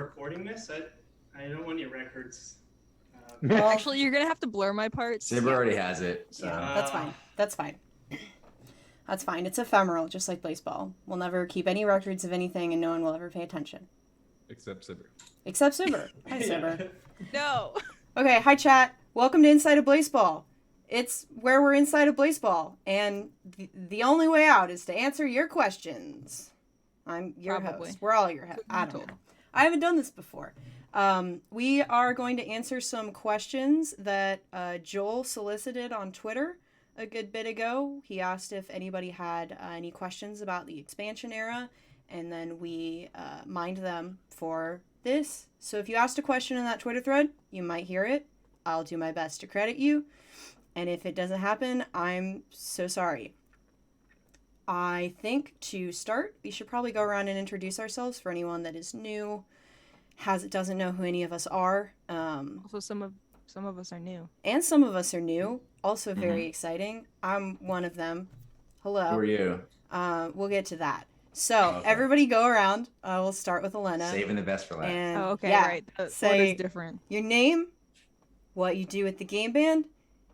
recording this. I don't want any records. Actually, you're gonna have to blur my parts. Saber already has it. So. Yeah, that's fine. That's fine. That's fine. It's ephemeral, just like Blaseball. We'll never keep any records of anything, and no one will ever pay attention. Except Saber. Except Saber. Hi, Saber. No. Okay, hi, chat. Welcome to Inside of Blaseball. It's where we're inside of Blaseball, and the only way out is to answer your questions. I'm your host. We're all your host. I don't know. I haven't done this before. We are going to answer some questions that Joel solicited on Twitter a good bit ago. He asked if anybody had any questions about the expansion era, and then we mined them for this. So if you asked a question in that Twitter thread, you might hear it. I'll do my best to credit you. And if it doesn't happen, I'm so sorry. I think to start, we should probably go around and introduce ourselves for anyone that is new, doesn't know who any of us are. Also, some of us are new. And some of us are new. Also very exciting. I'm one of them. Hello. Who are you? We'll get to that. So everybody go around. We'll start with Elena. Saving the best for last. And, okay, yeah, right. The say order's different. Your name, what you do at the game band,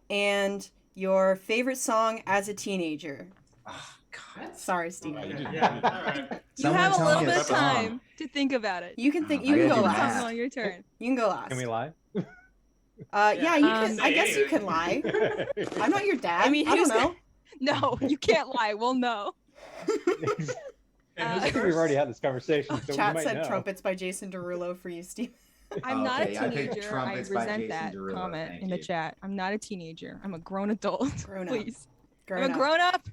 and your favorite song as a teenager. Oh, God. Sorry, Steve. Yeah. All right. You have a little bit of time to think about it. You can think. You can go last. On your turn. You can go last. Can we lie? Yeah, you can. I guess you can lie. I'm not your dad. I mean, I don't know. No, you can't lie. We'll know. I think we've already had this conversation. So Chat we might said know. Trumpets by Jason Derulo for you, Steve. I'm not a Okay, I picked teenager. I Trumpets by resent Jason that Derulo, comment thank in the you. chat. I'm not a teenager. I'm a grown adult. Grown up. Please. I'm a grown up.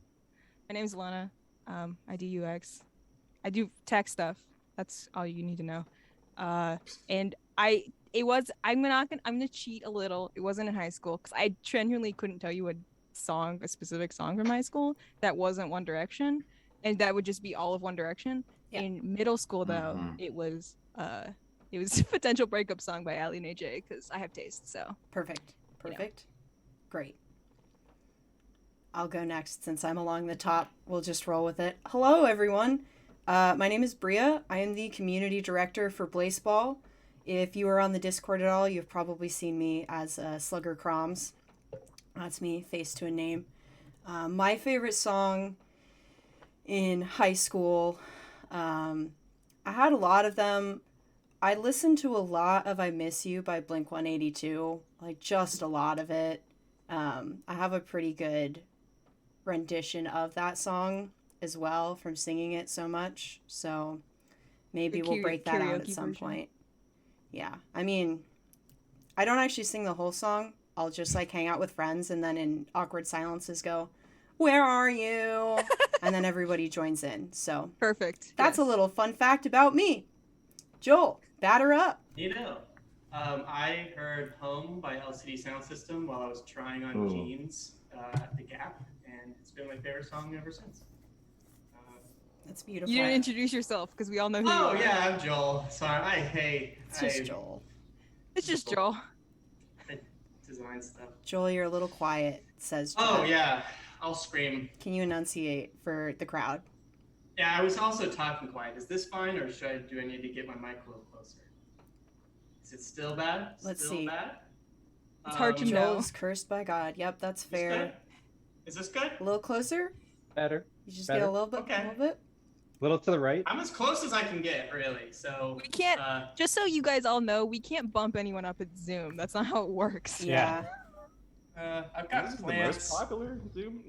My name's Lana. I do UX. I do tech stuff. That's all you need to know. And I'm gonna cheat a little. It wasn't in high school because I genuinely couldn't tell you a specific song from high school that wasn't One Direction, and that would just be all of One Direction. Yeah. In middle school though, it was Potential Breakup Song by Ali and AJ because I have taste. So Perfect. Great. I'll go next since I'm along the top. We'll just roll with it. Hello, everyone. My name is Bria. I am the community director for Blaseball. If you are on the Discord at all, you've probably seen me as Slugger Croms. That's me, face to a name. My favorite song in high school, I had a lot of them. I listened to a lot of I Miss You by Blink-182, like just a lot of it. I have a pretty good rendition of that song as well from singing it so much. So maybe we'll break that out at some point. Yeah. I mean, I don't actually sing the whole song. I'll just like hang out with friends and then in awkward silences go, "Where are you?" And then everybody joins in. So perfect. That's a little fun fact about me. Joel, batter up. I heard Home by LCD Sound System while I was trying on jeans at the Gap, and it's been my favorite song ever since. That's beautiful. You didn't introduce yourself because we all know who you are. Oh yeah, I'm Joel. Sorry, It's just Joel. It's just Joel. I design stuff. Joel, you're a little quiet, says Joel. Oh yeah, I'll scream. Can you enunciate for the crowd? Yeah, I was also talking quiet. Is this fine, or do I need to get my mic a little closer? Is it still bad? Let's see. Bad? It's hard to know. Joel's cursed by God. Yep, that's fair. Is this good? A little closer? Better. You just Better. get a little bit, Okay. a little bit. Little to the right. I'm as close as I can get, really. So We can't. Just so you guys all know, we can't bump anyone up at Zoom. That's not how it works. Yeah. I've got This is the plans. most popular Zoom.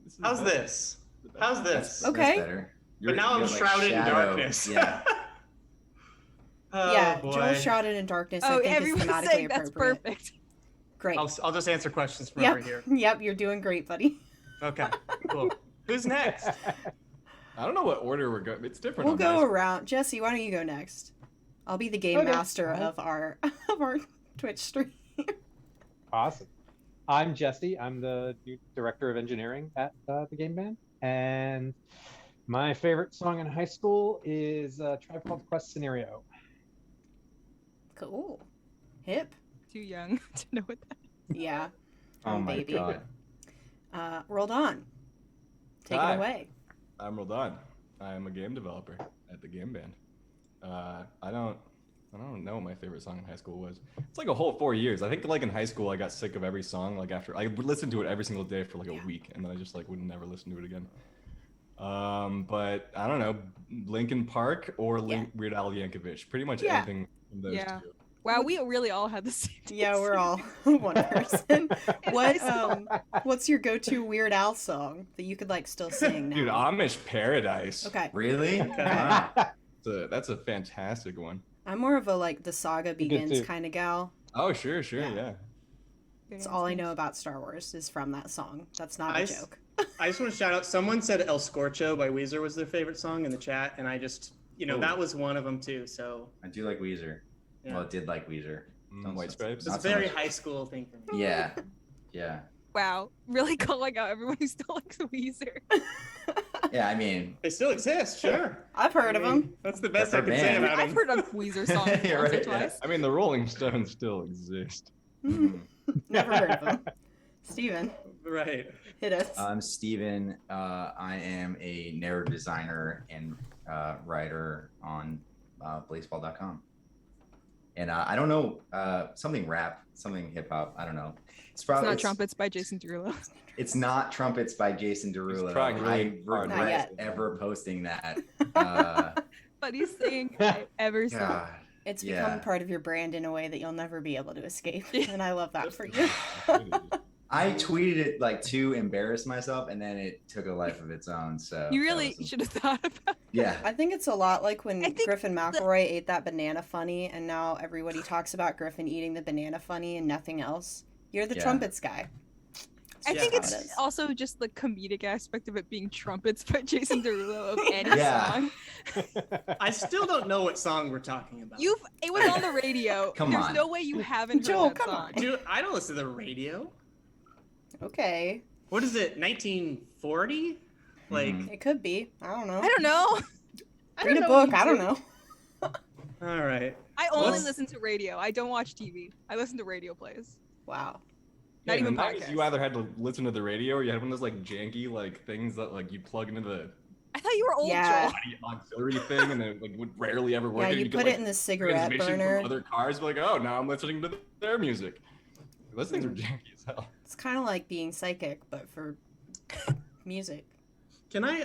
This is How's the this? How's this? That's Okay. better. But now I'm you're, like, shrouded in shadow. darkness. Yeah. Yeah, boy. Joel shrouded in darkness. I Oh, think is everyone's thematically saying that's appropriate. perfect. Great. I'll just answer questions from Yep. over here. Yep, you're doing great, buddy. Okay, cool. Who's next? I don't know what order we're going. It's different. We'll on go my- around. Jesse, why don't you go next? I'll be the game Okay. master of our Twitch stream. Awesome. I'm Jesse. I'm the new director of engineering at the game band, and my favorite song in high school is Tribe Called Quest Scenario. Cool. Hip. Too young to know what that is. Yeah. Oh my baby. God. Rolled on. Take Hi. it away. I'm Roldan. I'm a game developer at the game band. I don't don't know what my favorite song in high school was. It's like a whole 4 years. I think like in high school I got sick of every song. Like after I would listen to it every single day for like a week, and then I just like would never listen to it again. But I don't know, Linkin Park or Weird Al Yankovic. Pretty much anything from those two. Wow, we really all had the same. Yeah, we're all one person. What's your go-to Weird Al song that you could like still sing now? Dude, Amish Paradise. Okay. Really? Wow. That's a fantastic one. I'm more of a like the saga begins too. kind of gal. Oh, sure, Yeah. yeah. That's all I know about Star Wars is from that song. That's not a joke. I just want to shout out. Someone said El Scorcho by Weezer was their favorite song in the chat, and I just, that was one of them too. So I do like Weezer. Yeah. Well, I did like Weezer. White Stripes. it's a very high school thing for me. Yeah. Yeah. Wow, really calling out everyone who still likes Weezer. Yeah, I mean, They still exist, sure. I've heard of them. That's the best I They're can say banned. about I've them. heard of Weezer songs once You're or right, twice. I mean, the Rolling Stones still exist. Never heard of them. Steven, Right. hit us. I'm Steven. I am a narrative designer and writer on Blaseball.com. And I don't know, something rap, something hip hop. I don't know. It's probably It's not Trumpets by Jason Derulo. It's not Trumpets by Jason Derulo. trying really I hard. Not regret yet. ever posting that. Funniest thing I ever saw. God. It's yeah. become part of your brand in a way that you'll never be able to escape. And I love that for you. I tweeted it like to embarrass myself, and then it took a life of its own. So You that really was- should have thought about Yeah. I think it's a lot like when I think Griffin McElroy ate that banana funny, and now everybody talks about Griffin eating the banana funny and nothing else. You're the Yeah. trumpets guy. I Yeah. think It it's is. also just the comedic aspect of it being Trumpets by Jason Derulo of any Yeah. song. I still don't know what song we're talking about. It was on the radio. Come There's on. no way you haven't heard Joel, that come song. on. Dude, I don't listen to the radio. Okay. What is it, 1940? Like, Mhm. It could be. I don't know. I don't know. I Read don't a know book. what I you don't do. know. all right. I only What's- listen to radio. I don't watch TV. I listen to radio plays. Wow. Not in even the 90s, podcasts. You either had to listen to the radio, or you had one of those like janky like things that like you plug into the I thought you were old, Yeah. Joel. auxiliary thing, and it like would rarely ever work. Yeah, and you could, put like, it in the cigarette transmission burner. from other cars. Like, oh, now I'm listening to their music. Those things are janky as hell. It's kind of like being psychic, but for music. Can I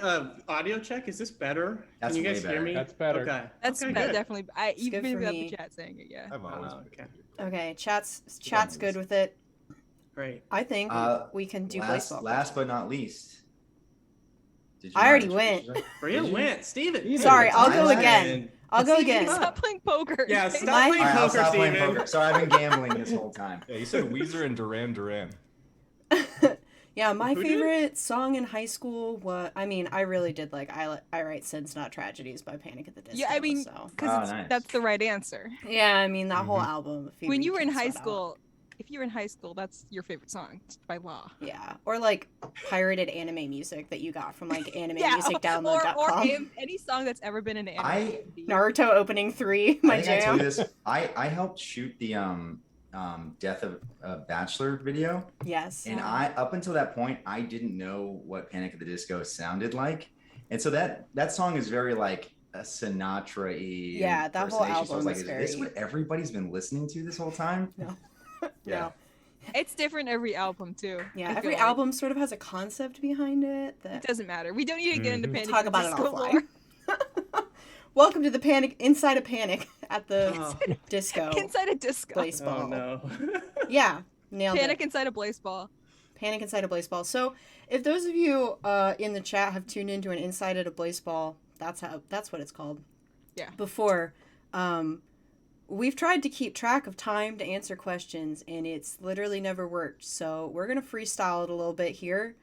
audio check? Is this better? That's Can you way guys hear better. me? That's better. Okay. That's okay, that good. definitely. It's Even good for without me. the chat saying it, yeah. I've always Oh, been okay. Okay, chat's good with it. Great. I think we can do last baseball. but not least. Did you I not already introduce went. yourself? Bria Did you? went. Steven. Sorry, I'll go Steven. again. I'll go Steven, again. Stop playing poker. Yeah, stop My- playing All right, I'll poker, stop playing Steven. poker. Sorry, I've been gambling this whole time. Yeah, you said Weezer and Duran Duran. Yeah, my Who did? favorite song in high school was, I mean, I really did like I Write Sins Not Tragedies by Panic at the Disco. Yeah, I mean, so. because Oh, nice. that's the right answer. Yeah, I mean, that whole Mhm. album. if When you were in can high sweat out. school, if you were in high school, that's your favorite song by law. Yeah, or like pirated anime music that you got from like or animemusicdownload.com. any song that's ever been in an I- anime. Naruto opening 3, my I think I told jam. you this. I helped shoot the Death of Bachelor video, Yes. and up until that point I didn't know what Panic at the Disco sounded like, and so that song is very like a Sinatra-y. Yeah, that whole impersonation. So I was album like, is is very- this what everybody's been listening to this whole time? No. Yeah. No. It's different every album too. Yeah, I feel every like. album sort of has a concept behind it It that doesn't matter. We don't need to get into Mhm. Panic talk at the about it Disco offline. lore. Welcome to the Panic Inside a Panic at the Oh, disco Inside a disco. Blaseball. oh no. Yeah, nailed Panic it. inside a Blaseball. Panic Inside a Blaseball. So, if those of you in the chat have tuned into an Inside at a Blaseball, that's what it's called. Yeah. Before, we've tried to keep track of time to answer questions, and it's literally never worked. So we're gonna freestyle it a little bit here,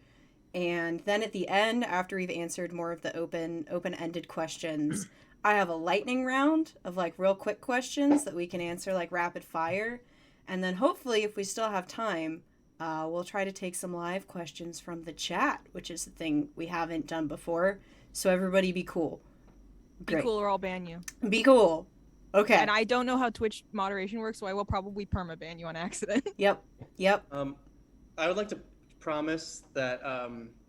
and then at the end, after we've answered more of the open-ended questions, I have a lightning round of like real quick questions that we can answer like rapid fire, and then hopefully, if we still have time, we'll try to take some live questions from the chat, which is the thing we haven't done before. So everybody be cool. Be Great. cool or I'll ban you. Be cool. Okay. And I don't know how Twitch moderation works, so I will probably perma-ban you on accident. Yep. I would like to promise that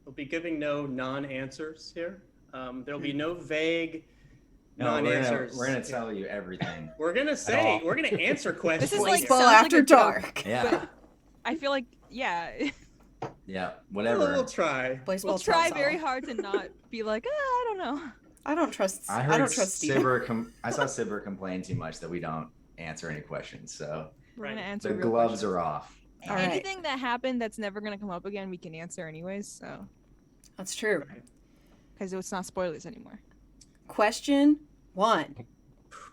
we'll be giving no non-answers here. There'll be no vague No, non-answers. we're gonna tell you everything. We're gonna answer questions. This is like Baseball sounds like after a joke, dark. Yeah, but I feel like yeah. yeah, We'll whatever. try. Baseball We'll try tells very all. hard to not be like, I don't know. I don't trust. I I heard don't trust Steven. I saw Sibber complain too much that we don't answer any questions, so We're Right. gonna answer the real gloves questions. are off. All right. Anything that happened that's never gonna come up again, we can answer anyways. So That's true. because it's not spoilers anymore. Question 1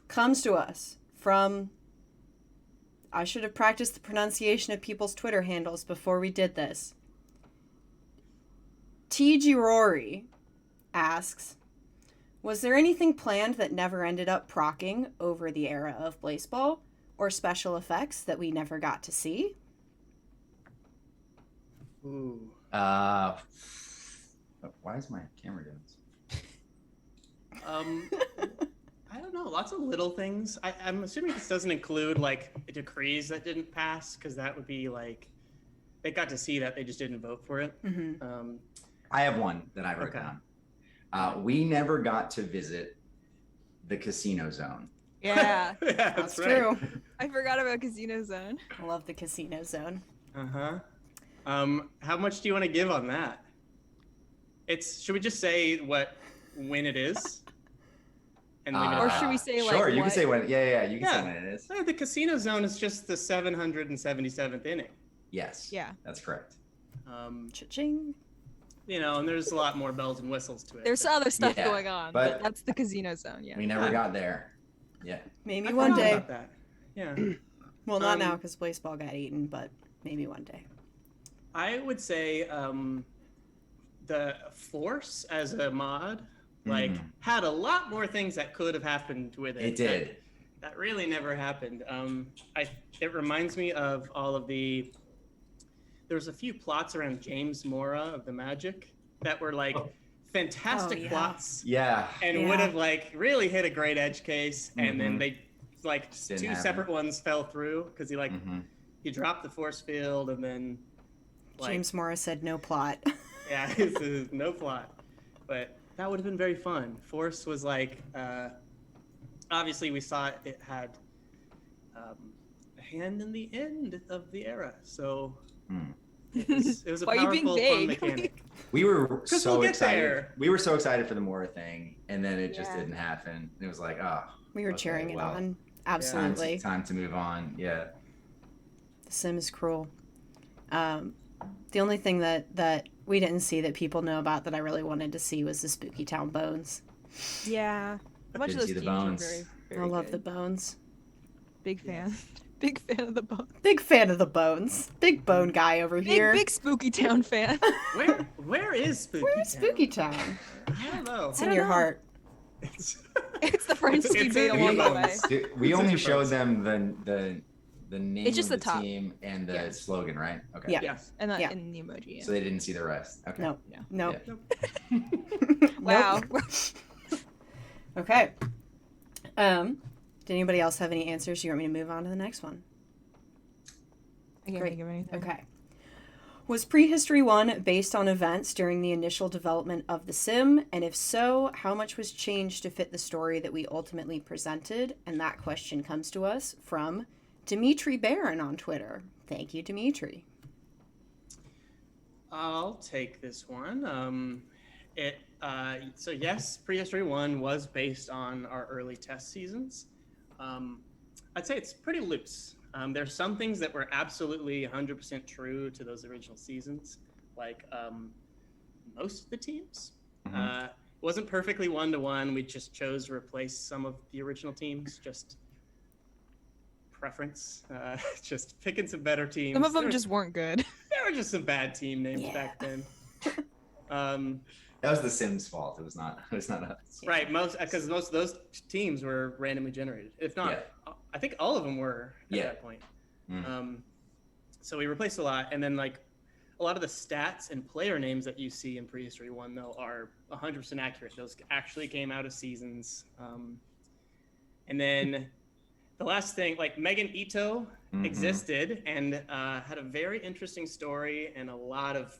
comes to us from. I should have practiced the pronunciation of people's Twitter handles before we did this. TG Rory asks, was there anything planned that never ended up procking over the era of Blaseball, or special effects that we never got to see? Ooh. Why is my camera doing this? I don't know. Lots of little things. I'm assuming this doesn't include like decrees that didn't pass, because that would be like they got to see that, they just didn't vote for it. Mm-hmm. I have one that I wrote Okay. down. We never got to visit the casino zone. Yeah, Yeah, That's right. true. I forgot about Casino Zone. I love the casino zone. Uh-huh. How much do you want to give on that? Should we just say when it is? And leave it Or at should we that? say, like, Sure, you can what- say when. Yeah, you can Yeah. say when it is. The casino zone is just the 777th inning. Yes. Yeah. That's correct. Cha-ching. And there's a lot more bells and whistles to it. There's but other stuff Yeah, going on, but- but that's the Casino Zone. Yeah. We never Yeah. got there. Yeah. Maybe I one forgot day. about that. Yeah. Well, not Um, now because Blaseball got eaten, but maybe one day. I would say the Force as a mod had a lot more things that could have happened with it. It did. That really never happened. It reminds me of all of there was a few plots around James Mora of the Magic that were like fantastic Oh, yeah. plots Yeah. and Yeah. would have like really hit a great edge case, and then Mhm. they like Didn't two happen. separate ones fell through because Mhm. he dropped the force field, and then like, James Morris said no plot. yeah, this is no plot. But that would have been very fun. Force was like, obviously we saw it had a hand in the end of the era. So it was a Why are you being powerful, fun vague? mechanic. We were 'Cause so we'll get excited. there. We were so excited for the Mora thing, and then it just Yeah. didn't happen. It was like, oh, We were okay, cheering it well, on. Absolutely. Time to move on. Yeah. The Sim is cruel. The only thing that we didn't see that people know about that I really wanted to see was the Spooky Town Bones. Yeah. A bunch of Didn't those see the teams are bones. very, very I love the good. bones. Big fan. Big fan of the bones. Big fan of the bones. Big bone guy over here. Big Spooky Town fan. Where is Spooky Where's Town? Spooky Town? I don't know. It's I in don't your know. heart. It's the French It's speed in beta your along the way. bones. We It's only in your showed bones. them the name It's just of the the top. team and the Yeah. slogan, right? Okay. Yeah. Yes. And Yeah. in the emoji. Yeah. So they didn't see the rest. Okay. No. Yeah. Nope. Yeah. Wow. Nope. Okay. Did anybody else have any answers? Do you want me to move on to the next one? I can't Great. think of anything. Okay. Was Prehistory 1 based on events during the initial development of the sim? And if so, how much was changed to fit the story that we ultimately presented? And that question comes to us from Dimitri Barron on Twitter. Thank you, Dimitri. I'll take this one. So yes, Prehistory 1 was based on our early test seasons. I'd say it's pretty loose. There's some things that were absolutely 100% true to those original seasons, like most of the teams. Mhm. It wasn't perfectly one-to-one. We just chose to replace some of the original teams, just preference, just picking some better teams. Some of them There- just weren't good. There were just some bad team names Yeah. back then. That was the Sims' fault. It was not. It was not us. Right, because most of those teams were randomly generated. If not, I think all of them were at Yeah. that point. Mm. So we replaced a lot, and then like a lot of the stats and player names that you see in Prehistory 1 though are 100% accurate. Those actually came out of seasons. And then the last thing, like Megan Ito Mhm. existed and had a very interesting story and a lot of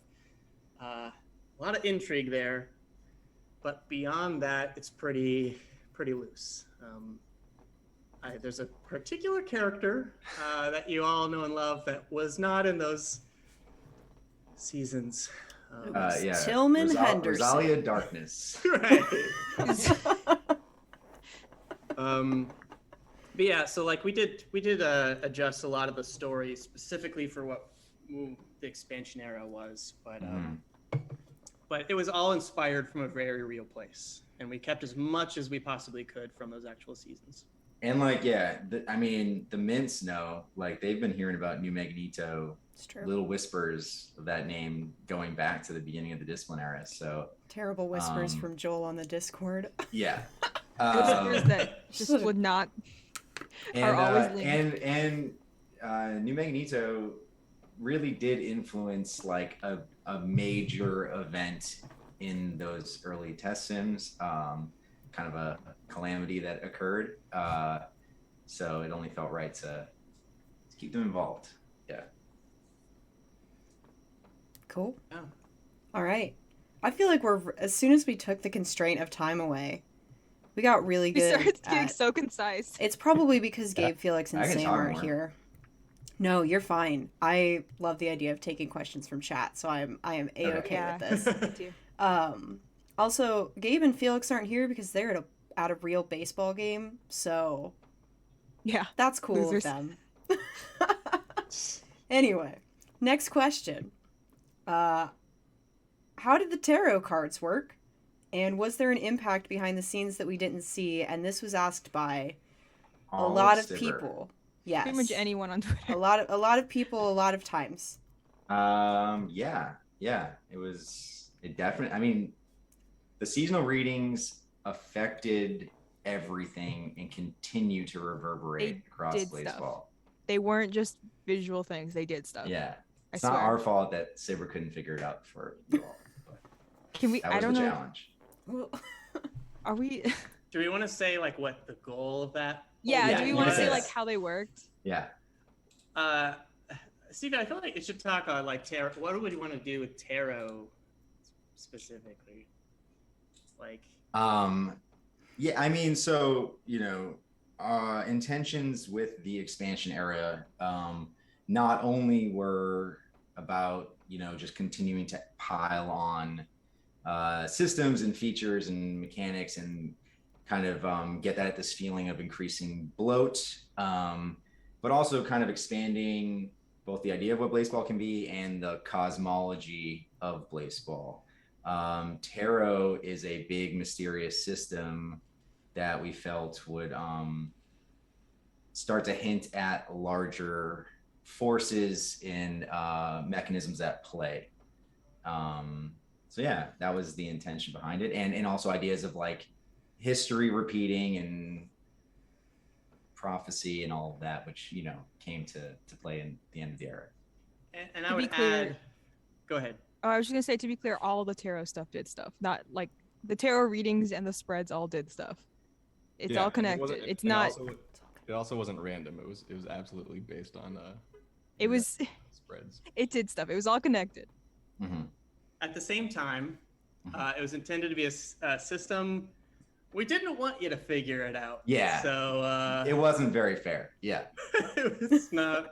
intrigue there. But beyond that, it's pretty pretty loose. There's a particular character that you all know and love that was not in those seasons. Yeah. Tillman Henderson. Rosalia Darkness. Right. But yeah, so like we did adjust a lot of the story specifically for what the expansion era was, but it was all inspired from a very real place, and we kept as much as we possibly could from those actual seasons. And like, yeah, I mean, the Mints know, like they've been hearing about New Magneto, It's true. little whispers of that name going back to the beginning of the Discipline era. So Terrible whispers from Joel on the Discord. yeah, Whispers that just would not are always linked. and New Magneto really did influence like a major event in those early test sims, kind of a calamity that occurred. So it only felt right to keep them involved. Yeah. Cool. Yeah. All right. I feel like as soon as we took the constraint of time away, we got really We good. started getting so concise. It's probably because Gabe, Felix, and I can Sam talk aren't more. here. No, you're fine. I love the idea of taking questions from chat, so I am a-okay Yeah. with this. Me too. Also, Gabe and Felix aren't here because they're at a real baseball game, so Yeah. that's cool Losers. of them. Anyway, next question. How did the tarot cards work? And was there an impact behind the scenes that we didn't see? And this was asked by a lot of people. Yes. Pretty much anyone on Twitter. A lot of people, a lot of times. Yeah. It definitely, I mean, the seasonal readings affected everything and continue to reverberate across did Blaseball. They weren't just visual things, they did stuff. Yeah. I It's not swear. our fault that Saber couldn't figure it out for you all. But Can we that was I don't the know. challenge. Well, Are we Do we want to say like what the goal of that? Yeah, Yeah, do we you want to can say say like that. how they worked? Yeah. Steve, I feel like it should talk on like tarot. What would you want to do with tarot specifically? Like, Yeah, I mean, so, intentions with the expansion era, not only were about, just continuing to pile on systems and features and mechanics and kind of get that at this feeling of increasing bloat, but also kind of expanding both the idea of what Blaseball can be and the cosmology of Blaseball. Tarot is a big mysterious system that we felt would start to hint at larger forces and mechanisms at play. So yeah, that was the intention behind it, and also ideas of like history repeating and prophecy and all of that, which came to play in the end of the era. and I To be would clear- add. Go ahead. Oh, I was just gonna say, to be clear, all the tarot stuff did stuff. Not like the tarot readings and the spreads all did stuff. It's Yeah, all and connected. It's and not. It also wasn't random. It was absolutely based on It was. spreads. It did stuff. It was all connected. Mm-hmm. At the same time, it was intended to be a system. We didn't want you to figure it out. Yeah. So It wasn't very fair. Yeah. it's not.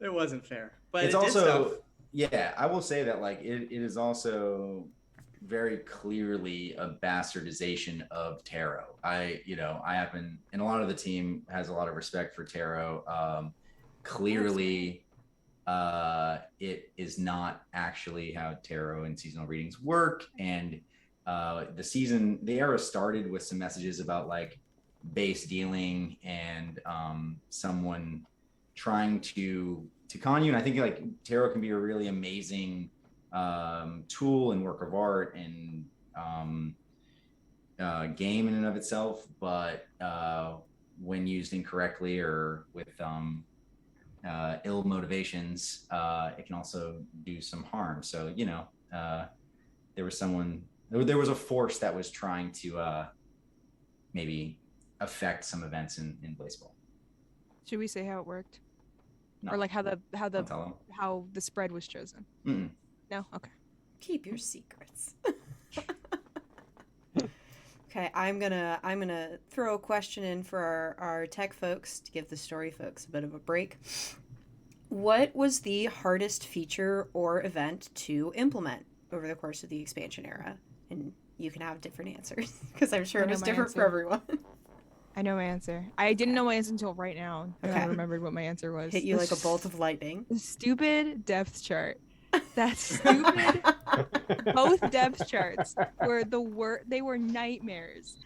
It wasn't fair. But It's it did also stuff. yeah, I will say that like it is also very clearly a bastardization of tarot. I happen, and a lot of the team has a lot of respect for tarot. Clearly it is not actually how tarot and seasonal readings work, and the era started with some messages about like base dealing and someone trying to con you. And I think like tarot can be a really amazing tool and work of art and game in and of itself, but when used incorrectly or with ill motivations, it can also do some harm. So there was a force that was trying to maybe affect some events in Blaseball. Should we say how it worked, No, or like how don't tell them. how the spread was chosen? Mm-mm. No. Okay. keep your secrets. Okay, I'm gonna throw a question in for our tech folks to give the story folks a bit of a break. What was the hardest feature or event to implement over the course of the expansion era? And you can have different answers because I'm sure I it know was my different for answer. everyone. I know my answer. I didn't know my answer until right now. And Okay. I remembered what my answer was. Hit you like a bolt of lightning. The stupid depth chart. That stupid. Both depth charts were they were nightmares.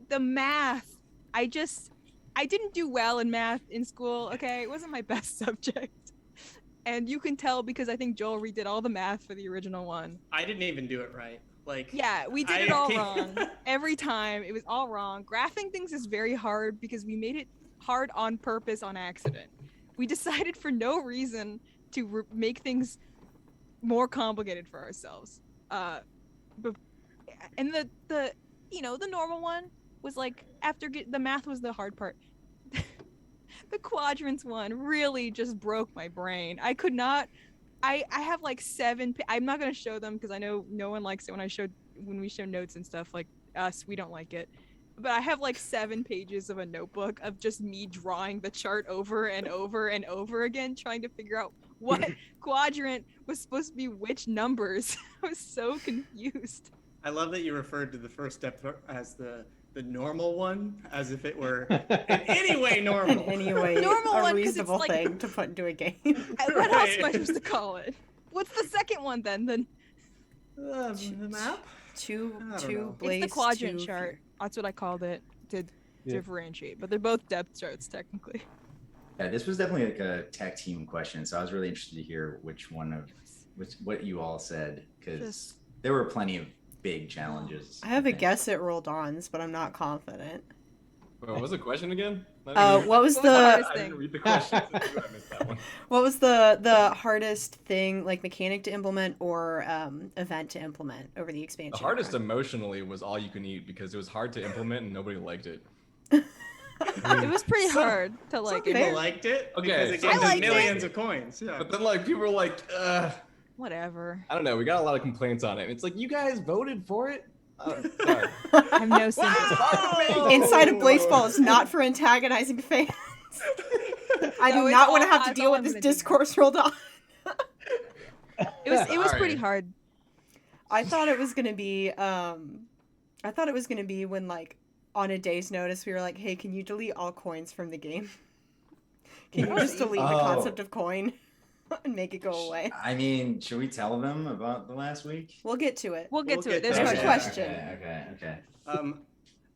The math. I didn't do well in math in school. Okay, it wasn't my best subject. And you can tell because I think Joel redid all the math for the original one. I didn't even do it right. Like, Yeah, we did I it all can't- wrong. Every time. It was all wrong. Graphing things is very hard because we made it hard on purpose on accident. We decided for no reason to make things more complicated for ourselves. And the the normal one was like after the math was the hard part. The quadrants one really just broke my brain. I could not. I have like 7. I'm not gonna show them because I know no one likes it when we show notes and stuff like us. We don't like it. But I have like 7 pages of a notebook of just me drawing the chart over and over and over again, trying to figure out what quadrant was supposed to be which numbers. I was so confused. I love that you referred to the first step as the normal one, as if it were in any way In normal. any way, Normal a one, 'cause it's reasonable like- thing to put into a game. What else am I Right. supposed to call it? What's the second one then? The map? Two I don't two know. blaze. It's the quadrant two chart. That's what I called it to Yeah. differentiate. But they're both depth charts technically. Yeah, this was definitely like a tech team question, so I was really interested to hear what you all said because Just there were plenty of big challenges. I have a think. guess at rolled ons, but I'm not confident. Wait, what was the question again? What was What was the the hardest I thing? didn't read the question. So I missed that one. what was the hardest thing, like mechanic to implement or event to implement over the expansion? The hardest era? emotionally was all you can eat because it was hard to implement and nobody liked it. It was pretty Some- hard to Some like people Fair. liked it Okay, because it I gave them liked it. millions of coins. Yeah. But then like people were like, whatever. I don't know, we got a lot of complaints on it. It's like you guys voted for it. Sorry. I have no sympathy. Wow! Inside of Blaseball is not for antagonizing fans. I No, do it's not want to all- have to that's deal all with I'm this gonna do now. discourse rolled on. It was pretty Alright. hard. I thought it was gonna be when like on a day's notice we were like, hey, can you delete all coins from the game? Can you just delete the Oh. concept of coin and make it go away? I mean, should we tell them about the last week? We'll get to it. We'll get We'll to get it. There's to There's it. a a question. question. Okay.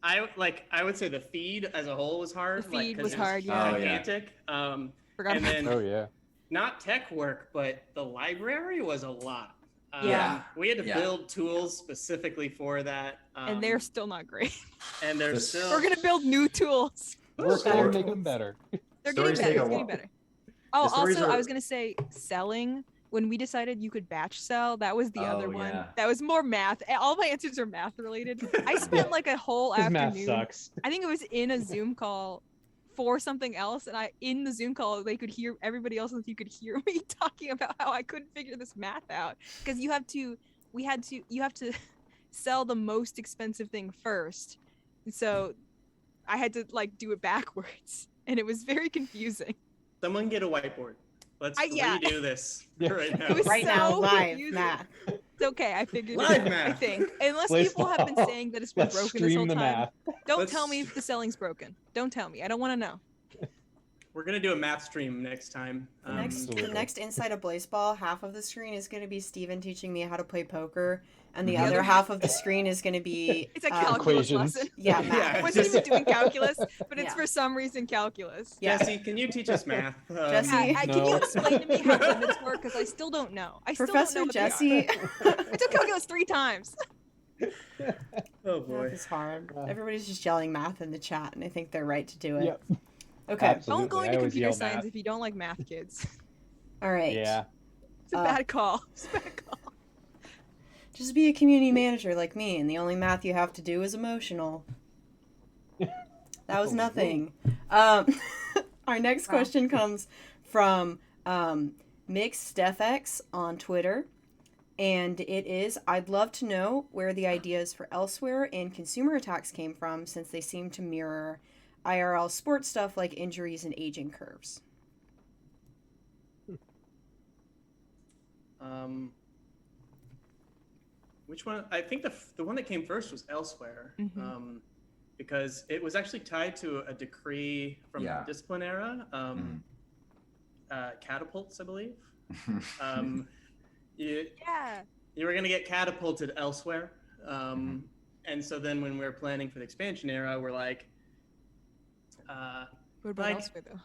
I would say the feed as a whole was hard. The like, feed 'cause was it hard, yeah. Oh, yeah. gigantic. Forgot And about then Oh yeah. not tech work, but the library was a lot. Yeah. We had to Yeah. build tools specifically for that. and they're still not great. and they're This- still. We're gonna build new tools. We're Story- trying to make them better. They're Stories getting better. take a It's getting while. better. Oh, stories also, I are- was gonna say selling. When we decided you could batch sell, that was the other Oh, one. yeah. That was more math. All my answers are math related. I spent like a whole Because math afternoon. sucks. I think it was in a Zoom call for something else, and in the Zoom call they could hear everybody else, and you could hear me talking about how I couldn't figure this math out because you have to sell the most expensive thing first, and so I had to like do it backwards, and it was very confusing. Someone get a whiteboard. Let's Yeah. redo this Yeah. right now. It was Right now, so live confusing. math. It's okay, I figured Live it out. I math. think unless people have been Blaseball. saying that it's been Let's broken this stream whole the time, math. don't Let's- tell me if the selling's broken. Don't tell me. I don't want to know. We're gonna do a math stream next time. The next Absolutely. Inside of Blaseball, half of the screen is going to be Steven teaching me how to play poker, and the The other other half of the screen is going to be It's a calculus Equations. lesson. yeah, Yeah. math. I wasn't even doing calculus, but it's Yeah. for some reason calculus. Yeah. Jesse, can you teach us math? Jesse? Can you No. explain to me how limits work? Because I still don't know. I still Professor don't know what Jesse. they are. I took calculus 3 times. Oh boy. Math is hard. Yeah. Everybody's just yelling math in the chat, and I think they're right to do it. Yep. Okay. Absolutely. Don't go I into always computer yell science math. if you don't like math, kids. All right. Yeah. It's a bad call. It's a bad call. Just be a community manager like me, and the only math you have to do is emotional. That was Oh, nothing. Our next Wow. question comes from MixedFX on Twitter. And it is, I'd love to know where the ideas for Elsewhere and Consumer Attacks came from, since they seem to mirror IRL sports stuff like injuries and aging curves. Which one? I think the one that came first was Elsewhere, Mhm. because it was actually tied to a decree from Yeah. the discipline era, catapults, I believe. You, Yeah. you were going to get catapulted elsewhere. And so then when we were planning for the expansion era, we're like, What about like, elsewhere though?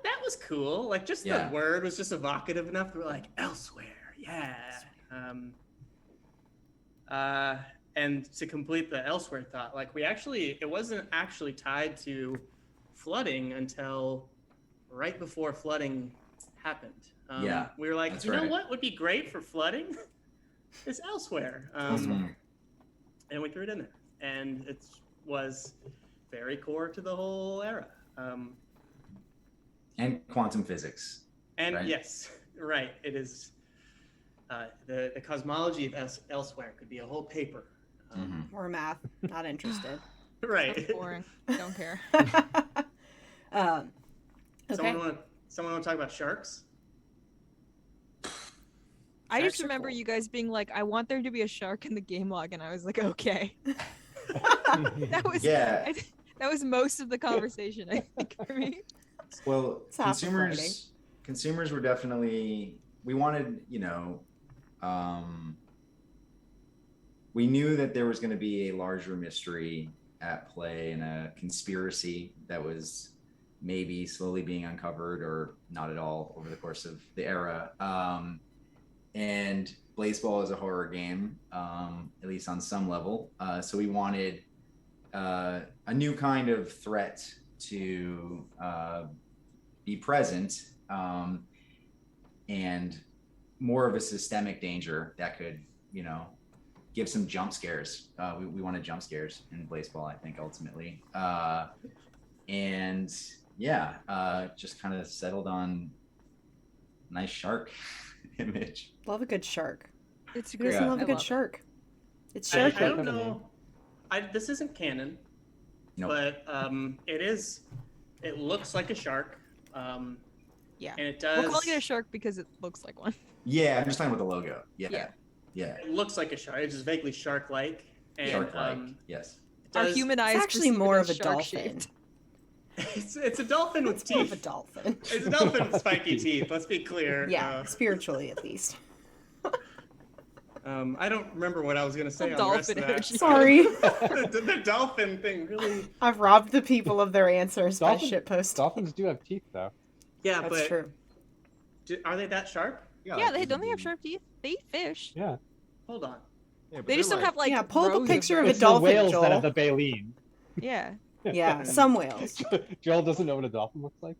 that was cool. Like, just Yeah. the word was just evocative enough that we're like, elsewhere, yeah. And to complete the elsewhere thought, like, it wasn't actually tied to flooding until right before flooding happened. Yeah, We were like, that's you know right. what would be great for flooding? Is elsewhere. Mhm. And we threw it in there. And it was very core to the whole era. And quantum physics. And Right. yes, right. It is the cosmology of elsewhere could be a whole paper. Mhm. Or math. Not interested. Right. That's boring. Don't care. Okay. Someone want to talk about sharks? I just Sharks are remember cool. you guys being like, I want there to be a shark in the game log, and I was like, okay. That was Yeah. that was most of the conversation, I think, for me. Well, It's half the Friday. consumers were definitely, we wanted, we knew that there was going to be a larger mystery at play and a conspiracy that was maybe slowly being uncovered or not at all over the course of the era. And Blaseball is a horror game, at least on some level. So we wanted a new kind of threat to be present, and more of a systemic danger that could, give some jump scares. We wanted jump scares in Blaseball, I think, ultimately. And yeah, just kind of settled on nice shark image. Love a good shark. It's Who great. doesn't Yeah. love a I good love it. shark? It's I shark don't week. know. This isn't canon, Nope. but it looks like a shark. Yeah. And it does. We're calling it a shark because it looks like one. Yeah, I'm just talking about the logo. Yeah. Yeah. Yeah. It looks like a shark. It's just vaguely shark-like. And, Shark-like. Yes. it Our does- human eyes It's actually perceive it more as of a dolphin. shark-shaped. It's a dolphin with It's more of a teeth. dolphin. It's a dolphin with spiky teeth. Let's be clear. Yeah, spiritually at least. I don't remember what I was gonna say on the rest of Dolphin that. energy. Sorry. the dolphin thing really. I've robbed the people of their answers by shitposting. Dolphins do have teeth, though. Yeah, That's but true. Are they that sharp? Yeah, they don't they have sharp teeth? They eat fish. Yeah. Hold on. Yeah, but They just they're don't have like Yeah, pull up a rows picture of them. a It's the dolphin, whales Joel. that have the baleen. Yeah. Yeah, some whales. Joel doesn't know what a dolphin looks like.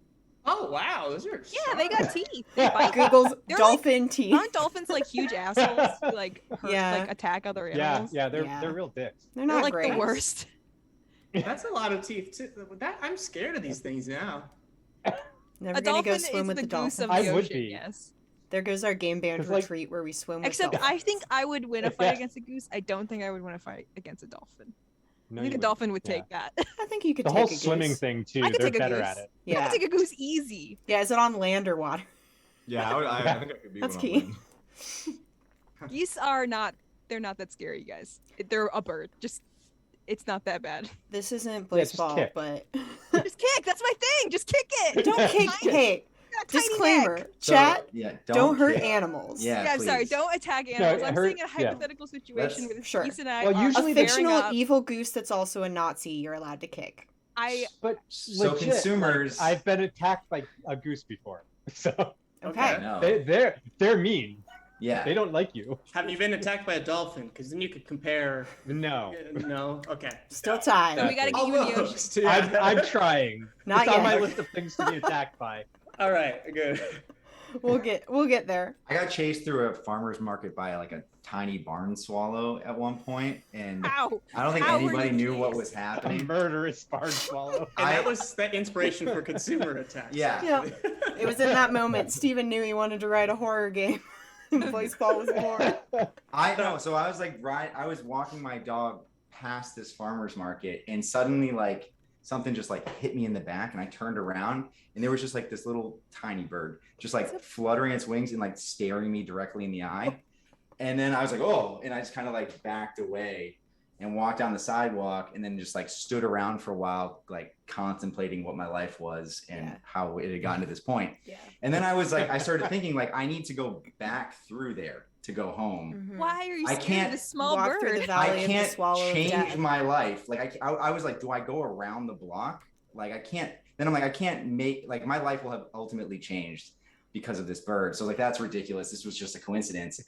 Oh wow, those are. Yeah, they got teeth. They Yeah. bite. Google's They're dolphin teeth. Aren't dolphins like huge assholes who like hurt, Yeah. like attack other Yeah, animals? yeah, they're Yeah. they're real dicks. They're They're not like great. the worst. That's a lot of teeth too. I'm scared of these things now. Never A gonna go dolphin swim is with the the goose dolphins. of I the would ocean, be. yes. There goes our game band 'Cause, like- retreat where we swim with Except dolphins. I think I would win a fight Yeah. against a goose. I don't think I would win a fight against a dolphin. No, I think you a dolphin would wouldn't. take that. I think you could The take whole a goose. swimming thing too. I could They're take a better goose. at it. I Yeah. could take a goose easy. Yeah, is it on land or water? Yeah, I think I could be That's one on key. land. Geese are not. They're not that scary, you guys. They're a bird. Just, it's not that bad. This isn't Yeah, just Blaseball, kick. but Just kick. That's my thing. Just kick it. don't kick. Hey, Got a tiny disclaimer: neck. So, chat, yeah, don't hurt kick. animals. Yeah, Yeah, I'm sorry. please. Don't attack animals. I'm hurt- saying a yeah. hypothetical situation Let's- with Sure. Geese and I Well, are usually A they're fictional pairing up. evil goose that's also a Nazi, you're allowed to kick. But So legit, consumers. like, I've been attacked by a goose before, so Okay. No. they're mean. Yeah. They don't like you. Have you been attacked by a dolphin? Because then you could compare. No, No. Okay. Still tied. So we gotta get you in the ocean. Almost, yeah. I'm trying. Not it's on my yet. list of things to be attacked by. All right. Good. We'll get there. I got chased through a farmer's market by like a tiny barn swallow at one point, and Ow. I don't think How were anybody you knew what chased? was A happening. murderous barn swallow. And that was that inspiration for consumer attacks. Yeah. Yeah. It was in that moment Steven knew he wanted to write a horror game. Blaseball was born. I know. So I was like, I was walking my dog past this farmer's market, and suddenly, like, something just like hit me in the back, and I turned around, and there was just like this little tiny bird, just like fluttering its wings and like staring me directly in the eye. And then I was like, oh, and I just kind of like backed away and walked down the sidewalk, and then just like stood around for a while, like contemplating what my life was and how it had gotten to this point. Yeah. And then I was like, I started thinking like, I need to go back through there to go home. Mhm. Why are you I scared can't of the small walk through bird? the valley I of the can't swallow of change death. my life. Like I was like, do I go around the block? Like I can't. Then I'm like, I can't make, like, my life will have ultimately changed because of this bird. So like, that's ridiculous. This was just a coincidence.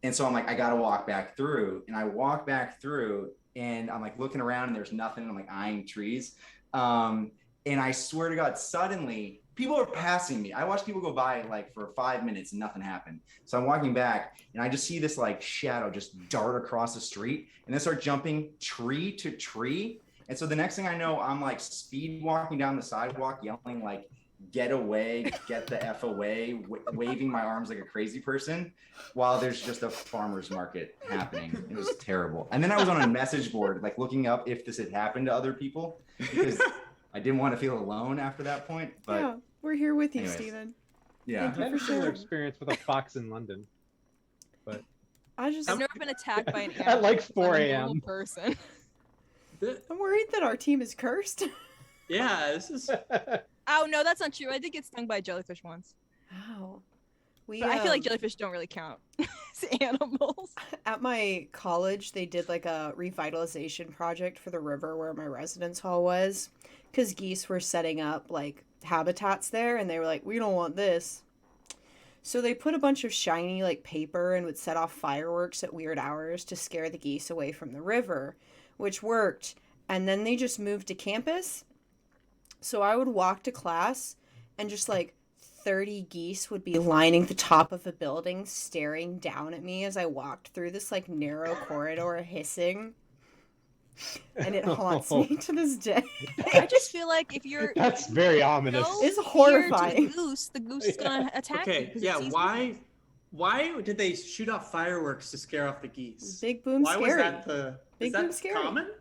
And so I'm like, I got to walk back through, and I walk back through, and I'm like looking around, and there's nothing. And I'm like eyeing trees. And I swear to God, suddenly people are passing me. I watch people go by like for 5 minutes and nothing happened. So I'm walking back, and I just see this like shadow just dart across the street, and then start jumping tree to tree. And so the next thing I know, I'm like speed walking down the sidewalk, yelling like, get away, get the F away, waving my arms like a crazy person, while there's just a farmer's market happening. It was terrible. And then I was on a message board, like looking up if this had happened to other people, because I didn't want to feel alone after that point. But Yeah, we're here with you, anyways. Steven. yeah. Thank I you had for a similar sharing. experience with a fox in London, but I just, I've never been attacked by an animal. at like 4 I'm a normal a.m. person. I'm worried that our team is cursed. Yeah, this is. Oh no, that's not true. I did get stung by a jellyfish once, Wow. We, but I feel like jellyfish don't really count as animals. at my college, they did like a revitalization project for the river where my residence hall was, because geese were setting up like habitats there, and they were like, we don't want this. So they put a bunch of shiny like paper and would set off fireworks at weird hours to scare the geese away from the river, which worked. And then they just moved to campus. So I would walk to class, and just like 30 geese would be lining the top of a building, staring down at me as I walked through this like narrow corridor, hissing. And it haunts me to this day. I just feel like if you're That's very ominous. no It's fear to horrifying. the goose is gonna attack you. Okay, 'cause yeah. it's easy. Why did they shoot off fireworks to scare off the geese? Big boom Why scary. was that the? Big Is that boom scary. common?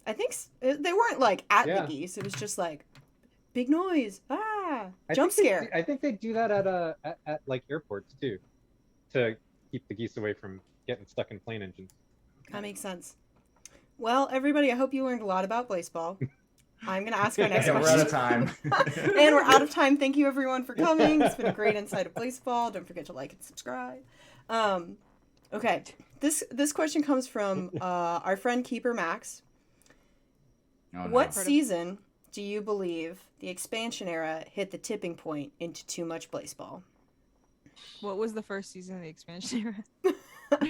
I think they weren't like at Yeah. the geese. It was just like big noise. I Jump think scare. I think they do that at like airports too, to keep the geese away from getting stuck in plane engines. That makes sense. Well, everybody, I hope you learned a lot about Blaseball. I'm going to ask our next Yeah, we're out question. of time. And we're out of time. Thank you, everyone, for coming. It's been a great insight of Blaseball. Don't forget to like and subscribe. Okay, this question comes from our friend Keeper Max. Oh, no. What season do you believe the expansion era hit the tipping point into too much Blaseball? What was the first season of the expansion era?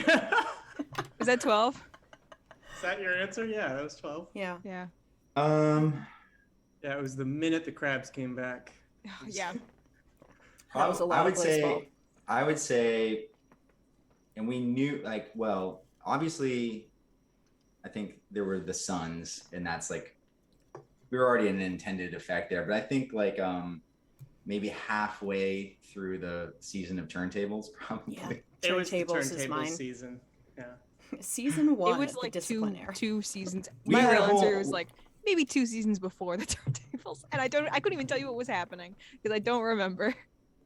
Was that 12? Is that your answer? Yeah, that was 12. Yeah. Yeah. Yeah, it was the minute the crabs came back. Yeah. That was a lot I of would Blaseball. I would say, and we knew, like, well, obviously, I think there were the Suns, and that's like, we were already an intended effect there. But I think like maybe halfway through the season of Turntables, probably. Yeah. It was the Turntables is turntable mine. season. Yeah. Season 1 It was of the like discipline era. two seasons. We My had a real answer whole- was like maybe 2 seasons before the turntables, and I couldn't even tell you what was happening because I don't remember.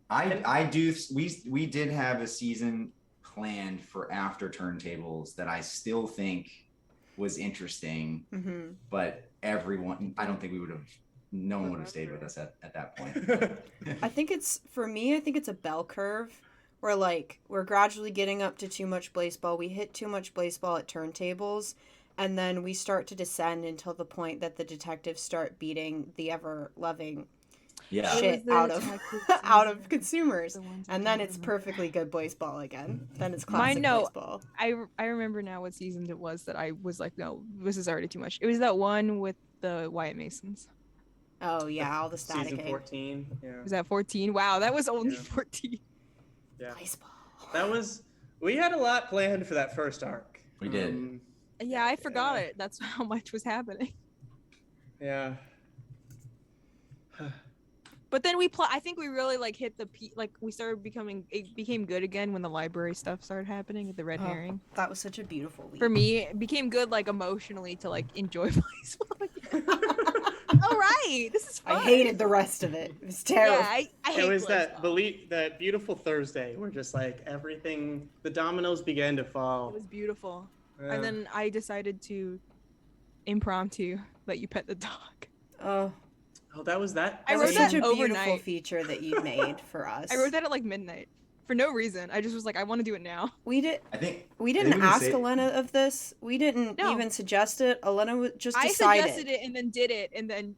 I do. We did have a season planned for after Turntables that I still think was interesting, Mm-hmm. but everyone, I don't think we would have. No one would have stayed with us at that point. I think it's, for me, I think it's a bell curve where like we're gradually getting up to too much Blaseball. We hit too much Blaseball at Turntables, and then we start to descend until the point that the detectives start beating the ever loving Yeah. shit the out of detective out of season? consumers. The ones I And don't then it's remember. perfectly good Blaseball again. Then it's Mine, classic no. Blaseball. I remember now what season it was that I was like, no, this is already too much. It was that one with the Wyatt Masons. Oh yeah, all the static. Season 14. Yeah. Was that 14? Wow, that was only Yeah. 14. Yeah. Blaseball. That was. We had a lot planned for that first arc. We did. Yeah, I forgot Yeah. it. That's how much was happening. Yeah. But then I think we really like hit the like we started it became good again when the library stuff started happening with the red Oh, herring. that was such a beautiful week. For me, it became good like emotionally to like enjoy baseball again. All right, this is fun. I hated the rest of it. It was terrible. Yeah, I hate It was Blaseball. that beautiful Thursday where just like everything, the dominoes began to fall. It was beautiful. Yeah. And then I decided to impromptu let you pet the dog. Oh, Oh, that was that. I that wrote was that such a beautiful overnight. feature that you made for us. I wrote that at like midnight for no reason. I just was like, I want to do it now. We did. I think We I didn't think we ask say- Elena of this. We didn't No. even suggest it. Elena just I decided suggested it and then did it and then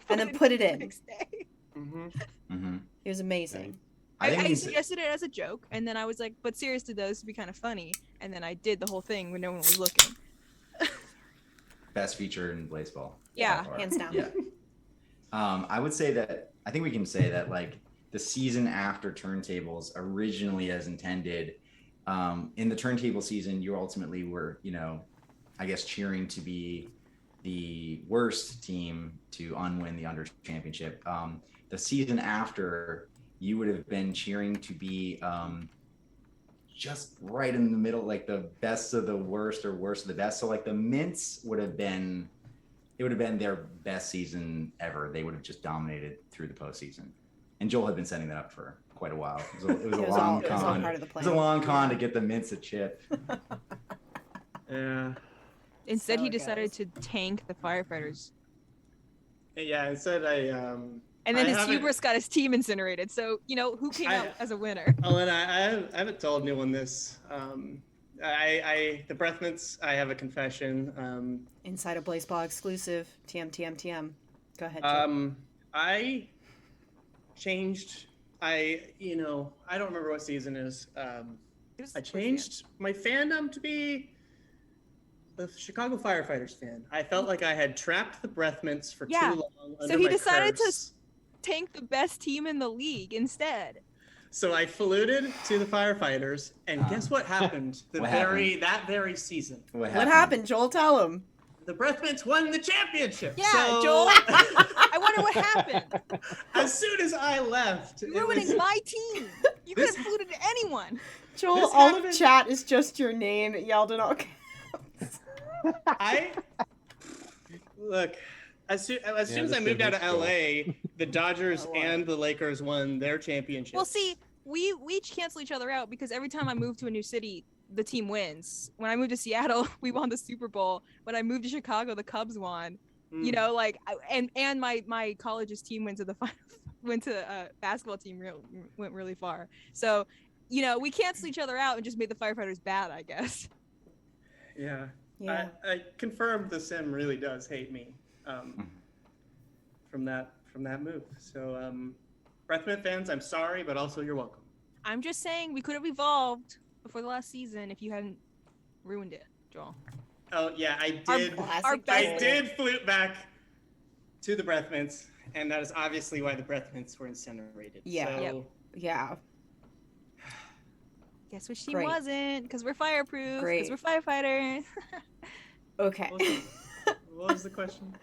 put it the in. next day. Mhm. It was amazing. I think we I can say- suggested it as a joke, and then I was like, but seriously, though, this would be kind of funny. And then I did the whole thing when no one was looking. best feature in Blaseball. Yeah, by far. hands down. Yeah. I would say that I think we can say that like the season after turntables originally as intended, in the turntable season, you ultimately were, I guess cheering to be the worst team to unwin the under championship. The season after, you would have been cheering to be just right in the middle, like the best of the worst or worst of the best. So like the Mints would have been their best season ever. They would have just dominated through the postseason. And Joel had been setting that up for quite a while. It was a long it was all con. part of the It plan. was a long con to get the Mints a chip. Yeah. Instead, So he it decided goes. to tank the firefighters. Yeah, instead And then I his haven't- hubris got his team incinerated. So, who came I- out as a winner? Elena, I haven't told anyone this. The breath mints, I have a confession. Inside a Blaseball exclusive. TM. Go ahead, Joe. I changed. I don't remember what season it is. It was I towards the end. changed my fandom to be the Chicago Firefighters fan. I felt like I had trapped the breath mints for Yeah. too long. So under he my decided to curse. tank the best team in the league instead. So I fluted to the Firefighters, and guess what happened? What That very season, What happened, Joel? Tell him. the breath mints won the championship. Yeah, so, Joel. I wonder what happened. As soon as I left, it Ruining was- my team. You could This- have fluted to anyone. Joel, This all of happened- chat is just your name yelled in all caps. I look as soon as this I moved is out of Joel. LA, the Dodgers Oh, wow. and the Lakers won their championship. Well, see, we cancel each other out because every time I move to a new city, the team wins. When I moved to Seattle, we won the Super Bowl. When I moved to Chicago, the Cubs won. Mm. You know, like and my college's team went to the final, went to basketball team went really far. So, we canceled each other out and just made the Firefighters bad, I guess. Yeah. Yeah. I confirmed the sim really does hate me from that move. So Breathmint fans, I'm sorry, but also you're welcome. I'm just saying we could have evolved before the last season if you hadn't ruined it, Joel. Oh yeah, I Our- did. our I best- did flute back to the breath mints, and that is obviously why the breath mints were incinerated. Yeah. So, Yep. Yeah. Guess which team Great. wasn't? Because we're fireproof. Great. Because we're firefighters. Okay. what was the question?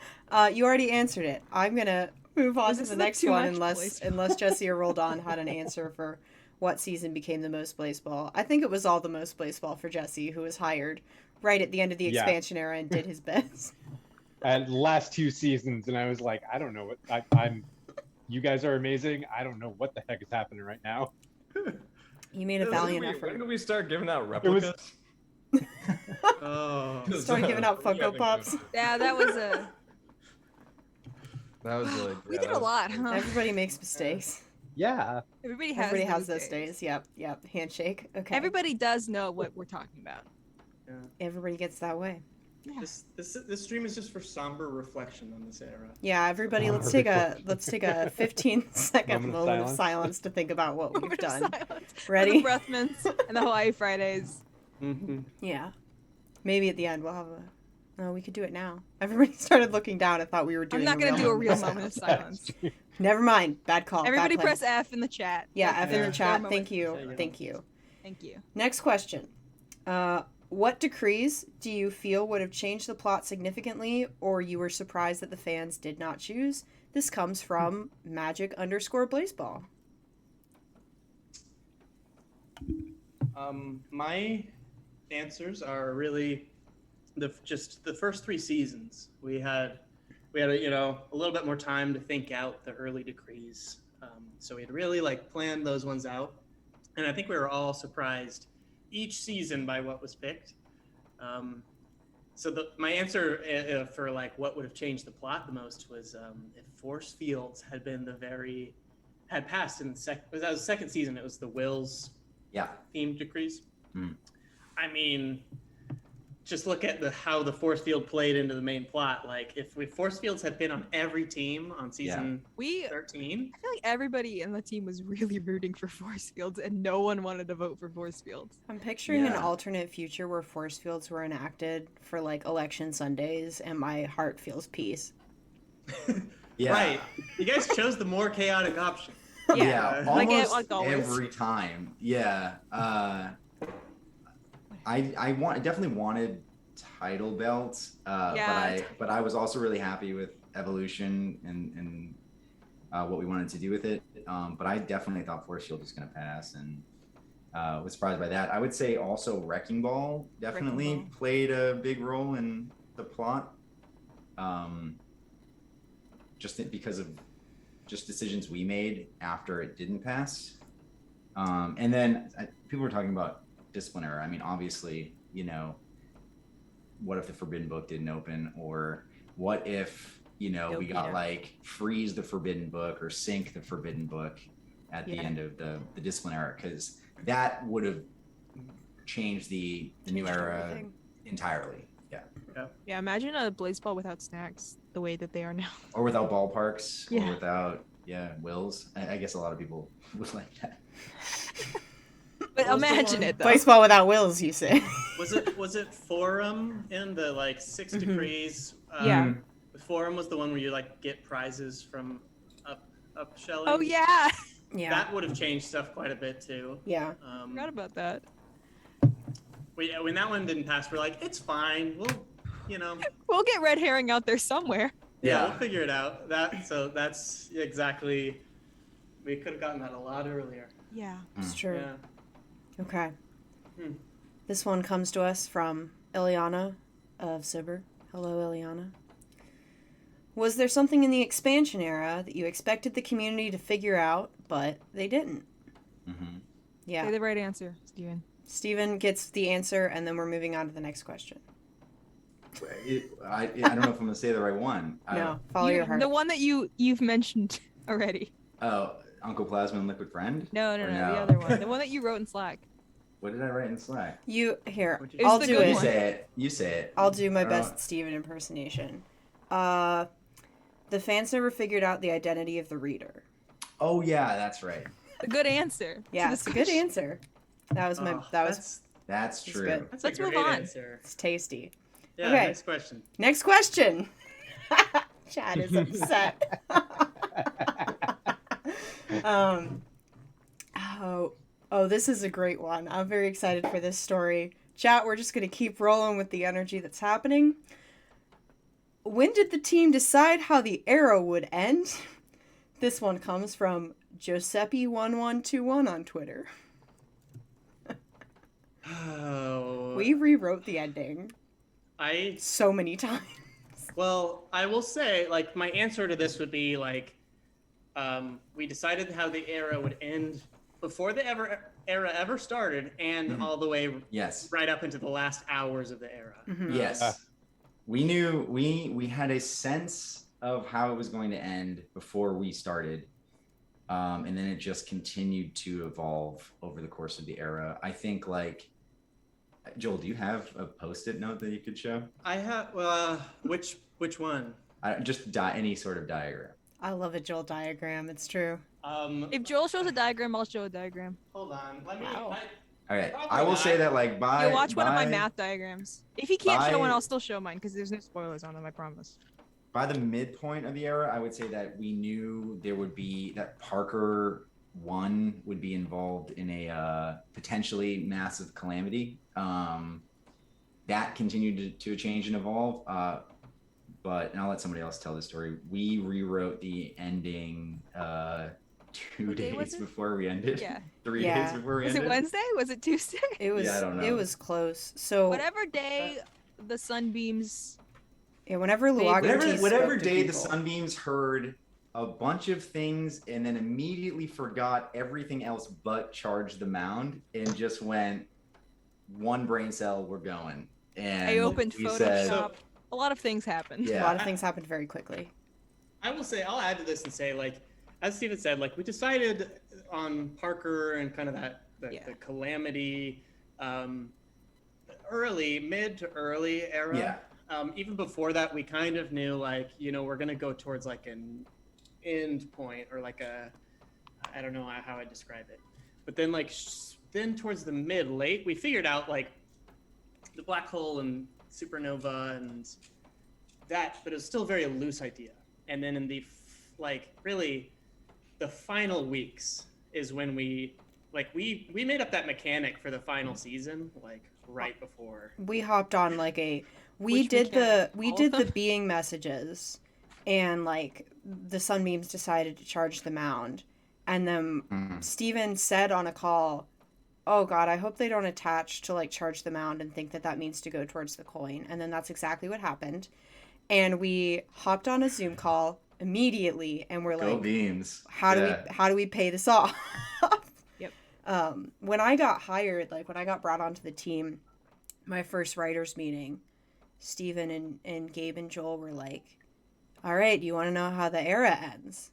You already answered it. I'm gonna move on Was to this the a next too one much unless Jesse or Roldan had an answer for what season became the most Blaseball. I think it was all the most Blaseball for Jesse, who was hired right at the end of the Yeah. expansion era and did his best. And last 2 seasons, and I was like, I don't know what I'm. You guys are amazing. I don't know what the heck is happening right now. You made a valiant When effort. did we start giving out It was- replicas? Oh. Started giving out Funko Pops. Yeah, that was a. That was really. We yeah, did that a was- lot, huh? Everybody makes mistakes. Yeah. Everybody has. Everybody has those days. Yep. Handshake. Okay. Everybody does know what we're talking about. Everybody gets that way. Yeah. This stream is just for somber reflection on this era. Yeah, everybody, Oh, let's take a 15-second Moment of moment of silence to think about what we've Moment of done. silence for Ready? The Breathmints and the Hawaii Fridays. Mm-hmm. Yeah. Maybe at the end we'll have a. Oh, we could do it now. Everybody started looking down and thought we were doing. I'm not gonna do a real moment moment of silence. silence. Never mind. Bad call. Everybody bad plan. press F in the chat. Yeah, Okay. F in Yeah. the chat. Moment. Thank you. There you go. Thank you. Thank you. Next question. What decrees do you feel would have changed the plot significantly, or you were surprised that the fans did not choose? This comes from magic_Blaseball. My answers are really just the first 3 seasons. We had a little bit more time to think out the early decrees. So we had really planned those ones out, and I think we were all surprised each season by what was picked. So my answer for what would have changed the plot the most was if force fields had passed in that was the second season. It was the Wills themed decrees. I mean, just look at how the force field played into the main plot. If force fields had been on every team on season 13, I feel like everybody in the team was really rooting for force fields, and no one wanted to vote for force fields. I'm picturing an alternate future where force fields were enacted for election Sundays, and my heart feels peace. Right. You guys chose the more chaotic option. Yeah, almost like always. every time. Yeah. I definitely wanted title belts, but I was also really happy with evolution and what we wanted to do with it. But I definitely thought Force Field was going to pass, and was surprised by that. I would say also Wrecking Ball definitely played a big role in the plot, because of decisions we made after it didn't pass. And then people were talking about discipline error. I mean, obviously, what if the Forbidden Book didn't open, or what if we got freeze the Forbidden Book or sink the Forbidden Book at the end of the discipline era, because that would have changed the new era entirely. Yeah, imagine a Blaseball without snacks the way that they are now. Or without ballparks, or without Wills. I guess a lot of people would like that. But imagine it though. Baseball without Wills, you say? Was it Forum in the 6 degrees? Yeah. Forum was the one where you get prizes from up shelling. Oh yeah. Yeah. That would have changed stuff quite a bit too. Yeah. Forgot about that. When that one didn't pass, we're like, it's fine. We'll get red herring out there somewhere. Yeah, we'll figure it out. That's exactly. We could have gotten that a lot earlier. Yeah. It's true. Yeah. Okay. This one comes to us from Ileana of Sibber. Hello, Ileana. Was there something in the expansion era that you expected the community to figure out, but they didn't? Yeah. Say the right answer, Steven. Steven gets the answer, and then we're moving on to the next question. I don't know if I'm going to say the right one. No, follow your heart. The one that you've mentioned already. Oh, Uncle Plasma and Liquid Friend? No, the other one. The one that you wrote in Slack. What did I write in Slack? I'll do it. You say it. I'll do my best Steven impersonation. The fans never figured out the identity of the reader. Oh yeah, that's right. A good answer. Yeah, it's a good answer. That's true. Good. Let's move on. Answer. It's tasty. Yeah. Okay. Next question. Chad is upset. This is a great one. I'm very excited for this story. Chat, we're just going to keep rolling with the energy that's happening. When did the team decide how the era would end? This one comes from Giuseppe1121 on Twitter. We rewrote the ending so many times. Well, I will say, my answer to this would be, we decided how the era would end before the era ever started, and all the way right up into the last hours of the era. Yes. We knew, we had a sense of how it was going to end before we started. And then it just continued to evolve over the course of the era. I think, Joel, do you have a Post-it note that you could show? I have. Which one? Just any sort of diagram. I love a Joel diagram. It's true. If Joel shows a diagram, I'll show a diagram. Hold on. Let me. Okay, I will say that by You'll watch one of my math diagrams. If he can't show one, I'll still show mine because there's no spoilers on them. I promise. By the midpoint of the era, I would say that we knew there would be that Parker 1 would be involved in a potentially massive calamity. That continued to change and evolve. but and I'll let somebody else tell the story. We rewrote the ending two What day was days it? before we ended. Yeah. 3 Yeah. days before we Was ended. it Wednesday? Was it Tuesday? It was I don't it know. was close. So Whatever day the sunbeams. yeah, whenever Vaguely. Luaga Whatever, T whatever spoke to day the people, Sunbeams heard a bunch of things and then immediately forgot everything else but charged the mound and just went one brain cell, we're going. And I opened we Photoshop. said, A lot of things happened. a yeah. lot of things happened very quickly. I will say, I'll add to this and say, like, as Steven said, like, we decided on Parker and kind of the calamity mid to early era. Yeah. Even before that, we kind of knew, like, we're going to go towards like an end point or like I don't know how I'd describe it. But then then towards the late, we figured out like the black hole and supernova and that, but it was still a very loose idea. And then in the really the final weeks is when we made up that mechanic for the final season, like right before. We hopped on like we Which did mechanic? the All of them? being messages, and like the sunbeams decided to charge the mound, and then Steven said on a call, "Oh God, I hope they don't attach to like charge the mound and think that means to go towards the coin." And then that's exactly what happened, and we hopped on a Zoom call immediately, and we're Go like, Beams. how do we pay this off? Yep. When I got hired, like when I got brought onto the team, my first writers meeting, Steven and Gabe and Joel were like, "All right, do you want to know how the era ends?"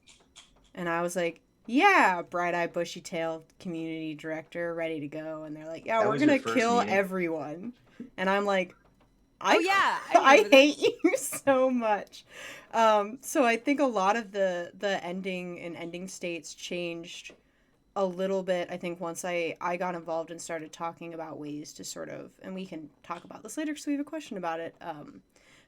And I was like, "Yeah, bright-eyed, bushy-tailed community director, ready to go." And they're like, "Yeah, That we're was gonna your first kill meeting? everyone." And I'm like, Oh yeah, I remember that. hate you so much. So I think a lot of the ending and ending states changed a little bit. I think once I got involved and started talking about ways to sort of, and we can talk about this later because we have a question about it,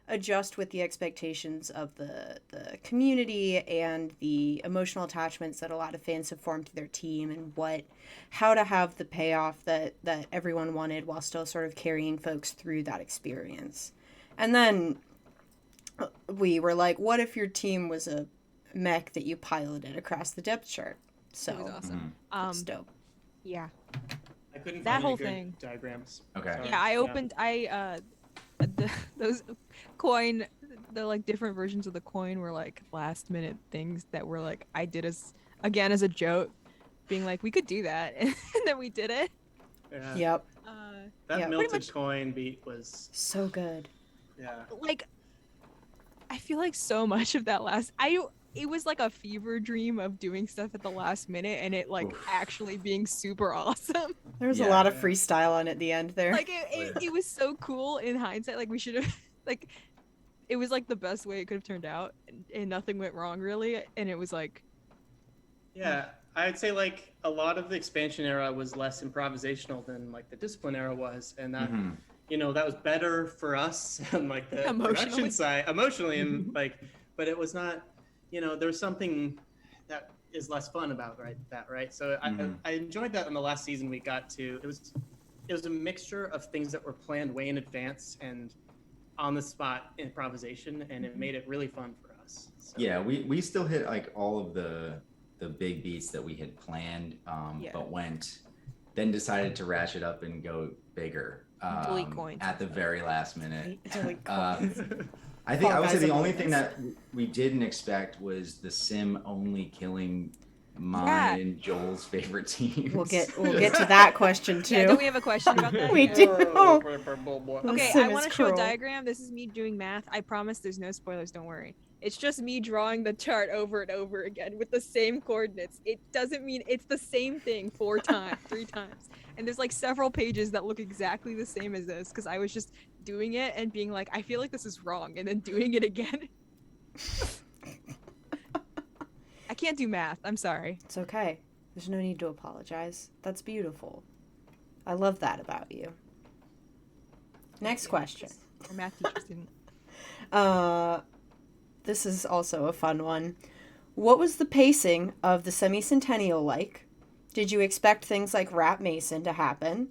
adjust with the expectations of the community and the emotional attachments that a lot of fans have formed to their team, and how to have the payoff that everyone wanted while still sort of carrying folks through that experience. And then we were like, what if your team was a mech that you piloted across the depth chart? So It was awesome. it's dope. Yeah. I couldn't That find whole any good thing. diagrams. Okay. Sorry. Yeah, I opened those coin, the like different versions of the coin were like last minute things that were like I did as a joke, being like we could do that, and then we did it. Yeah. Yep. That Yeah. melted Pretty much- coin beat was So good. yeah. Like I feel like so much of that it was like a fever dream of doing stuff at the last minute and it like Oof. actually being super awesome. There was a Yeah. lot of Yeah. freestyle on at the end there. Like it was so cool in hindsight. Like we should have like it was like the best way it could have turned out, and nothing went wrong really. And it was like Yeah, I'd say like a lot of the expansion era was less improvisational than like the discipline era was, and that Mhm. that was better for us and like the Emotionally. production side emotionally and like, but it was not, there's something that is less fun about right. So Mhm. I enjoyed that in the last season. We got to it was a mixture of things that were planned way in advance and on the spot improvisation, and it made it really fun for us. So. Yeah, we still hit like all of the big beats that we had planned, Yeah. but then decided to ratchet up and go bigger Delete coins at the and very last minute. Delete Uh, coins. I think Fall I would say Guys the and only Bonus. thing that we didn't expect was the sim only killing mine Yeah. and Joel's favorite teams. We'll get to that question too. yeah, don't we have a question about that? We Yeah. do. Oh. The Okay, sim I is want to show a cruel. diagram. This is me doing math. I promise there's no spoilers, don't worry. It's just me drawing the chart over and over again with the same coordinates. It doesn't mean it's the same thing 3 times. And there's like several pages that look exactly the same as this because I was just doing it and being like, I feel like this is wrong, and then doing it again. I can't do math. I'm sorry. It's okay. There's no need to apologize. That's beautiful. I love that about you. Next question. Our math teachers didn't. This is also a fun one. What was the pacing of the semi-centennial like? Did you expect things like Rat Mason to happen?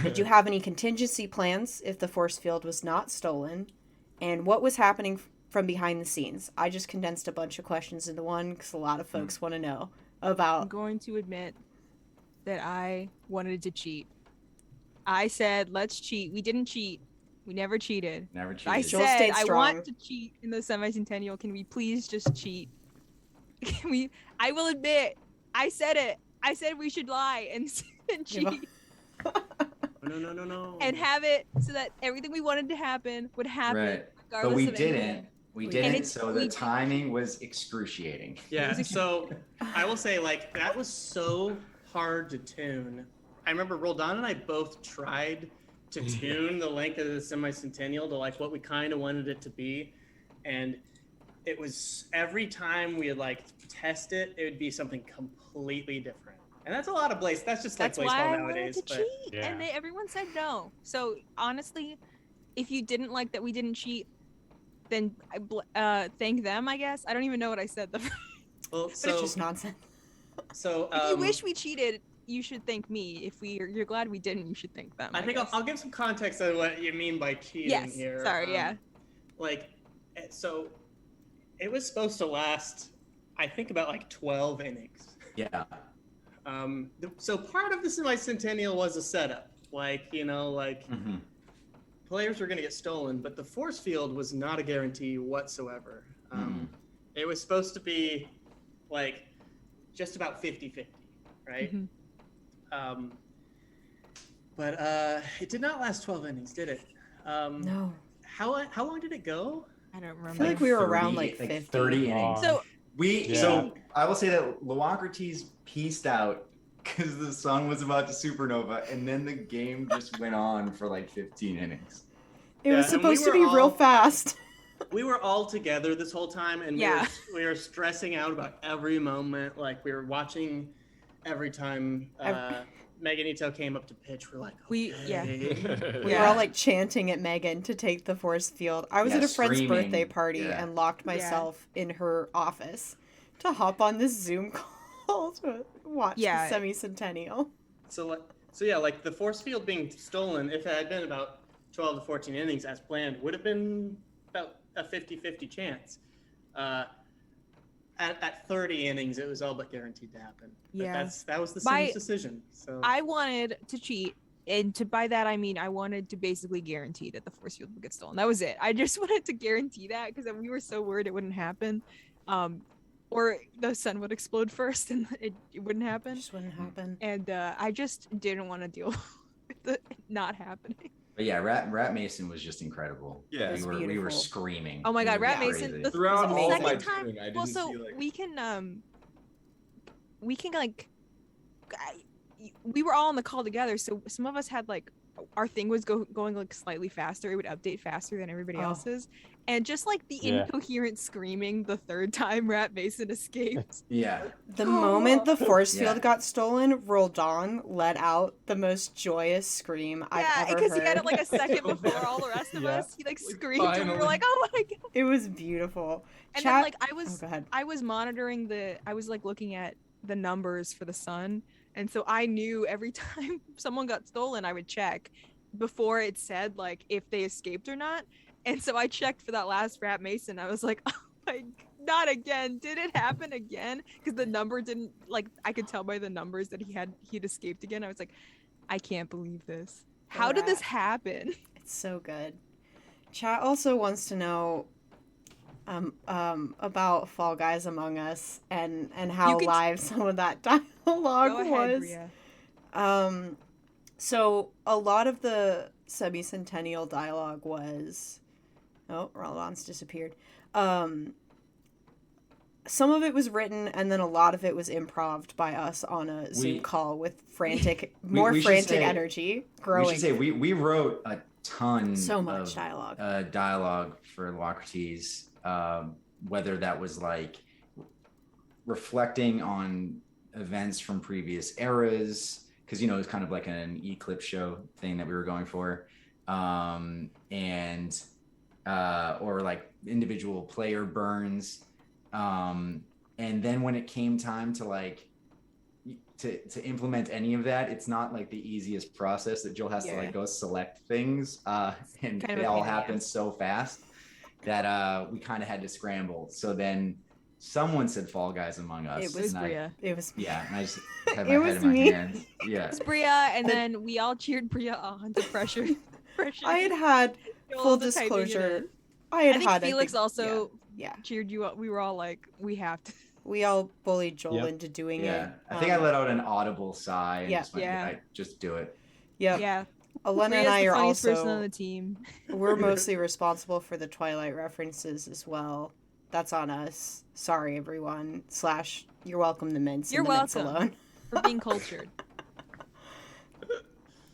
Did you have any contingency plans if the force field was not stolen? And what was happening from behind the scenes. I just condensed a bunch of questions into one because a lot of folks want to know about. I'm going to admit that I wanted to cheat. I said, let's cheat. We didn't cheat. We never cheated. Never I cheated. Joel said, stayed I strong. want to cheat in the semi-centennial. Can we please just cheat? Can we? I will admit, I said it. I said we should lie and Give up. cheat No. and have it so that everything we wanted to happen would happen, Right. But regardless we of anything. didn't. We And didn't. it's- So we the didn't. timing was excruciating. Yeah, so I will say, like, that was so hard to tune. I remember Roldan and I both tried to tune the length of the semi-centennial to like what we kind of wanted it to be, and it was every time we would like test it, it would be something completely different. And that's a lot of Blaze. That's just like That's why Blaseball I wanted nowadays. to But cheat, Yeah. and everyone said no. So honestly, if you didn't like that we didn't cheat, then thank them. I guess I don't even know what I said. well, But so it's just nonsense. so If you wish we cheated, you should thank me. If you're glad we didn't, you should thank them. I think guess. I'll give some context on what you mean by cheating Yes. here. Sorry. Yeah. Like, so it was supposed to last, I think, about like 12 innings. Yeah. So part of the semi-centennial was a setup. Like, you know, like Mm-hmm. players were going to get stolen, but the force field was not a guarantee whatsoever. It was supposed to be like just about 50-50, right? Mhm. But it did not last 12 innings, did it? No. How long did it go? I don't I remember. feel like we were around like 50. 30 innings. So Yeah. So I will say that Loocrates pieced out because the sun was about to supernova, and then the game just went on for like 15 innings. It was Yeah, and we supposed to were be real all- fast. We were all together this whole time, and Yeah. we were stressing out about every moment. Like, we were watching every time Meganito came up to pitch. We're like, We- yeah. okay. We were all like chanting at Megan to take the force field. I was Yeah, at a friend's screaming. birthday party Yeah. and locked Yeah. myself in her office to hop on this Zoom call to watch Yeah. the semi-centennial. So yeah, like the force field being stolen, if it had been about 12 to 14 innings as planned, would have been about a 50-50 chance. At 30 innings, it was all but guaranteed to happen. But Yeah. that was the My- Sims decision. So I wanted to cheat, and by that I mean I wanted to basically guarantee that the force field would get stolen. That was it. I just wanted to guarantee that because we were so worried it wouldn't happen, or the sun would explode first and it wouldn't It happen. just wouldn't happen. And I just didn't want to deal with it not happening. But yeah, Rat Mason was just incredible. Yeah. It's we were beautiful. screaming. Oh my We God, were Rat crazy. Mason. The Throughout the all of second my time. tuning, I didn't Well, so see like. we can like we were all on the call together, so some of us had like our thing was going like slightly faster. It would update faster than everybody Oh. else's, and just like the Yeah. incoherent screaming the third time Rat Mason escaped. Yeah. The moment the force Yeah. field got stolen, Roldan let out the most joyous scream I've Yeah, ever because heard. he had it like a second before all the rest of Yeah. us. He like screamed, and we were finally. like, "Oh my God!" It was beautiful. And Chat- then like Oh, go ahead. I was monitoring I was like looking at the numbers for the sun, and so I knew every time someone got stolen, I would check before it said like if they escaped or not. And so I checked for that last Rat Mason. I was like, oh my, not again. Did it happen again? Because the number didn't like I could tell by the numbers that he'd escaped again. I was like, I can't believe this. How did this Rat. happen? It's so good. Chat also wants to know about Fall Guys Among Us and how You can- live some of that dialogue Go ahead, was. Bria. So a lot of the semi-centennial dialogue was Roland's disappeared. Some of it was written and then a lot of it was improv'd by us on a Zoom We- call with frantic we should frantic say- energy We growing. should say we wrote a ton So much of dialogue. dialogue for Loocrates, whether that was like reflecting on events from previous eras, because it was kind of like an Eclipse show thing that we were going for, and or like individual player burns, and then when it came time to like to implement any of that, it's not like the easiest process that Joel has to Yeah. like go select things, and Kind of they a all pain in the happen ass. so fast. that we kind of had to scramble. So then someone said Fall Guys Among Us. It was and Bria. It was Yeah, and I just had my It head was in my me. hands. Yeah. It's Bria, and then we all cheered Bria on to pressure. I had Joel full to typing it disclosure. in. I had I think had Felix also yeah. cheered you up. We were all like, we have to. We all bullied Joel Yep. into doing Yeah. it. I think I let out an audible sigh and Yeah. just went, Yeah. I just do it. Yep. Yeah, Elena Bria's and I the are funniest person on also the team. we're mostly responsible for the Twilight references as well. That's on us. Sorry, everyone. / you're welcome. The mints. You're and the mints welcome. alone. For being cultured.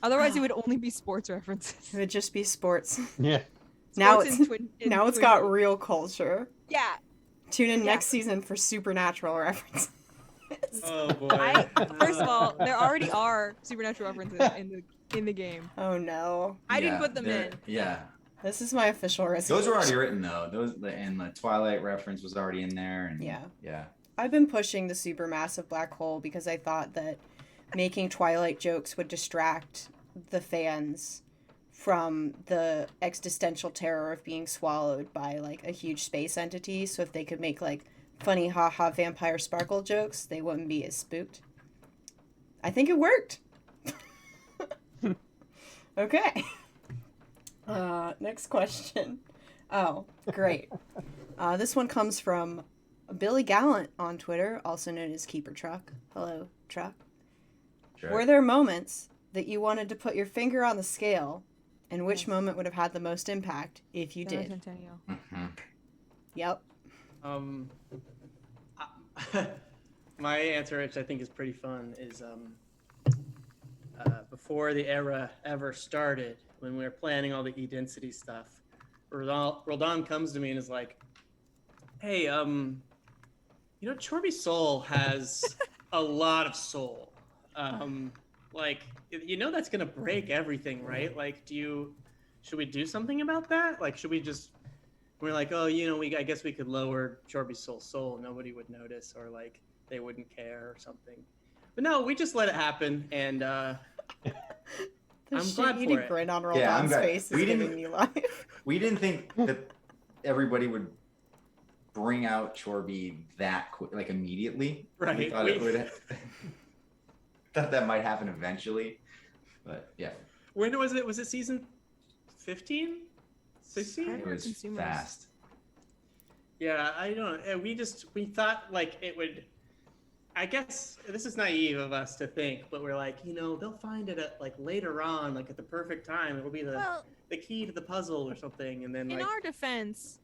Otherwise, it would only be sports references. It would just be sports. Yeah. Now Sports it's and twin- and now it's twin- got real culture. Yeah, Tune in Yeah. next season for supernatural references. Oh boy. First of all, there already are supernatural references in the game. Oh no. I didn't Yeah, put them they're- in. Yeah. This is my official recipe. Those were already written though. And the Twilight reference was already in there. And Yeah. Yeah. I've been pushing the supermassive black hole because I thought that making Twilight jokes would distract the fans from the existential terror of being swallowed by like a huge space entity. So if they could make like funny haha vampire sparkle jokes, they wouldn't be as spooked. I think it worked. Okay. Next question. Oh, great. This one comes from Billy Gallant on Twitter, also known as Keeper Truck. Hello, Truck. Sure. Were there moments that you wanted to put your finger on the scale, and which Yes. moment would have had the most impact if you General did? Centennial. Mhm. Yep. My answer, which I think is pretty fun, is before the era ever started, when we were planning all the E-density stuff, Roldan comes to me and is like, "Hey, Chorby Soul has a lot of soul. Like, that's gonna break everything, right? Like, should we do something about that? Like, should we just?" We're like, "Oh, I guess we could lower Chorby Soul's soul. Nobody would notice, or like they wouldn't care or something." But no, we just let it happen, and The I'm glad shit-eating for it. grin on Yeah, I'm Roldan's glad. face is We giving didn't- me life. We didn't think that everybody would bring out Chorby that quick, like immediately. We Right, thought it would. Thought that might happen eventually, but yeah, when was it? Was it season 15? 16? it was Consumers. fast. Yeah, I don't know. We thought like it would. I guess this is naive of us to think, but we're like, they'll find it at like later on, like at the perfect time. It will be Well, the key to the puzzle or something, and then in like, our defense,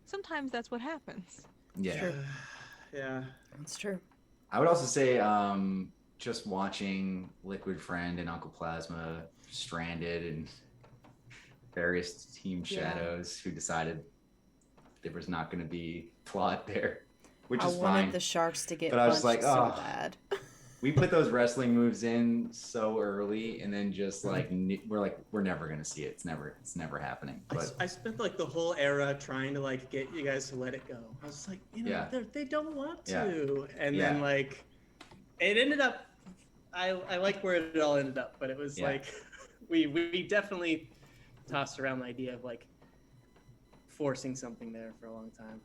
sometimes that's what happens. Yeah. True. yeah. That's true. I would also say, just watching Liquid Friend and Uncle Plasma stranded and various Team Yeah. Shadows who decided there was not going to be plot there, which I is wanted fine. the sharks to get But I was punched like, so oh. bad. We put those wrestling moves in so early, and then just like we're never gonna see it. It's never happening. But I spent like the whole era trying to like get you guys to let it go. I was like, Yeah. they don't want Yeah. to, and Yeah. then like, it ended up. I like where it all ended up, but it was Yeah. like, we definitely tossed around the idea of like forcing something there for a long time.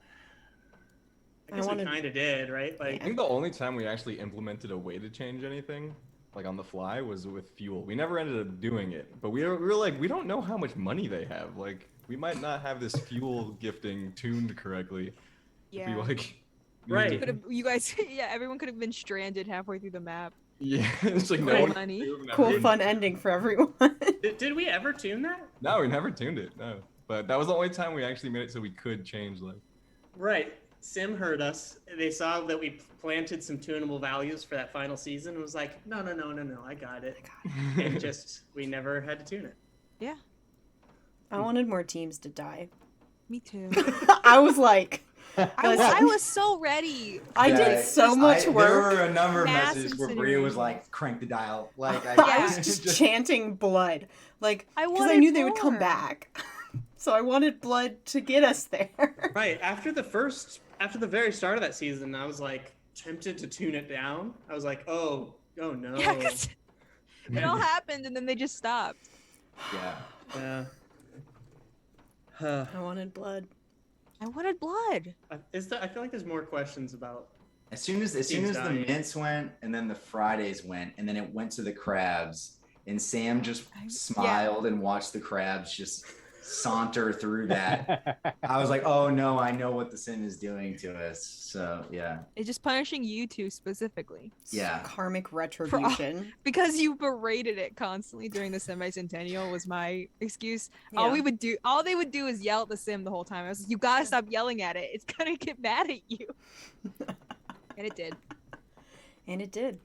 I I guess wanted- we kind of did, right? I Like, think the only time we actually implemented a way to change anything, like on the fly, was with fuel. We never ended up doing it, but we were like, we don't know how much money they have. Like, we might not have this fuel gifting tuned correctly. If Yeah. we, like, Right. Could have you guys? Yeah, everyone could have been stranded halfway through the map. Yeah, it's like no Right. one. Money. we would've never- Cool, fun ending for everyone. did we ever tune that? No, we never tuned it. No, but that was the only time we actually made it so we could change. Like, Right. Sim heard us. They saw that we planted some tunable values for that final season and was like, no, I got it. And just, we never had to tune it. Yeah, I wanted more teams to die. me too. I was like, I was so ready. I Yeah, did so much There work. were a number of Mass messages where Bria was incineration. like, "Crank the dial." Like I was just chanting blood, like I because I wanted knew they would come more. back. So I wanted blood to get us there. Right. After the very start of that season, I was like tempted to tune it down. I was like, oh no. Yeah, 'cause it all happened and then they just stopped. Yeah. Yeah. Huh. I wanted blood. I wanted blood. I feel like there's more questions about. As soon as Team's the dying. mints went, and then the Fridays went, and then it went to the crabs, and Sam just smiled and watched the crabs just saunter through that. I was like, oh no, I know what the sim is doing to us. So yeah. It's just punishing you two specifically. Yeah. Karmic retribution. Because you berated it constantly during the semi-centennial was my excuse. Yeah. All they would do is yell at the sim the whole time. I was like, you gotta stop yelling at it. It's gonna get mad at you. And it did. And it did.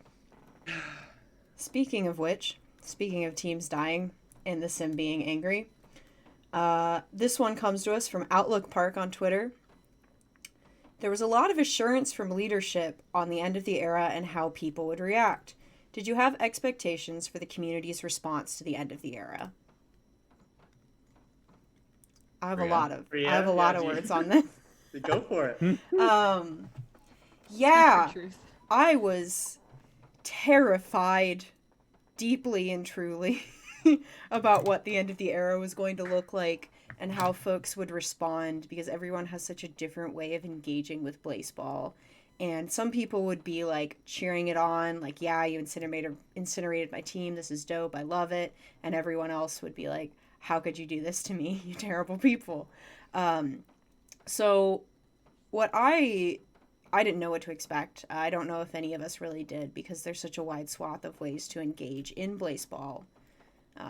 Speaking of which, speaking of teams dying and the sim being angry, this one comes to us from Outlook Park on Twitter. There was a lot of assurance from leadership on the end of the era and how people would react. Did you have expectations for the community's response to the end of the era? I have a lot of words on this. Go for it. Yeah, Truth. I was terrified deeply and truly about what the end of the era was going to look like and how folks would respond, because everyone has such a different way of engaging with Blaseball. And some people would be like cheering it on, like, yeah, you incinerated my team, this is dope, I love it. And everyone else would be like, how could you do this to me, you terrible people? So what I didn't know what to expect. I don't know if any of us really did, because there's such a wide swath of ways to engage in Blaseball.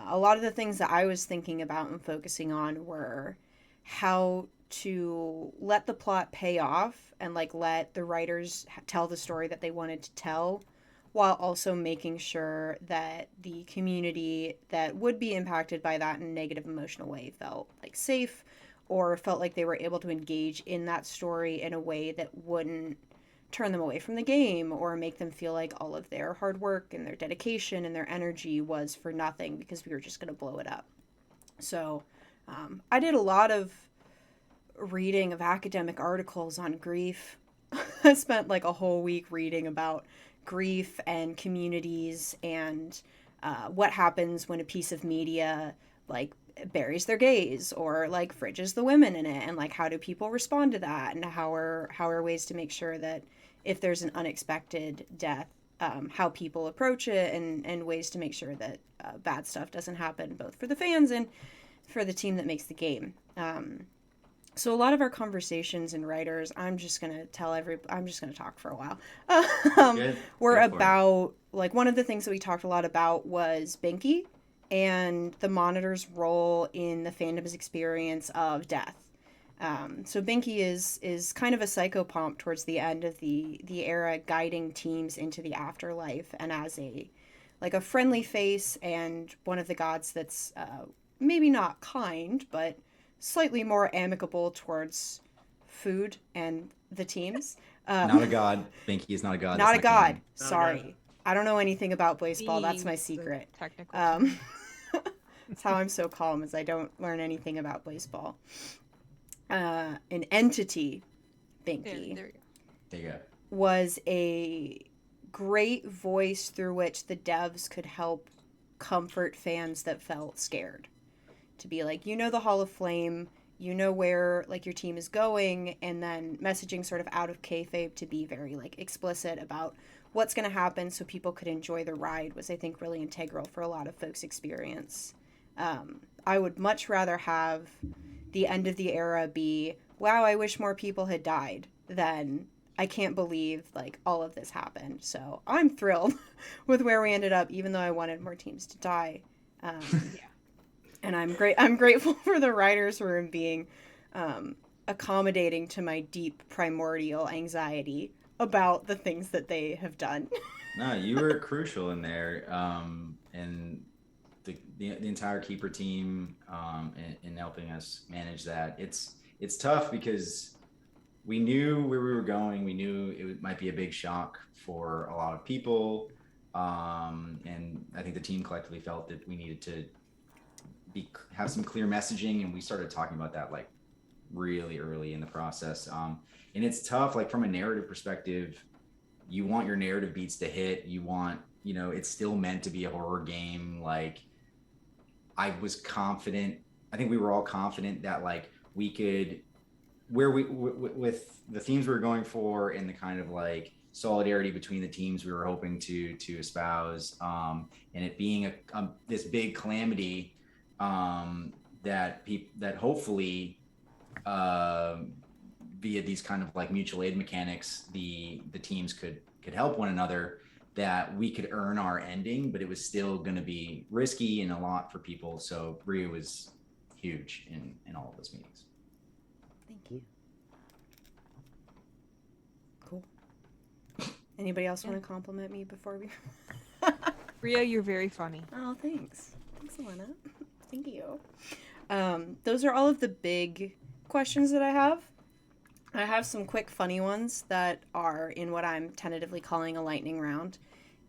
A lot of the things that I was thinking about and focusing on were how to let the plot pay off and like let the writers tell the story that they wanted to tell, while also making sure that the community that would be impacted by that in a negative emotional way felt like safe, or felt like they were able to engage in that story in a way that wouldn't turn them away from the game or make them feel like all of their hard work and their dedication and their energy was for nothing because we were just going to blow it up. So I did a lot of reading of academic articles on grief. I spent like a whole week reading about grief and communities and what happens when a piece of media like buries their gays or like fridges the women in it, and like how do people respond to that, and how are ways to make sure that if there's an unexpected death, how people approach it, and ways to make sure that bad stuff doesn't happen, both for the fans and for the team that makes the game. So a lot of our conversations and writers, I'm just gonna talk for a while. Were about, like, one of the things that we talked a lot about was Binky and the monitor's role in the fandom's experience of death. So Binky is kind of a psychopomp towards the end of the era, guiding teams into the afterlife, and as a friendly face and one of the gods that's maybe not kind, but slightly more amicable towards food and the teams. Not a god. Binky is not a god. Not a god. canon. Sorry. I don't know anything about Blaseball. That's my secret. Technical. That's how I'm so calm, is I don't learn anything about Blaseball. An entity, Binky, There we go. was a great voice through which the devs could help comfort fans that felt scared. To be like, you know, the Hall of Flame, you know where like your team is going, and then messaging sort of out of kayfabe to be very like explicit about what's going to happen so people could enjoy the ride was, I think, really integral for a lot of folks' experience. I would much rather have the end of the era be, wow, I wish more people had died, than I can't believe like all of this happened. So I'm thrilled with where we ended up, even though I wanted more teams to die. Yeah. And I'm grateful for the writers' room being accommodating to my deep primordial anxiety about the things that they have done. No, you were crucial in there, and the entire keeper team in helping us manage that. It's tough because we knew where we were going. We knew it might be a big shock for a lot of people, and I think the team collectively felt that we needed to have some clear messaging, and we started talking about that like really early in the process. And it's tough, like from a narrative perspective. You want your narrative beats to hit. You want, it's still meant to be a horror game. Like, I was confident. I think we were all confident that like we could where with the themes we were going for and the kind of like solidarity between the teams we were hoping to espouse, and it being this big calamity, that hopefully via these kind of like mutual aid mechanics, the teams could help one another, that we could earn our ending, but it was still going to be risky and a lot for people. So Bria was huge in all of those meetings. Thank you. Cool. Anybody else want to compliment me before we? Bria, you're very funny. Oh, thanks. Thanks, Elena. Thank you. Those are all of the big questions that I have. I have some quick funny ones that are in what I'm tentatively calling a lightning round.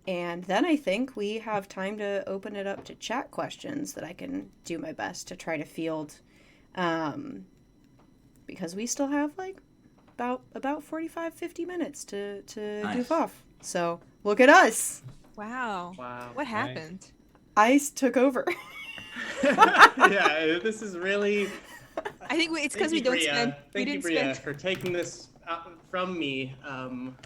And then I think we have time to open it up to chat questions that I can do my best to try to field. Because we still have like about 45, 50 minutes to Nice. goof off. So look at us. Wow. Wow. What happened? Ice took over. Yeah, this is really. I think it's because Thank we you, don't Bria. spend. We Thank you, didn't Bria, spend. for taking this from me.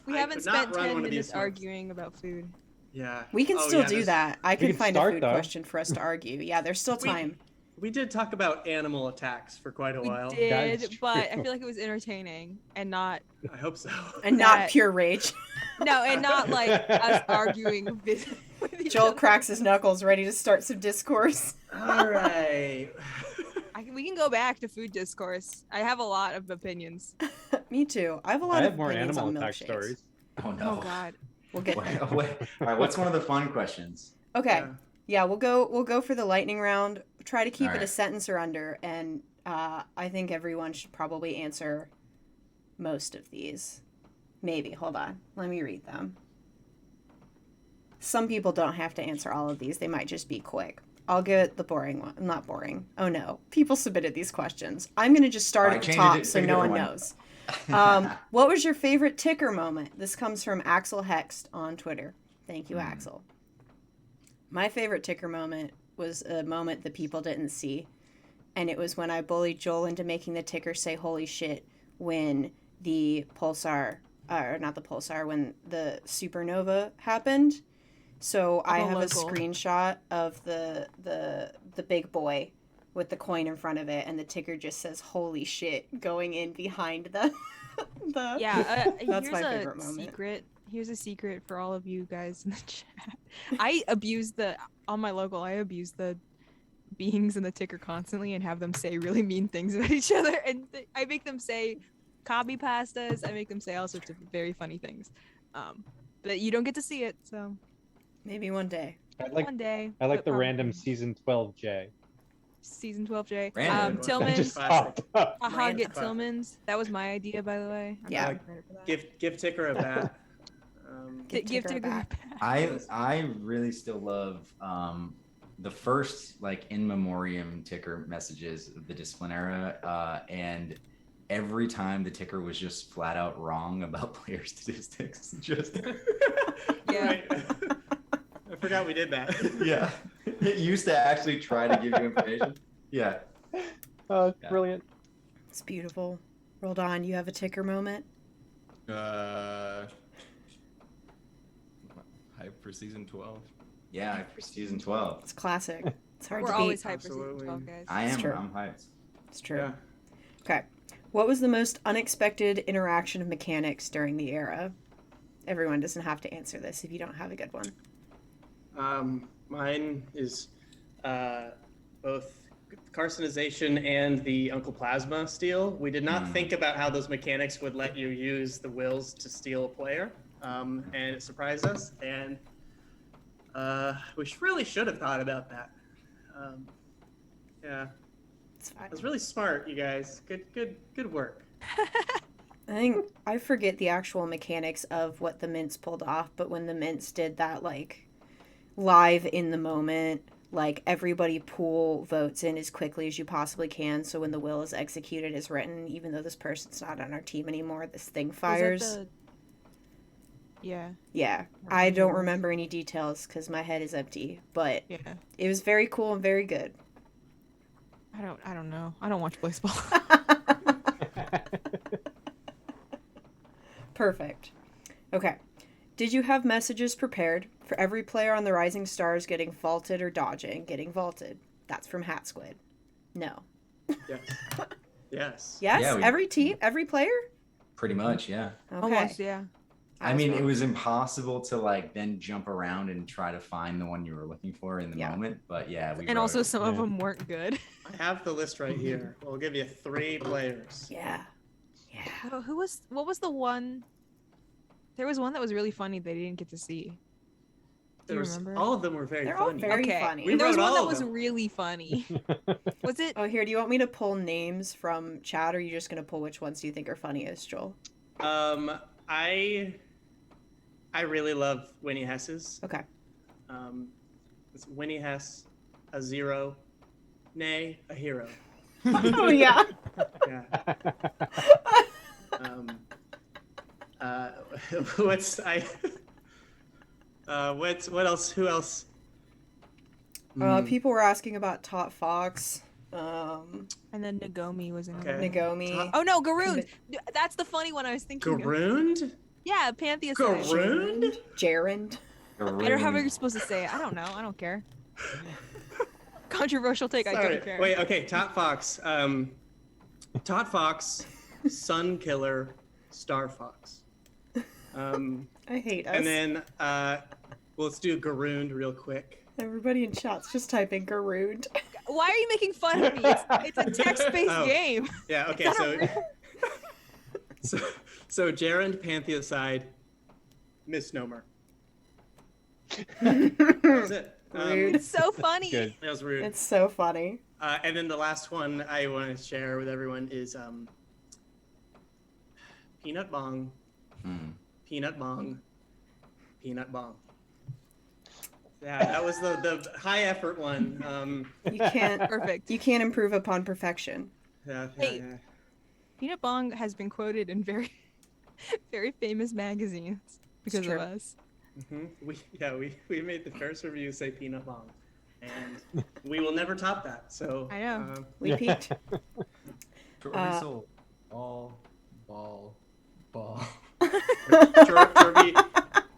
We I haven't could not spent run 10 one of minutes these months. arguing about food. Yeah. We can Oh, still yeah, do this- that. I can can find a start, food though. question for us to argue. Yeah, there's still time. We did talk about animal attacks for quite a We while. That's did, but I true. feel like it was entertaining and not I hope so. And not that- pure rage. no, and not like us arguing with each Joel other. cracks his knuckles, ready to start some discourse. All right. We can go back to food discourse. I have a lot of opinions. Me too. I have a lot I of have more opinions animal on attack milkshakes. stories. Oh no. Oh God. We'll get there. All right, what's one of the fun questions? Okay. Yeah, we'll go for the lightning round. Try to keep it a Alright. sentence or under, and I think everyone should probably answer most of these. Maybe. Hold on. Let me read them. Some people don't have to answer all of these. They might just be quick. I'll get the boring one. Not boring. Oh no. People submitted these questions. I'm going to just start Alright, at the change top it. so Pick a no one different one. knows. What was your favorite ticker moment? This comes from Axel Hext on Twitter. Thank you, Axel. My favorite ticker moment was a moment that people didn't see. And it was when I bullied Joel into making the ticker say holy shit when the pulsar, or not the pulsar, when the supernova happened. So I have local. a screenshot of the big boy with the coin in front of it, and the ticker just says holy shit going in behind the Yeah, That's here's my a favorite moment. secret. Here's a secret for all of you guys in the chat. I abuse on my local. I abuse the beings in the ticker constantly and have them say really mean things about each other, and I make them say copy pastas. I make them say all sorts of very funny things. But you don't get to see it, so Maybe one day. one day. I like but the probably random not. season 12J. Season 12J. Random. That Tillman's. just Classic. popped up. Aha, Random. get Tillman's. That was my idea, by the way. I'm Yeah. taking credit for that. Give Ticker a bat. Give Ticker Ticker back. I really still love the first like in memoriam ticker messages of the discipline era, and every time the ticker was just flat out wrong about player statistics. Just Yeah. Right. I forgot we did that. yeah, it used to actually try to give you information. Yeah. Oh, Yeah. brilliant. It's beautiful. Rolled on. You have a ticker moment? Hype for season 12. Yeah, for season 12. It's classic. It's hard We're to always beat. hyped for season Absolutely. 12, guys. I It's am. true. I'm hyped. It's true. Yeah. Okay. What was the most unexpected interaction of mechanics during the era? Everyone doesn't have to answer this if you don't have a good one. Mine is both carcinization and the Uncle Plasma steal. We did not think about how those mechanics would let you use the wills to steal a player, and it surprised us. And we really should have thought about that. Yeah, It's fine. it was really smart, you guys. Good work. I think I forget the actual mechanics of what the mints pulled off, but when the mints did that, like, live in the moment, like, everybody pool votes in as quickly as you possibly can, so when the will is executed as written, even though this person's not on our team anymore, this thing Was that fires. Yeah, Yeah, I don't remember any details because my head is empty, but yeah. it was very cool and very good. I don't know. I don't watch Blaseball. Perfect. Okay. Did you have messages prepared for every player on the Rising Stars getting vaulted or dodging, getting vaulted? That's from Hat Squid. No. Yes. Yes. Yes? Yeah, we- Every team? Every player? Pretty much, yeah. Okay. Almost, yeah. I mean, it wrong. was impossible to like then jump around and try to find the one you were looking for in the Yeah. moment. But yeah, we And wrote also it. some of Yeah. them weren't good. I have the list right here. We'll give you 3 players. Yeah. Yeah. What was the one? There was one that was really funny that I didn't get to see. Do you remember? All of them were very They're all funny. very Okay. funny. We There was wrote one all that of was them. really funny. Was it? Oh, here, do you want me to pull names from chat, or are you just going to pull which ones do you think are funniest, Joel? I really love Winnie Hess's. Okay. It's Winnie Hess, a 0, nay, a hero. Oh, yeah. Yeah. What's I? What else? Who else? People were asking about Tot Fox, And then Nagomi was in Okay. Nagomi. Oh no, Garoon. That's the funny one I was thinking of. Garoond? Yeah, Pantheon. Garoond? Gerund. I don't know how you're supposed to say it. I don't know. I don't care. Controversial take. I Sorry. don't care. Wait. Okay. Tot Fox. Tot Fox, Sun Killer, Star Fox. I hate us. And then let's do Garoond real quick. Everybody in chat's just typing Garoond. Why are you making fun of me? It's a text-based Oh. game. Yeah. Okay. Is So, that so Gerund Pantheocide, misnomer. Rude. That's it. It's so funny. Good. That was rude. It's so funny. And then the last one I want to share with everyone is Peanut Bong, Peanut Bong, Peanut Bong. Yeah, that was the high effort one. You can't. Perfect. You can't improve upon perfection. Yeah, Hey. yeah. Peanut Bong has been quoted in very, very famous magazines because true. of us. We made the first review say Peanut Bong, and we will never top that. So I know. We Yeah. peaked. Trophy soul. Ball.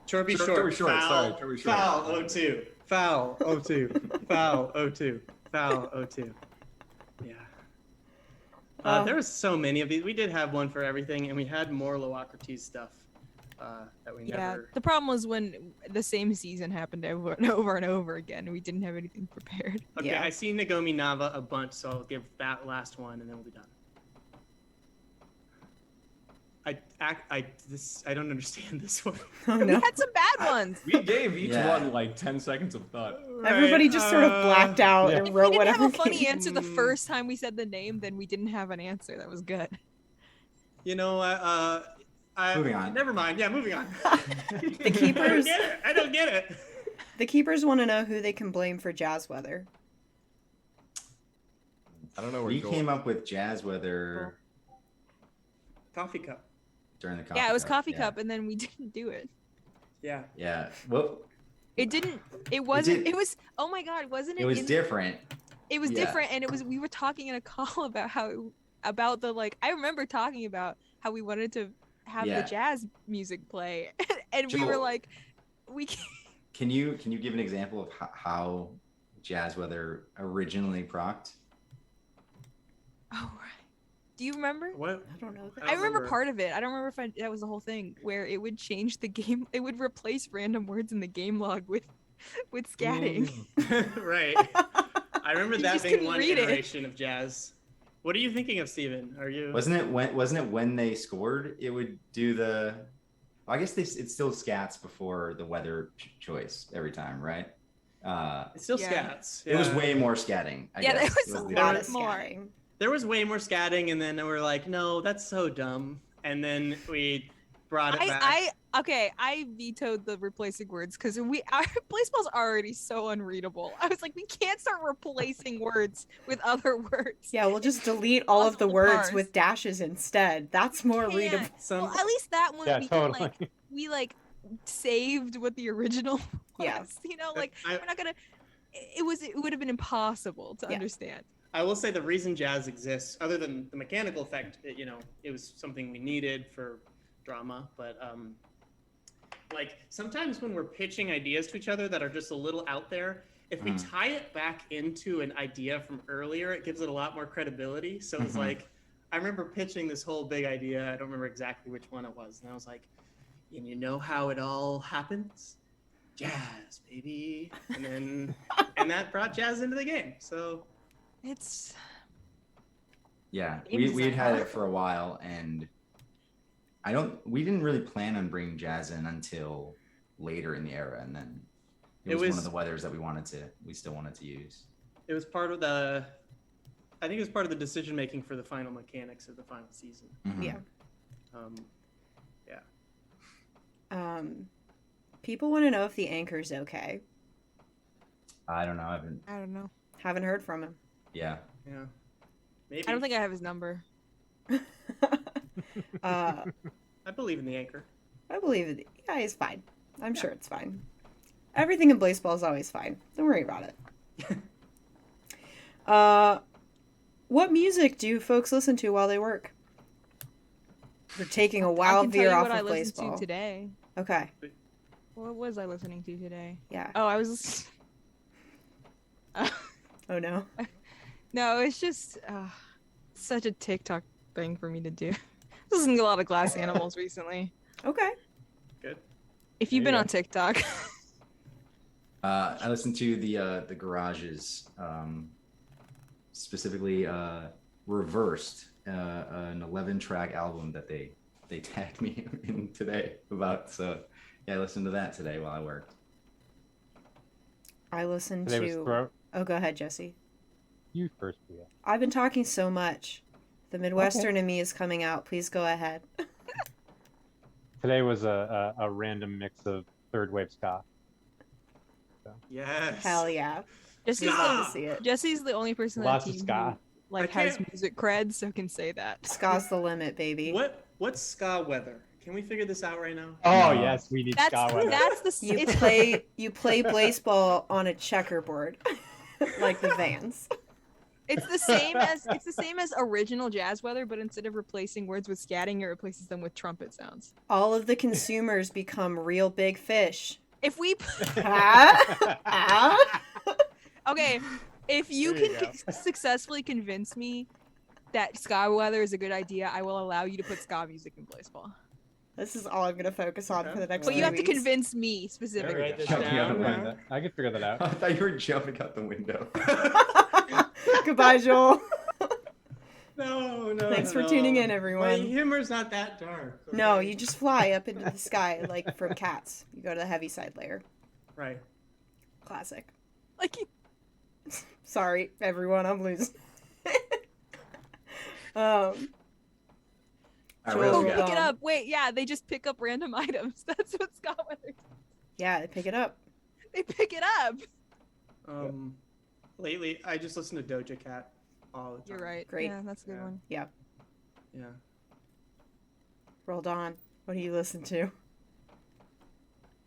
Chorby Short, short, Chorby short, foul, sorry, Chorby short. foul, 0-2, foul, 0-2, foul, 0-2, foul, 0-2. Yeah. There was so many of these. We did have one for everything, and we had more Loacrities stuff that we Yeah. never. The problem was when the same season happened over and over and over again. We didn't have anything prepared. Okay, Yeah. I see Nagomi Nava a bunch, so I'll give that last one, and then we'll be done. I don't understand this one. Oh We no. had some bad ones. We gave each Yeah. one like 10 seconds of thought. Everybody just sort of blacked out Yeah. and If wrote we didn't whatever. have a funny came- answer the first time we said the name, then we didn't have an answer. That was good. You know, Moving on. Never mind. Yeah, moving on. The keepers. I don't get it. The keepers want to know who they can blame for jazz weather. I don't know where We Joel- came up with jazz weather Coffee cup. during the coffee Yeah, it was Coffee yeah. Cup, and then we didn't do it. Yeah. Yeah. Well, It didn't. It wasn't. did- It was. Oh my God! Wasn't it? it was in- different. It was Yeah. different, and it was. We were talking in a call about how, about the like. I remember talking about how we wanted to have Yeah. the jazz music play, and we were Joel. like, we can't. Can you give an example of how jazz weather originally procced? Oh right. Do you remember? What? I don't know. I I don't remember remember. part of it. I don't remember if that was the whole thing where it would change the game. It would replace random words in the game log with scatting. Right. I remember You that just being couldn't one read it. iteration of jazz. What are you thinking of, Steven? Are you? Wasn't it when they scored? It would do the. I guess it still scats before the weather choice every time, right? It's still Yeah. scats. It was Yeah. way more scatting. I Yeah, there guess, was a the A lot lot of difference. more. scatting. There was way more scatting, and then we were like, no, that's so dumb. And then we brought it back. I vetoed the replacing words because our Blaseball's already so unreadable. I was like, we can't start replacing words with other words. Yeah, we'll just delete all of the Possible words parse. with dashes instead. That's more Can't. readable. Some, Well, at least that one Yeah, we totally. we saved what the original was. Yeah. You know, like I- we're not gonna. It would have been impossible to Yeah. understand. I will say the reason jazz exists, other than the mechanical effect, it was something we needed for drama, but like sometimes when we're pitching ideas to each other that are just a little out there, if we tie it back into an idea from earlier, it gives it a lot more credibility. So it's like, I remember pitching this whole big idea. I don't remember exactly which one it was. And I was like, and you know how it all happens? Jazz, baby. And then, and that brought jazz into the game. So It's Yeah, Game we had design. it for a while, and we didn't really plan on bringing jazz in until later in the era, and then it was one of the weathers that we still wanted to use. it was part of I think it was part of the decision making for the final mechanics of the final season. Yeah. Um, People want to know if the anchor's okay. I don't know. I don't know. Haven't heard from him. Yeah. yeah. Maybe. I don't think I have his number. I I believe in the anchor. believe it. Yeah, he's fine. I'm sure it's fine. Everything in Blaseball is always fine. Don't worry about it. What music do you folks listen to while they work? We're taking a I wild can tell veer you off what I of listened Blaseball. to today. Okay. What was I listening to today? Yeah. Oh, I was. Oh no. No, it's just such a TikTok thing for me to do. Listening to a lot of Glass Animals recently. Okay. Good. If you've There been you on TikTok, I listened to the Garages, specifically Reversed, an 11-track album that they tagged me in today about. So yeah, I listened to that today while I worked. I listened Today was to. throw. Oh, go ahead, Jesse. You first, Leah. I've been talking so much. The Midwestern in me is coming out. Please go ahead. Today was a random mix of third wave ska. Yes. Hell yeah. Jesse's Ska! Love to see it. Jesse's the only person on Lots the of team ska. who like I has can't- music cred, so can say that. Sky's the limit, baby. What's ska weather? Can we figure this out right now? Oh No. yes, we need That's ska weather. that's the You it's- play Blaseball on a checkerboard, like the Vans. It's the same as original jazz weather, but instead of replacing words with scatting, it replaces them with trumpet sounds. All of the consumers become real big fish. If we Ah? Ah? okay, if you There you can successfully convince me that ska weather is a good idea, I will allow you to put ska music in Blaseball. This is all I'm gonna focus on for the next But you few have to weeks. convince me There specifically. we Write go. this Jumping out down. the I window. I can figure that out. I thought you were jumping out the window. Goodbye, Joel. No. Thanks for no. tuning in, My everyone. humor's not that dark. No, okay? you just fly up into the sky like from Cats. You go to the heavy side layer. Right. Classic. Like Sorry, everyone, I'm losing. All right, what Joel, else we pick got? it up. Wait, yeah, they just pick up random items. That's what ska weather. Yeah, pick it up. They pick it up. Lately, I just listen to Doja Cat all the time. You're right. Great. Yeah, that's a good Yeah. one. Yeah. Roll on. What do you listen to?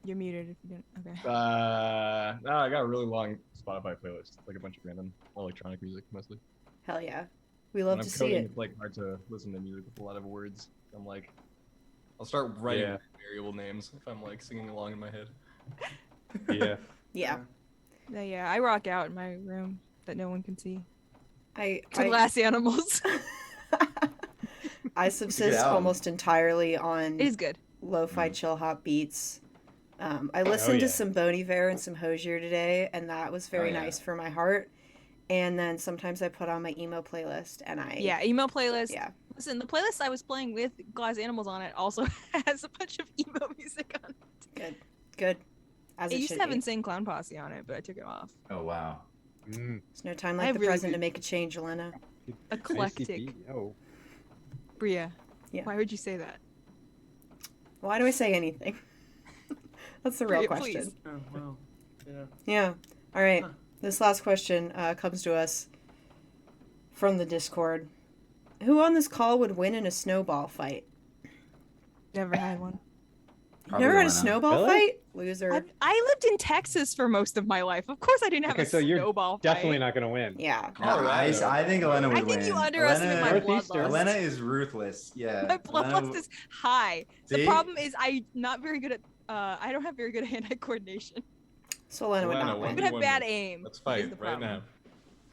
You're muted if you didn't. Okay. No, I got a really long Spotify playlist, like a bunch of random electronic music mostly. Hell yeah. We love When to I'm see coding, it. it's like hard to listen to music with a lot of words. I'm like, I'll start writing Yeah. variable names if I'm like singing along in my head. Yeah. Yeah. Yeah, I rock out in my room that no one can see. I To Glass Animals. I subsist album. almost entirely on It is good. lo-fi chill hop beats. I listened to yeah. some Bon Iver and some Hosier today, and that was very yeah. nice for my heart. And then sometimes I put on my emo playlist, and Yeah, email playlist. yeah. Listen, the playlist I was playing with Glass Animals on it also has a bunch of emo music on it. Good. As It it used to should have be. Insane Clown Posse on it, but I took it off. Oh wow. Mm, There's no time I like have the really present to good- make a change, Elena. Eclectic. ICP. Oh. Bria. Yeah. Why would you say that? Why do I say anything? That's the real Bria, question. please. Oh, wow. Yeah. Yeah. All right. Huh. This last question comes to us from the Discord. Who on this call would win in a snowball fight? Never had one. You Probably never had a Elena. snowball Really? fight? Loser. I lived in Texas for most of my life. Of course, I didn't have Okay, a so you're snowball definitely fight. not gonna win. Yeah. No, I Colorado. think Elena would I think win. you underestimate my Northeastern. bloodlust. Elena is ruthless. Yeah. My Elena bloodlust is high. The See? problem is I'm not very good at. I don't have very good hand-eye coordination. So Elena would Elena, not what I win. would do have you bad want? aim. Let's is fight the right problem. now.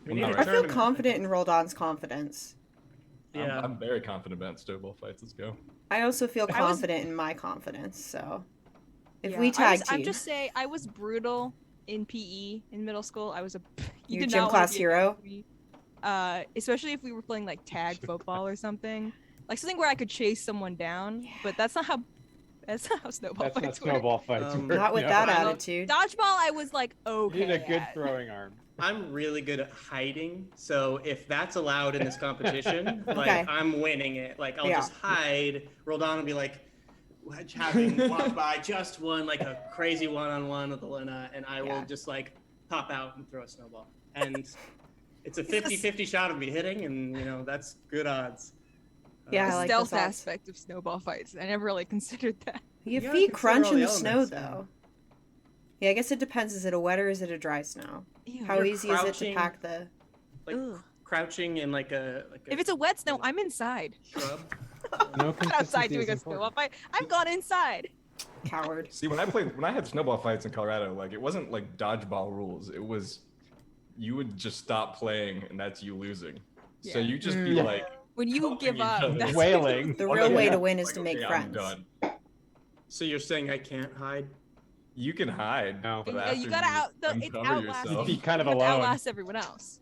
We need Well, a not I right feel tournament, confident think. in Roldan's confidence. Yeah. I'm very confident about snowball fights. Let's go. I also feel I was- confident in my confidence, so if Yeah, we tag I'm team, just saying, I was brutal in PE in middle school. I was a. You You're did gym not wanna class be hero? against me. Especially if we were playing like tag football or something, like something where I could chase someone down. But that's not how. That's not how snowball That's not fights work. snowball fights. Um, work, not with no. that I'm a- attitude. Dodgeball, I was like okay. You need a good at. throwing arm. I'm really good at hiding, so if that's allowed in this competition, like Okay. I'm winning it. Like I'll Yeah. just hide. Roldan will be like having walked by just one like a crazy one-on-one with Elena, and I will Yeah. just like pop out and throw a snowball. And it's a 50-50 shot of me hitting, and that's good odds. Yeah, I The like stealth those odds. aspect of snowball fights. I never really considered that. Your gotta feet consider crunch all in the the snow, elements, yeah. though. Yeah, I guess it depends. Is it a wet or is it a dry snow? Ew. How You're easy is it to crouching. pack the? Like Ugh. crouching in like a If it's a wet snow, I'm inside. shrub. No Not consistency outside doing is a snowball important. fight. I've gone inside. Coward. See, when I had snowball fights in Colorado, like it wasn't like dodgeball rules. It was you would just stop playing, and that's you losing. So Yeah. you just be Mm. like When you helping give each up, other. that's Wailing. The real way to win is like, to make okay, friends. I'm done. So you're saying I can't hide? You can hide. No. but Yeah, after you gotta it's uncover outlast. yourself. Be kind of You have to alone. outlast everyone else.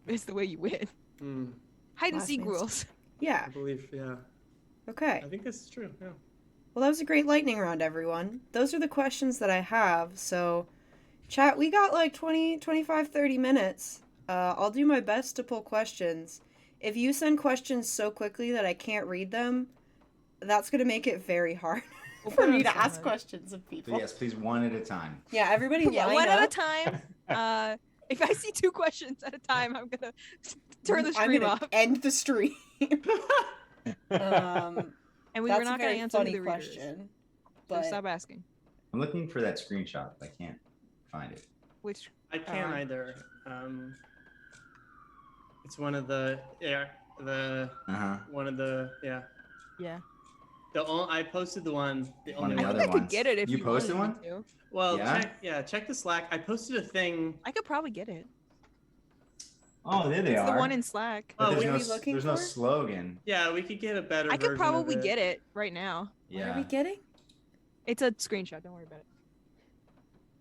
Is the way you win. Hmm. Hide and Last seek man's- rules. Yeah. I believe, yeah. Okay. I think this is true. Yeah. Well, that was a great lightning round, everyone. Those are the questions that I have. So, chat, we got like 20, 25, 30 minutes. I'll do my best to pull questions. If you send questions so quickly that I can't read them, that's going to make it very hard We'll for put it me on to someone. ask questions of So people. yes, please one at a time. Yeah, everybody Yeah, line one up. at a time. If I see two questions at a time, I'm gonna turn the I'm stream gonna off. end the stream. Um, And we that's were a not gonna very answer funny the readers. question. So But stop asking. I'm looking for that screenshot. I can't find it. Which I can't either. It's one of the one of the yeah. I posted the one. The One only of the I one. other think I could ones. get it if You you posted wanted one? me to. Well, Yeah? check the Slack. I posted a thing. I could probably get it. Oh, there they It's are. the one in Slack. But Oh, there's what no, are we looking there's no for? slogan. Yeah, we could get a better. I could version probably of get it right now. what are Yeah. we getting? It's a screenshot. Don't worry about it.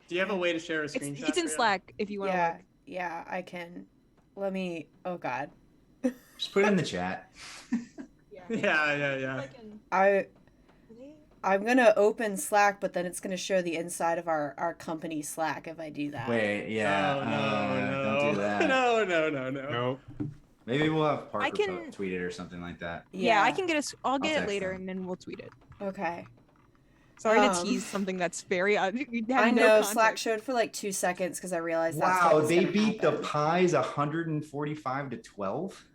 Do you have a way to share a It's screenshot? in Priya? Slack if you want to Yeah, look. yeah, I can. Let me. Oh God, Just put it in the chat. Yeah. I'm gonna open Slack, but then it's gonna show the inside of our company Slack if I do that. Wait, yeah. Oh, no, Don't do that. No. No. Maybe we'll have Parker can- tweet it or something like that. Yeah, I can get I'll get it text later them. and then we'll tweet it. Okay. Sorry to Um, tease something that's very you have I no know context. Slack showed for like 2 seconds because I realized that's Wow, what was they gonna beat the happen. Pies 145 to 12.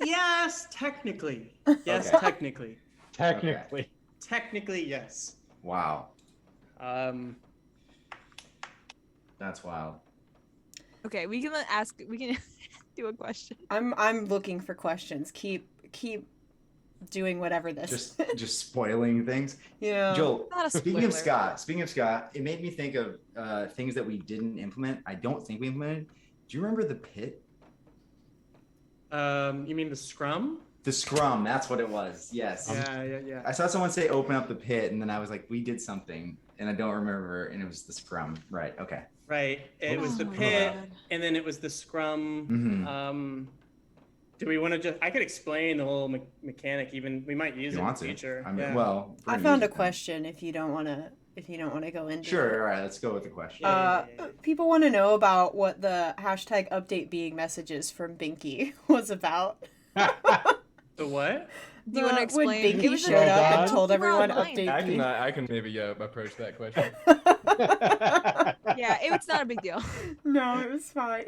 Yes, technically. Yes, Okay. technically. Technically. Technically, yes. Wow, Um, that's wild. Okay, we can do a question. I'm looking for questions. Keep doing whatever this. Just spoiling things. Yeah. Joel, Not a speaking of spoiler. Scott, it made me think of things that we didn't implement. I don't think we implemented. Do you remember the pit? you mean the scrum? The scrum, that's what it was. Yes. Yeah. I saw someone say open up the pit, and then I was like, we did something, and I don't remember, and it was the scrum. Right, okay. Right. It was the Oh my pit, God. and then it was the scrum. Mhm. Do we want to just? I could explain the whole mechanic. Even we might use You it in want the to? future. I mean, yeah. well. I bring found a music then. question if you don't want to go into Sure, it. all right, let's go with the question. Yeah. People want to know about what the hashtag update being messages from Binky was about. The what? Do you want to explain? When Binky It was a- showed up and Well told done. everyone Online. update me. I can maybe approach that question. Yeah, it's not a big deal. No, it was fine.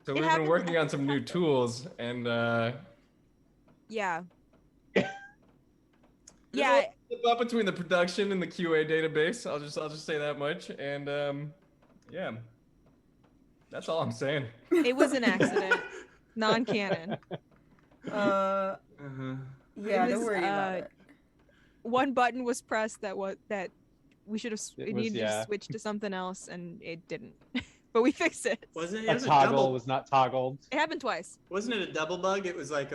So we've been happens- working on some new tools, and Yeah. There's Yeah, Flip up between the production and the QA database. I'll just say that much. And yeah, that's all I'm saying. It was an accident, non-canon. Uh-huh. Yeah, It don't was, worry about it. One button was pressed that we should have It we was, needed yeah. to switch to something else, and it didn't. But we fixed it. Wasn't it? A It was a toggle double. was not toggled. It happened twice. Wasn't it a double bug? It was like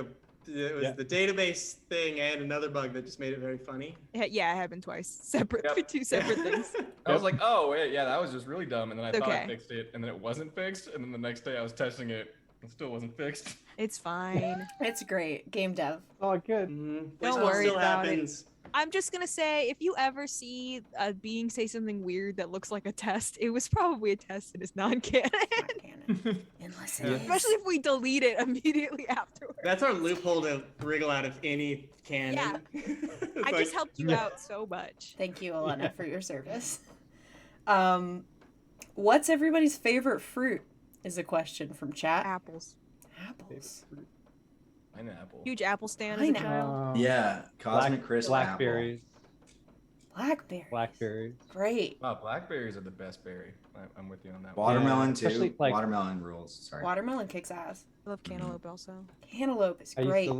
Yeah. the database thing and another bug that just made it very funny. Yeah, it happened twice. Separate, Yep. two separate things. I was like, oh wait, yeah, that was just really dumb. And then I thought I Okay. fixed it, and then it wasn't fixed. And then the next day I was testing it, and it still wasn't fixed. It's fine. It's great. Game dev. Oh, good. Mm-hmm. Don't worry still about it. happens. I'm just gonna say, if you ever see a being say something weird that looks like a test, it was probably a test and it's non-canon. Not canon. Unless it Yeah. is. Especially if we delete it immediately afterwards. That's our loophole to wriggle out of any canon. It's I like, just helped you out so much. Thank you, Elena, for your service. What's everybody's favorite fruit? Is a question from chat. Apples. Apples. Pineapple. Huge apple stand as a Pineapple. child. Yeah, Cosmic Crisp Blackberries. Blackberry. Blackberries. Great. Wow, blackberries are the best berry. I'm with you on that. Watermelon Yeah, too. especially, like- Watermelon rules. Sorry. Watermelon kicks ass. I love cantaloupe also. Cantaloupe is I great.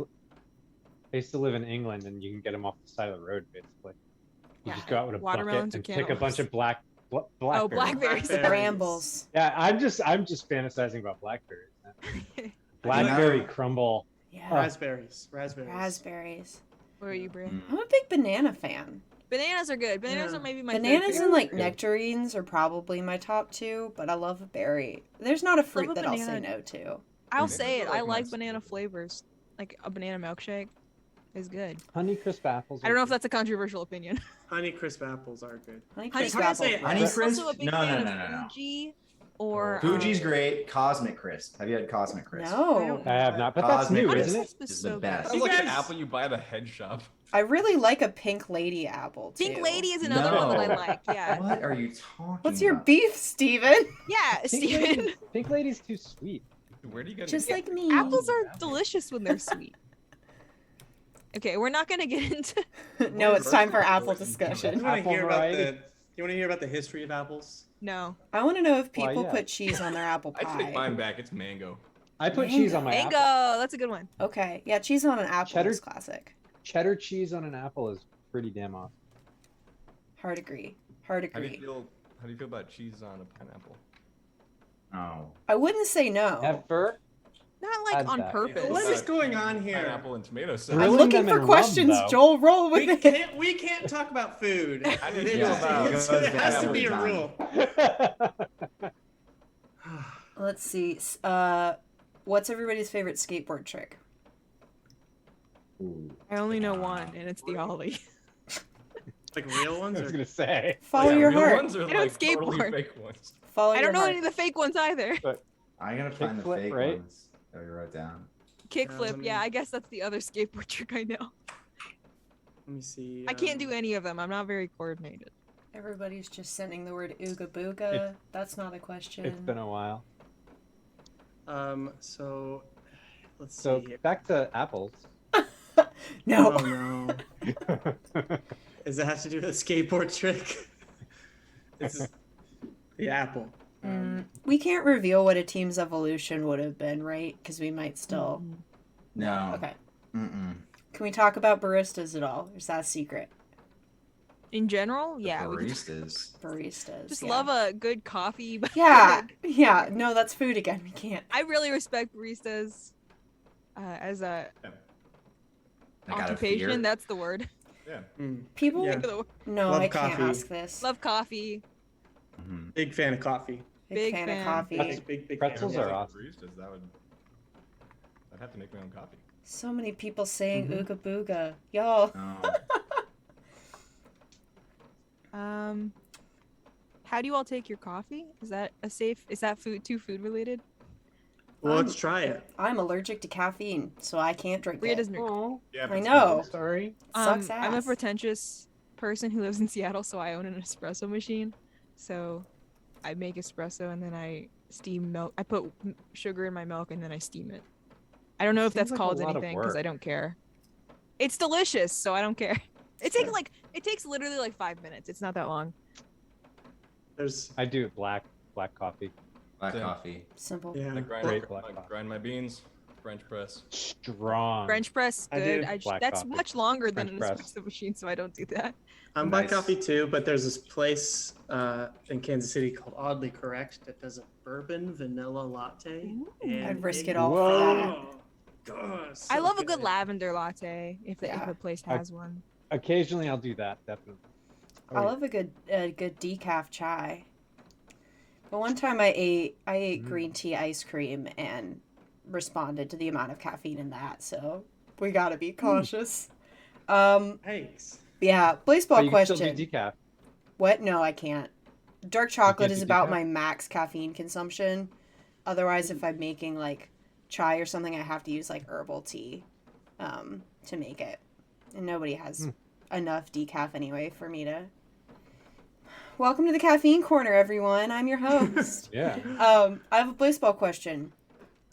used to live in England, and you can get them off the side of the road, basically. You Yeah. just go out with a Watermelons bucket or and pick a bunch of cantaloupes? blackberries. Oh, blackberries. Blackberries. Brambles. Yeah, I'm just fantasizing about blackberries. Blackberry crumble. Yeah. Raspberries. Raspberries. Where are you, Bria? Mm. I'm a big banana fan. Bananas are good. Bananas Yeah. are maybe my Bananas favorite. and like Good. nectarines are probably my top two, but I love a berry. There's not a fruit a that I'll say banana. no to. I'll Bananas say are it. like I like nice banana flavor. flavors. Like a banana milkshake is good. Honey crisp apples. I don't know if that's a controversial opinion. Honey crisp apples are good. Honey Honey crisp Hard to say apple. Honey I'm crisp? also a big No, fan no, of no, no, no. Fuji or Fuji's great. Cosmic Crisp. Have you had Cosmic Crisp? No. I have not, but that's Cosmic new, Crisp isn't it? Crisp is is so the good. best. Sounds You like the guys- apple you buy at the head shop. I really like a pink lady apple too. Pink Lady is another one that I No. like. Yeah. What are you talking What's your about? beef, Steven? Yeah, Pink, Steven. lady, Pink Lady's too sweet. Where do you get Just it? like me. Apples are Apple. delicious when they're sweet. Okay, we're not gonna get into. No, it's time for apple You discussion. want to Apple hear about variety. You want to hear about the history of apples? No. I want to know if Why, people yeah. put cheese on their apple I take mine pie. back. It's mango. I put Mango. cheese on my Mango. apple. That's a good one. Okay, yeah, cheese on an apple Cheddar- is classic. Cheddar cheese on an apple is pretty damn awesome. Hard agree. Hard How do you agree. feel? How do you feel about cheese on a pineapple? Oh. I wouldn't say no. Ever? Not like Add on that. purpose. What is going on here? Pineapple and tomato sauce. I'm Grilling looking them for in rum, questions, though. Joel. Roll with We it. can't talk about food. How do you It feel just- about it has to be a every rule. Let's see. What's everybody's favorite skateboard trick? Ooh. I only know one, and it's the ollie. Like real I ones was or gonna say. Follow Yeah, your real heart. ones or I don't like totally skateboard. fake ones? Follow I your don't know heart. any of the fake ones either. I gotta find the Kickflip, fake right? ones that we wrote down. Kickflip. Yeah, I guess that's the other skateboard trick I know. Let me see. I can't do any of them. I'm not very coordinated. Everybody's just sending the word ooga booga. That's not a question. It's been a while. So let's So see here. back to apples. No. Oh no. Does it have to do with a skateboard trick? It's the apple. We can't reveal what a team's evolution would have been, right? Because we might still. No. Okay. Mm-mm. Can we talk about baristas at all? Or is that a secret? In general, The yeah. We baristas. Baristas. just yeah. love a good coffee. Yeah. Yeah. No, that's food again. We can't. I really respect baristas as a Like out of occupation. fear. That's the word. Yeah. People. Yeah. Think of the word. No, Love I can't coffee. ask this. Love coffee. Mhm. Big fan of coffee. Big big fan fan. of coffee. Big Pretzels fan. are awesome. Baristas, I'd have to make my own coffee. So many people saying Mhm. ooga booga. Y'all. Oh. How do you all take your coffee? Is that a safe? Is that food related? Well, let's try it. I'm allergic to caffeine, so I can't drink Bria it. doesn't drink. Oh, Yeah, I know. sorry. Sucks I'm a ass. pretentious person who lives in Seattle, so I own an espresso machine. So I make espresso and then I steam milk. I put sugar in my milk and then I steam it. I don't know if Seems that's like a called lot of anything because I work. don't care. It's delicious, so I don't care. It takes literally like 5 minutes. It's not that long. There's I do black coffee. Black Same. coffee. Simple. yeah. I grind, Great black I coffee. grind my beans, French press. Strong. French press, I good. do. Black That's coffee. much longer than French an press. espresso machine, so I don't do that. I'm black Nice. coffee too, but there's this place in Kansas City called Oddly Correct that does a bourbon vanilla latte. Ooh. And I'd risk it all for Whoa. that. God, I so love a good good. lavender latte if Yeah. the place I- has one. Occasionally, I'll do that. Definitely. Oh, I yeah. love a good decaf chai. But one time I ate green tea ice cream and responded to the amount of caffeine in that, so we gotta be cautious. Thanks. Yeah, Oh, Blaseball you can question. still do decaf. What? No, I can't. Dark chocolate can't is do about decaf? my max caffeine consumption. Otherwise, if I'm making like chai or something, I have to use like herbal tea to make it. And nobody has enough decaf anyway for me to. Welcome to the Caffeine Corner, everyone. I'm your host. Yeah. I have a Blaseball question.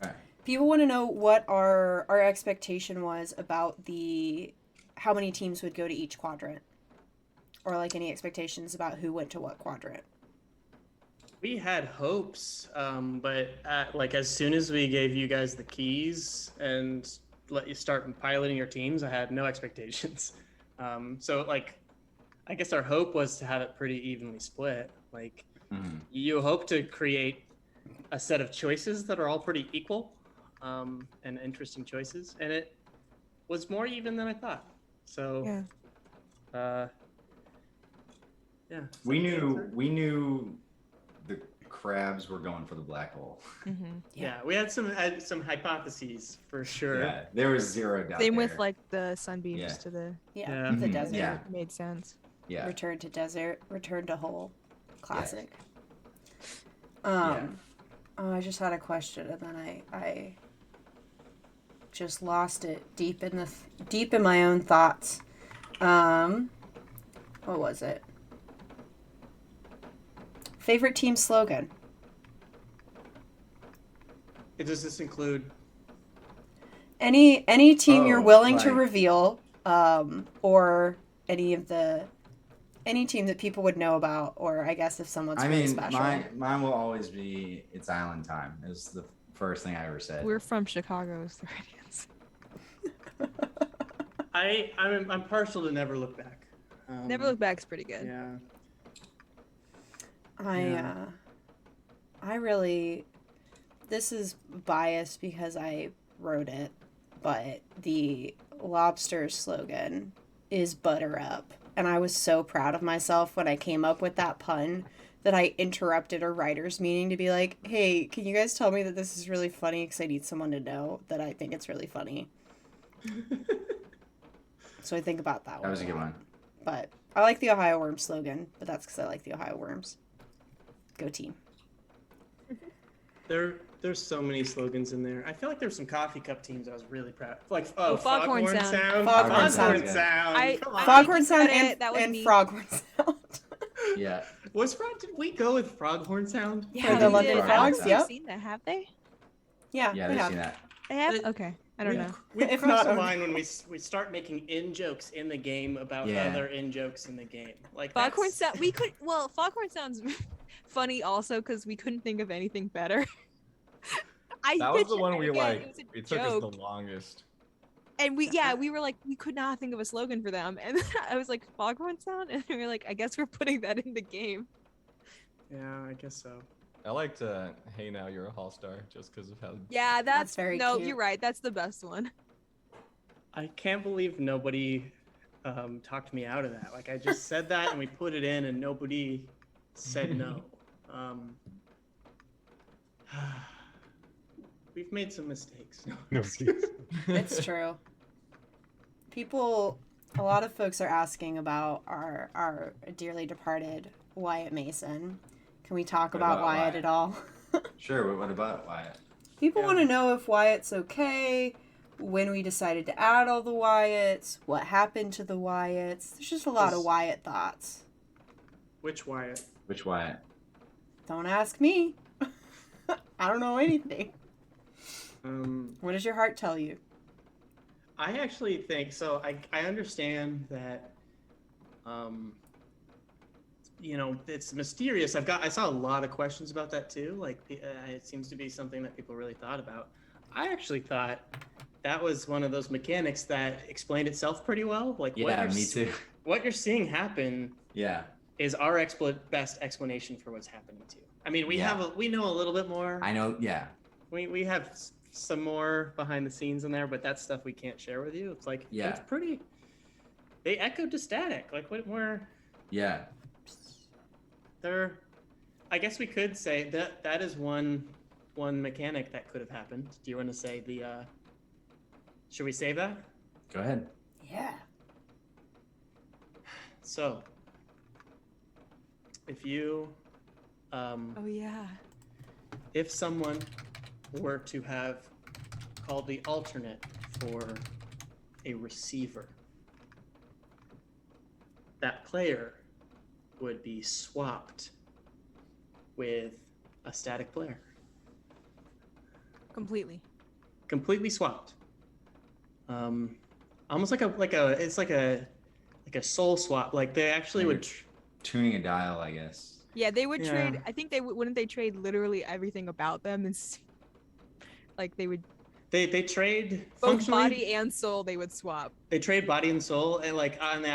All right. People want to know what our expectation was about how many teams would go to each quadrant, or like any expectations about who went to what quadrant. We had hopes, but like as soon as we gave you guys the keys and let you start piloting your teams, I had no expectations. So like, I guess our hope was to have it pretty evenly split. Like, you hope to create a set of choices that are all pretty equal, and interesting choices, and it was more even than I thought. So, Yeah. Yeah. We knew the crabs were going for the black hole. Mm-hmm. Yeah, we had some hypotheses for sure. Yeah, there was zero doubt. Same there. with like the sunbeams Yeah. to the Yeah, Yeah. the Mhm. desert. Yeah. made sense. Yeah. Return to desert. Return to hole. Classic. Yeah. Oh, I just had a question and then I just lost it deep in my own thoughts. What was it? Favorite team slogan? Does this include? Any team you're Oh, willing to like- reveal, or any team that people would know about, or I guess if someone's I really mean, special. mine will always be It's Island Time. It was the first thing I ever said. We're from Chicago, as the Radiants. I'm partial to Never Look Back. Never Look Back's pretty good. Yeah. I really, this is biased because I wrote it, but the lobster slogan is butter up. And I was so proud of myself when I came up with that pun that I interrupted a writer's meeting to be like, hey, can you guys tell me that this is really funny? Because I need someone to know that I think it's really funny. So I think about that one. That was a good one. But I like the Ohio Worms slogan, but that's because I like the Ohio Worms. Go team. There's so many slogans in there. I feel like there's some coffee cup teams I was really proud. Like Foghorn Foghorn Sound. Sound. Foghorn Sound. Sound. I- Come I- on. Foghorn Sound credit, and, that was and me. Froghorn Sound. Yeah. Did we go with Froghorn Sound? Yeah, the they London did. Frogs, I don't think yep. they've seen that, have they? Yeah, Yeah, we they've have. seen that. They have? It- Okay. I don't know. We If cross not, the okay. line when we start making in jokes in the game about Yeah. other in jokes in the game. Like Foghorn that's- Sound. Foghorn Sound's funny also because we couldn't think of anything better. That was the pitched- one we again, like. it was a It took us joke. the longest. And we were like, we could not think of a slogan for them. And I was like, Foghorn Sound? And we were like, I guess we're putting that in the game. Yeah, I guess so. I liked Hey Now You're a Hall Star just because of how. Yeah, That's very no, cute. you're right. That's the best one. I can't believe nobody talked me out of that. Like I just said that and we put it in and nobody said no. We've made some mistakes. No, It's true. A lot of folks are asking about our dearly departed Wyatt Mason. Can we talk What about about Wyatt Wyatt? at all? Sure, but what about Wyatt? People Yeah. want to know if Wyatt's okay, when we decided to add all the Wyatts, what happened to the Wyatts. There's just a lot of Wyatt thoughts. Which Wyatt? Which Wyatt? Don't ask me. I don't know anything. Um, What does your heart tell you? I actually think so. I understand that Um, it's mysterious. I saw a lot of questions about that too. Like, it seems to be something that people really thought about. I actually thought that was one of those mechanics that explained itself pretty well. Like, Yeah, me too. What you're seeing happen Yeah. is our best explanation for what's happening too. I mean, we know a little bit more. I know. Yeah. We have some more behind the scenes in there, but that's stuff we can't share with you. It's like, Yeah. it's pretty. They echoed to static. Like, what more? Yeah. I guess we could say that is one mechanic that could have happened. Do you want to say the? Should we save that? Go ahead. Yeah. So, if you, Oh yeah. if someone were to have called the alternate for a receiver, that player would be swapped with a static player. Completely swapped. Almost like a soul swap. Like they actually would. Tuning a dial, I guess. Yeah, they would Yeah. trade. I think wouldn't they trade literally everything about them and like they would They trade both functionally. body and soul. They would swap. They trade body and soul, and like on the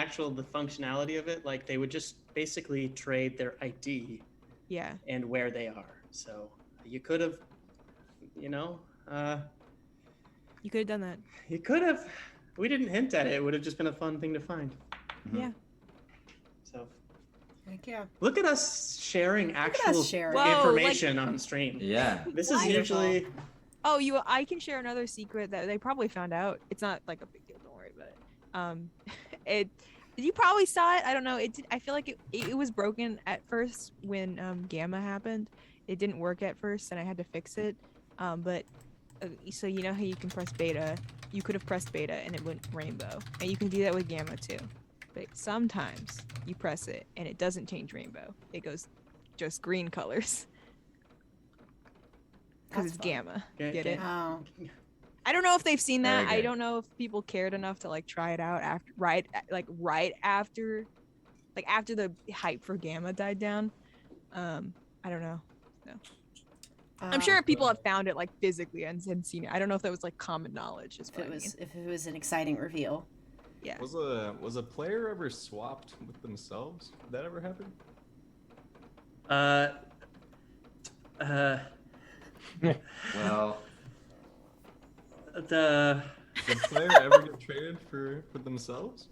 functionality of it, like they would just basically trade their ID Yeah. and where they are. So you could have, You could have done that. you could have. We didn't hint at it. It would have just been a fun thing to find. Mhm. Yeah. So Heck yeah. look at us sharing actual sharing. Whoa, information on stream. Yeah. This is Wonderful. usually. Oh, I can share another secret that they probably found out. It's not like a big deal. Don't worry about it. It. You probably saw it. I don't know. I feel like it was broken at first when Gamma happened. It didn't work at first, and I had to fix it. But so you know how you can press beta. You could have pressed beta and it went rainbow, and you can do that with Gamma too. But sometimes you press it and it doesn't change rainbow. It goes just green colors because That's it's fun. Gamma. Okay, Get okay. it? Oh. I don't know if they've seen that. Very I good. don't know if people cared enough to like try it out after right after the hype for Gamma died down. I don't know. I'm sure people have found it like physically and seen it. I don't know if that was like common knowledge. Is if what it I was mean. if it was an exciting reveal. Yeah. Was a player ever swapped with themselves? Did that ever happen? Well, The Did a player ever get traded for themselves?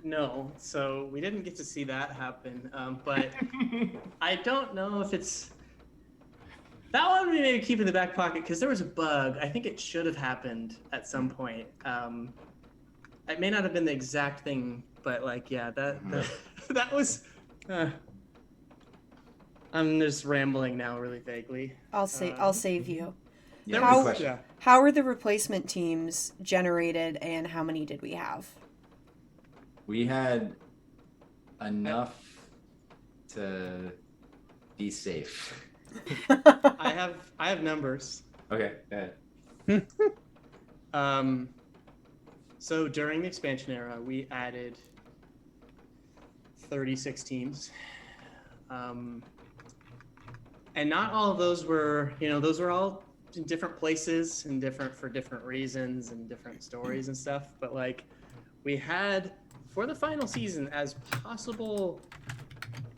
No, so we didn't get to see that happen. But I don't know if it's that one. We maybe keep in the back pocket because there was a bug. I think it should have happened at some point. It may not have been the exact thing, but like, yeah, that was. I'm just rambling now, really vaguely. I'll save you. yeah, How- good question. Yeah. How are the replacement teams generated, and how many did we have? We had enough to be safe. I have numbers. Okay, go ahead. So during the expansion era, we added 36 teams. And not all of those were, those were all in different places and for different reasons and different stories and stuff. But like, we had for the final season as possible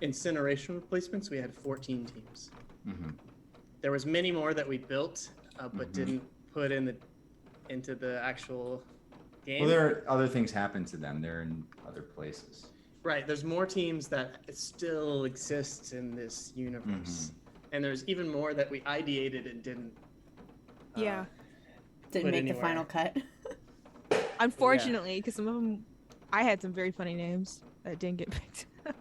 incineration replacements, we had 14 teams. Mhm. There was many more that we built, but Mhm. didn't put into the actual game. Well, there are other things happen to them. They're in other places. Right, there's more teams that still exist in this universe. And there's even more that we ideated and didn't. Yeah. Didn't Put make the anywhere. final cut. Unfortunately, because some of them, I had some very funny names that didn't get picked up.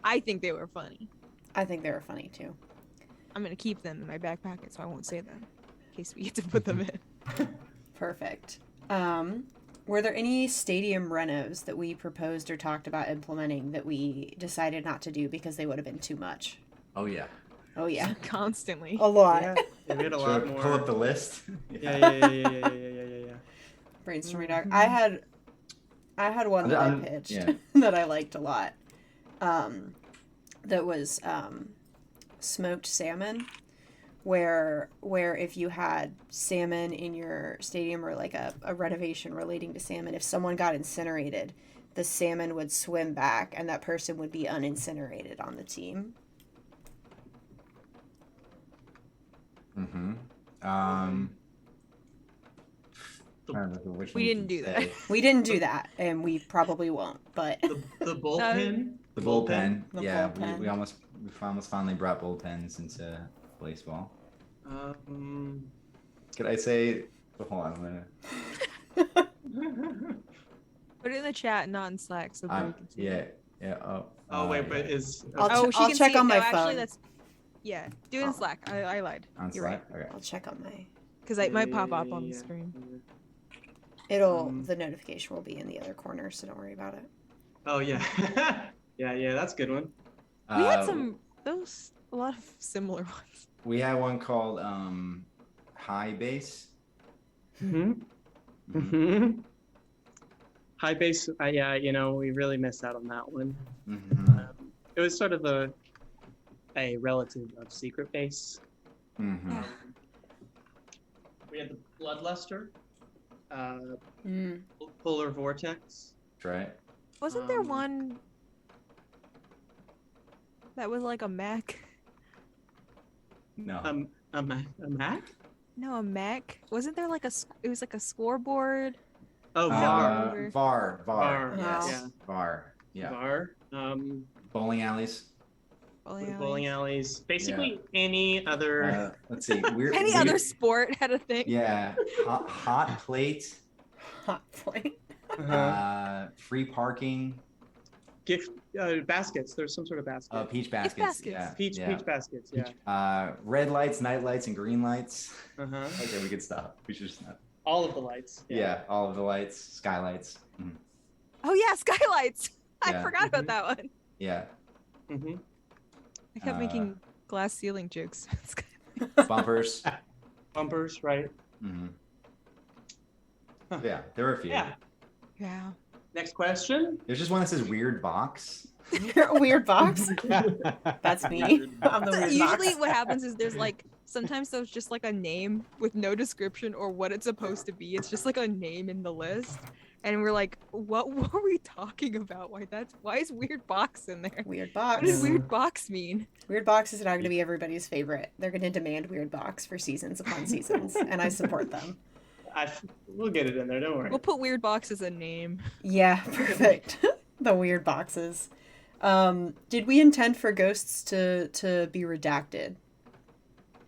I think they were funny. I think they were funny too. I'm gonna keep them in my back pocket, so I won't say them in case we get to put them in. Perfect. Were there any stadium renos that we proposed or talked about implementing that we decided not to do because they would have been too much? Oh yeah. Oh yeah, Constantly. a lot. Yeah, we had a Should lot I more. pull up the list? Yeah. brainstorming doc. I had one that I pitched that I liked a lot. That was smoked salmon, where if you had salmon in your stadium or like a renovation relating to salmon, if someone got incinerated, the salmon would swim back and that person would be unincinerated on the team. Mm-hmm. We didn't do that. We didn't do that, and we probably won't. But the bullpen. The bullpen. The Yeah, bullpen. we almost finally brought bullpens into Blaseball. Could I say? Hold on, I'm gonna. Put it in the chat, not in Slack, so Brie can see it. Yeah. Oh wait, yeah. but is I'll she can check see on it. my No, phone. Actually, that's do it in Slack. I lied. On You're Slack? right. Okay. I'll check on my. Because it might pop up on the screen. The notification will be in the other corner, so don't worry about it. Oh yeah, yeah, that's a good one. We had a lot of similar ones. We had one called High Base. High base. Yeah, we really missed out on that one. It was sort of a relative of secret base. We had the bloodluster, polar vortex. That's right. Wasn't there one that was like a mech? No. A Mac? No, a mech. Wasn't there like it was like a scoreboard? Oh, VAR. VAR. VAR. Yes. Yeah. VAR. Yeah. VAR. Bowling alleys. Bowling alleys. Basically any other. Let's see. Any other sport had a thing. Yeah. Hot plate. Hot plate. Free parking. Gift baskets. There's some sort of basket. Peach baskets. baskets. Yeah. Peach baskets. Yeah. Red lights, night lights, and green lights. Okay, we could stop. We should just not. All of the lights. Yeah, all of the lights, skylights. Oh yeah, skylights. I Yeah. forgot about that one. Yeah. I kept making glass ceiling jokes. Bumpers. Bumpers, right? Yeah, there were a few. Yeah. Yeah. Next question. There's just one that says weird box. A weird box. That's me. I'm the weird Usually box. what happens is there's like sometimes there's just like a name with no description or what it's supposed to be. It's just like a name in the list. And we're like, what were we talking about? Why is weird box in there? Weird What box. does weird box mean? Weird box is not going to be everybody's favorite. They're going to demand weird box for seasons upon seasons, and I support them. We'll get it in there. Don't worry. We'll put weird box as a name. Yeah, perfect. The weird boxes. Did we intend for ghosts to be redacted?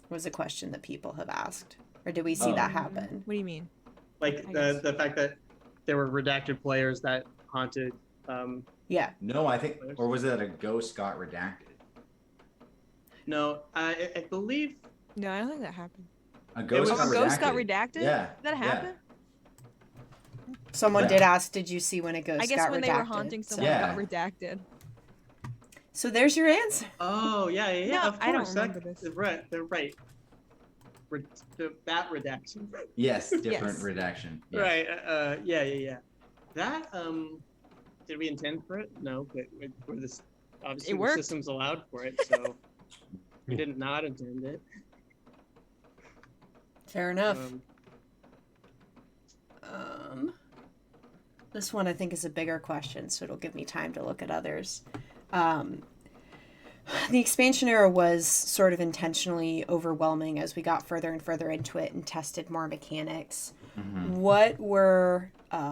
Was a question that people have asked, or did we see that happen? What do you mean? Like the fact that there were redacted players that haunted. Yeah. No, I think, or was it that a ghost got redacted? No, I believe. No, I don't think that happened. A ghost Oh, got a redacted. ghost got redacted? Yeah. Did that happen? Someone did ask, did you see when a ghost I guess got when redacted? they were haunting someone got redacted. So there's your answer. Oh yeah. No, Of course. I don't remember this. Right. They're right. That redaction. Yes, different Yes. redaction. Yes. Right. Yeah. That did we intend for it? No, but for this obviously It the worked. system's allowed for it, so we did not intend it. Fair enough. This one I think is a bigger question, so it'll give me time to look at others. The expansion era was sort of intentionally overwhelming as we got further and further into it and tested more mechanics. What were,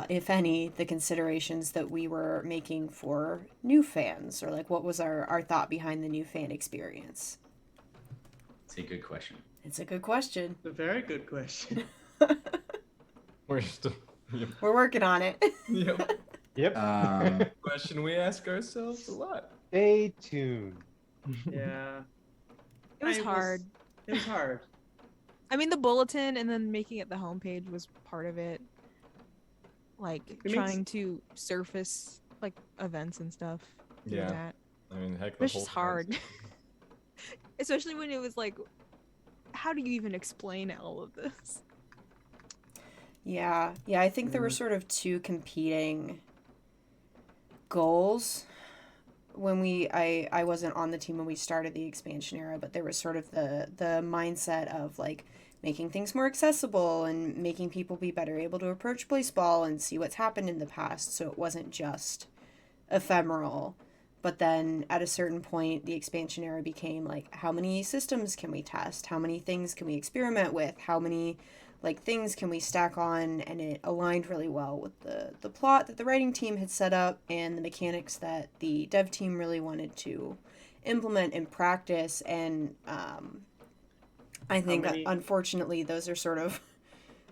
if any, the considerations that we were making for new fans? Or like what was our thought behind the new fan experience? It's a good question. It's a good question. It's a very good question. We're still. Yep. We're working on it. Yep. Question we ask ourselves a lot. Stay tuned. Yeah. It was hard. It was hard. I mean, the bulletin and then making it the homepage was part of it. Like trying to surface like events and stuff. doing Yeah. That. I mean, heck, It the was whole just hard. Especially when it was like, how do you even explain all of this? Yeah, I think there were sort of two competing goals when I wasn't on the team when we started the expansion era, but there was sort of the mindset of like making things more accessible and making people be better able to approach Blaseball and see what's happened in the past, so it wasn't just ephemeral. But then at a certain point, the expansion era became like, how many systems can we test? How many things can we experiment with? How many like things can we stack on? And it aligned really well with the plot that the writing team had set up and the mechanics that the dev team really wanted to implement and practice. And I think unfortunately those are sort of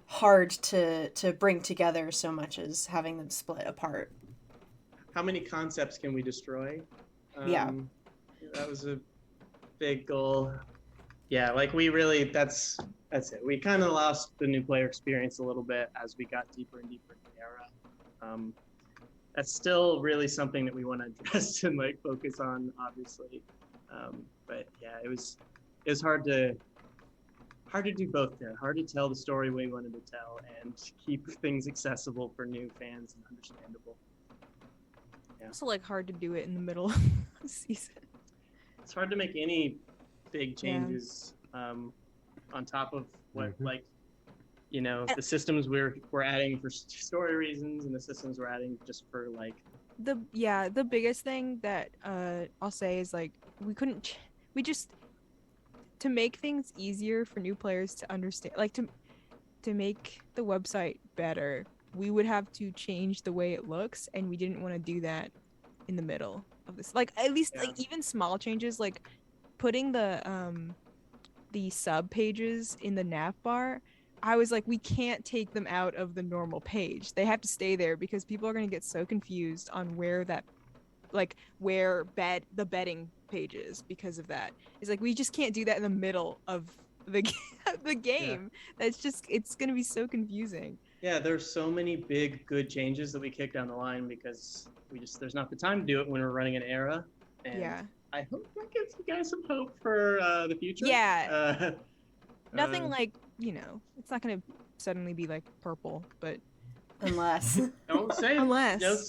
hard to bring together so much as having them split apart. How many concepts can we destroy? Yeah. That was a big goal. Yeah, like we really, that's it. We kind of lost the new player experience a little bit as we got deeper and deeper in the era. That's still really something that we want to address and like focus on, obviously. But yeah, it was hard to do both there. Hard to tell the story we wanted to tell and keep things accessible for new fans and understandable. Also, like, hard to do it in the middle of the season. It's hard to make any big changes on top of what, like, you know, the systems we're adding for story reasons and the systems we're adding just for like. The biggest thing that I'll say is like to make things easier for new players to understand, like to make the website better, we would have to change the way it looks, and we didn't want to do that in the middle of this. Like, at least like even small changes, like putting the sub pages in the nav bar. I was like, we can't take them out of the normal page. They have to stay there because people are going to get so confused on where the betting pages because of that. It's like, we just can't do that in the middle of the game. That's just, it's going to be so confusing. Yeah, there's so many big good changes that we kick down the line because there's not the time to do it when we're running an era. And I hope that gives you guys some hope for the future. Yeah. Nothing like, you know, it's not going to suddenly be like purple, but unless don't say unless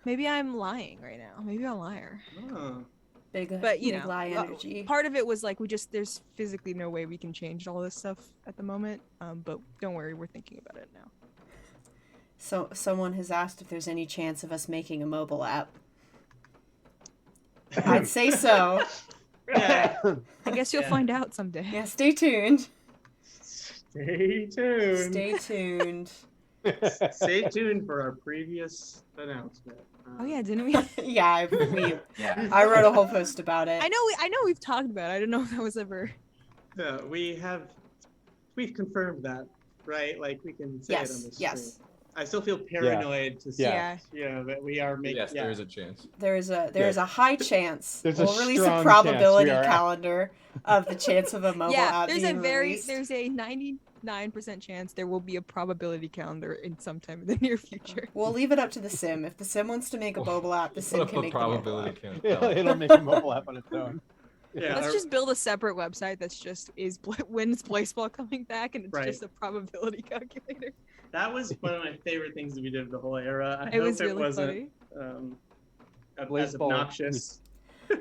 maybe I'm lying right now. Maybe I'm a liar. Oh. But you know, lie energy. Part of it was like there's physically no way we can change all this stuff at the moment. But don't worry, we're thinking about it now. So someone has asked if there's any chance of us making a mobile app. I'd say so. I guess you'll find out someday. Yeah, stay tuned. Stay tuned. Stay tuned for our previous announcement. Oh yeah, didn't we? I wrote a whole post about it. I know we've talked about it. I don't know if that was ever. Yeah, we've confirmed that, right? Like we can say it on the stream. Yes. I still feel paranoid to say, that we are making. Yes, there is a chance. There is a high chance. We'll release a probability calendar of the chance of a mobile app being released. There's a 99% chance there will be a probability calendar in sometime in the near future. We'll leave it up to the sim. If the sim wants to make a mobile app, the sim can make a mobile app. It'll make a mobile app on its own. Yeah, let's just build a separate website that's just when's Blaseball coming back, and it's just a probability calculator. That was one of my favorite things that we did the whole era. I hope it really wasn't as obnoxious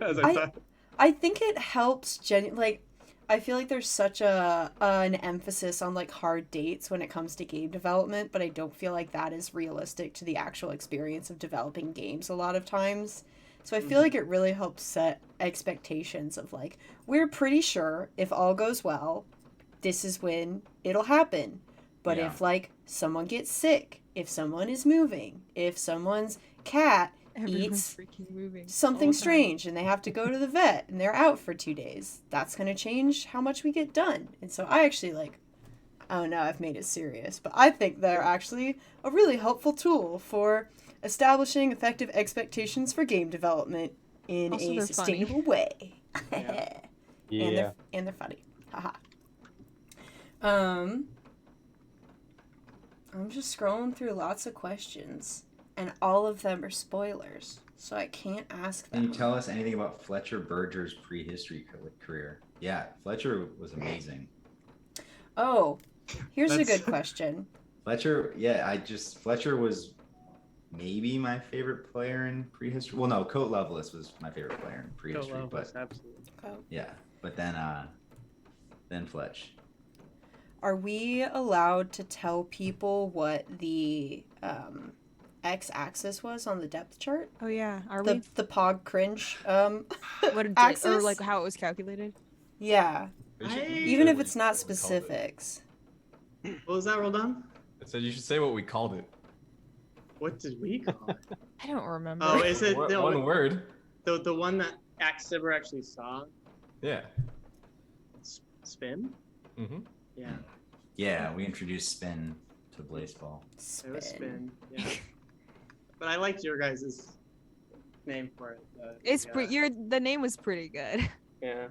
as I thought. I think it helps I feel like there's such an emphasis on like hard dates when it comes to game development, but I don't feel like that is realistic to the actual experience of developing games a lot of times. So I feel like it really helps set expectations of like, we're pretty sure if all goes well, this is when it'll happen. But if like someone gets sick, if someone is moving, if someone's cat eats something strange and they have to go to the vet and they're out for 2 days, that's going to change how much we get done. And so I actually I've made it serious, but I think they're actually a really helpful tool for establishing effective expectations for game development in a sustainable way. Yeah. And they're funny. Haha. I'm just scrolling through lots of questions, and all of them are spoilers, so I can't ask them. Can you tell us anything about Fletcher Berger's prehistory career? Yeah, Fletcher was amazing. Oh, Here's a That's- good question. Fletcher, Fletcher was maybe my favorite player in prehistory. Well, no, Coat Lovelace was my favorite player in Go prehistory, love but us, absolutely. Oh. yeah, but then Fletch. Are we allowed to tell people what the x-axis was on the depth chart? Oh yeah, are The we? the pog cringe What it did, axis? or like how it was calculated? Yeah, You should- you should even say if what it's you- not what we called it. specifics. What was that, Roldan? It said you should say what we called it. What did we call it? I don't remember. Oh, is it One word. the one that Axever actually saw? Yeah. Spin? Mm-hmm. Yeah, Yeah, we introduced spin to Blaseball. it was spin. Yeah. But I liked your guys' name for it. The name was pretty good. Yeah.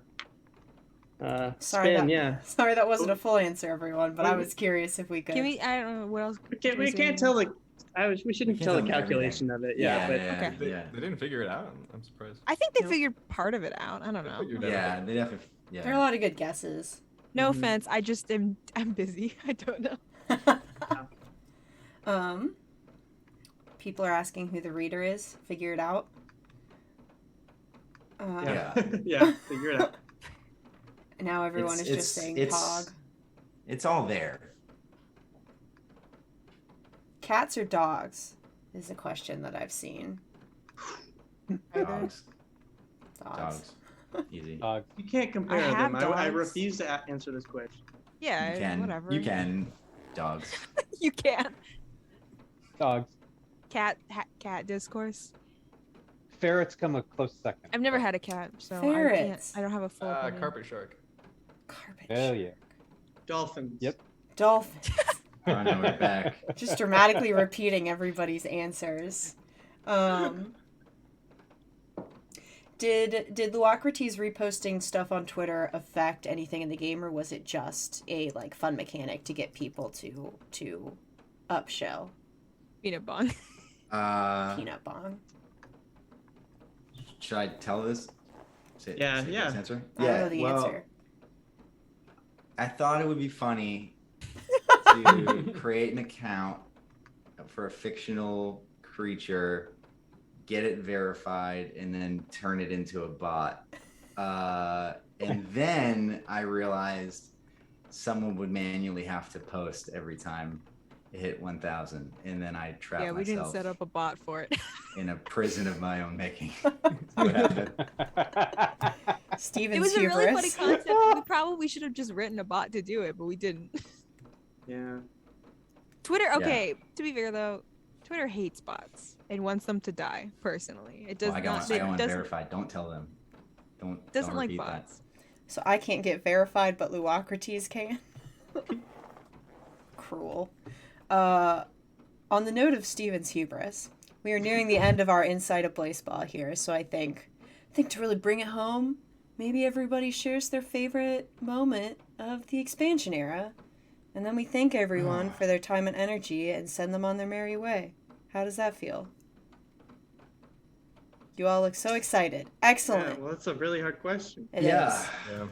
Sorry, spin. that, Yeah. sorry that wasn't a full answer, everyone, but I Oh. was curious if we could. Can we? I don't know what else. We can't tell the. We shouldn't We can't tell the tell them calculation of it. Yeah, but Okay. They didn't figure it out. I'm surprised. I think they Nope. figured part of it out. I don't They know. figured it out. Yeah, they definitely. There are a Yeah. lot of good guesses. No Mhm. offense. I just am. I'm busy. I don't know. People are asking who the reader is. Figure it out. yeah, yeah. Figure it out. Now everyone is just saying Pog. It's all there. Cats or dogs is a question that I've seen. Either. Dogs. Dogs. Easy. You can't compare have them. I dogs. refuse to answer this question. Yeah. You can. Whatever. You can. Dogs. You can. Dogs. Cat discourse. Ferrets come a close second. I've never had a cat, so Ferrets. I don't have a full. opinion. Carpet shark. Garbage. Hell yeah. Dolphins. Yep. Dolphins. Oh no, we're back. Just dramatically repeating everybody's answers. Did Luocrates reposting stuff on Twitter affect anything in the game, or was it just a like fun mechanic to get people to up shell Peanut bong. peanut bong? Should I tell this? Yeah, say yeah. this answer? I don't know the answer. I thought it would be funny to create an account for a fictional creature, get it verified, and then turn it into a bot. And then I realized someone would manually have to post every time it hit 1,000, and then I trapped Yeah, we didn't myself set up a bot for it. in a prison of my own making. That's what happened. Steven's It was a really funny hubris. concept. We probably should have just written a bot to do it, but we didn't. Yeah. Twitter, okay, to be fair though, Twitter hates bots and wants them to die, personally. It does Well, I not. got one doesn't, verified. Don't tell them. Don't doesn't like repeat that. bots. So I can't get verified, but Luocrates can. Cruel. On the note of Steven's hubris, we are nearing the end of our Inside of Blaseball here, so I think to really bring it home, maybe everybody shares their favorite moment of the expansion era, and then we thank everyone for their time and energy and send them on their merry way. How does that feel? You all look so excited. Excellent. Yeah, well, that's a really hard question. It is. Yeah. Yeah.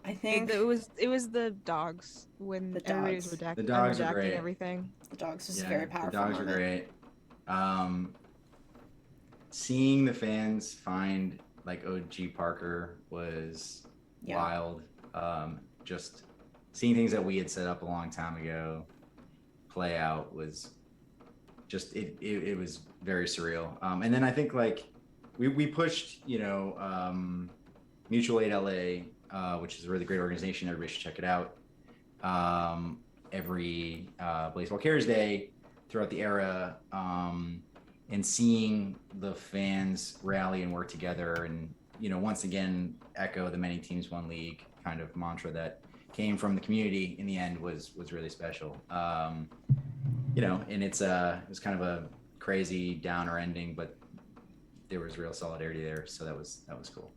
I think It was the dogs when The everybody was dogs. redacting, The dogs are redacting great. everything. the dogs was Yeah, a very powerful the dogs moment. are great. Seeing the fans find like OG Parker was Yeah. wild. Just seeing things that we had set up a long time ago play out was just it was very surreal. And then I think like we pushed, Mutual Aid LA, which is a really great organization. Everybody should check it out. Every Blaseball Cares Day throughout the era, and seeing the fans rally and work together, and once again echo the many teams one league kind of mantra that came from the community in the end was really special. And it was kind of a crazy downer ending, but there was real solidarity there, so that was cool.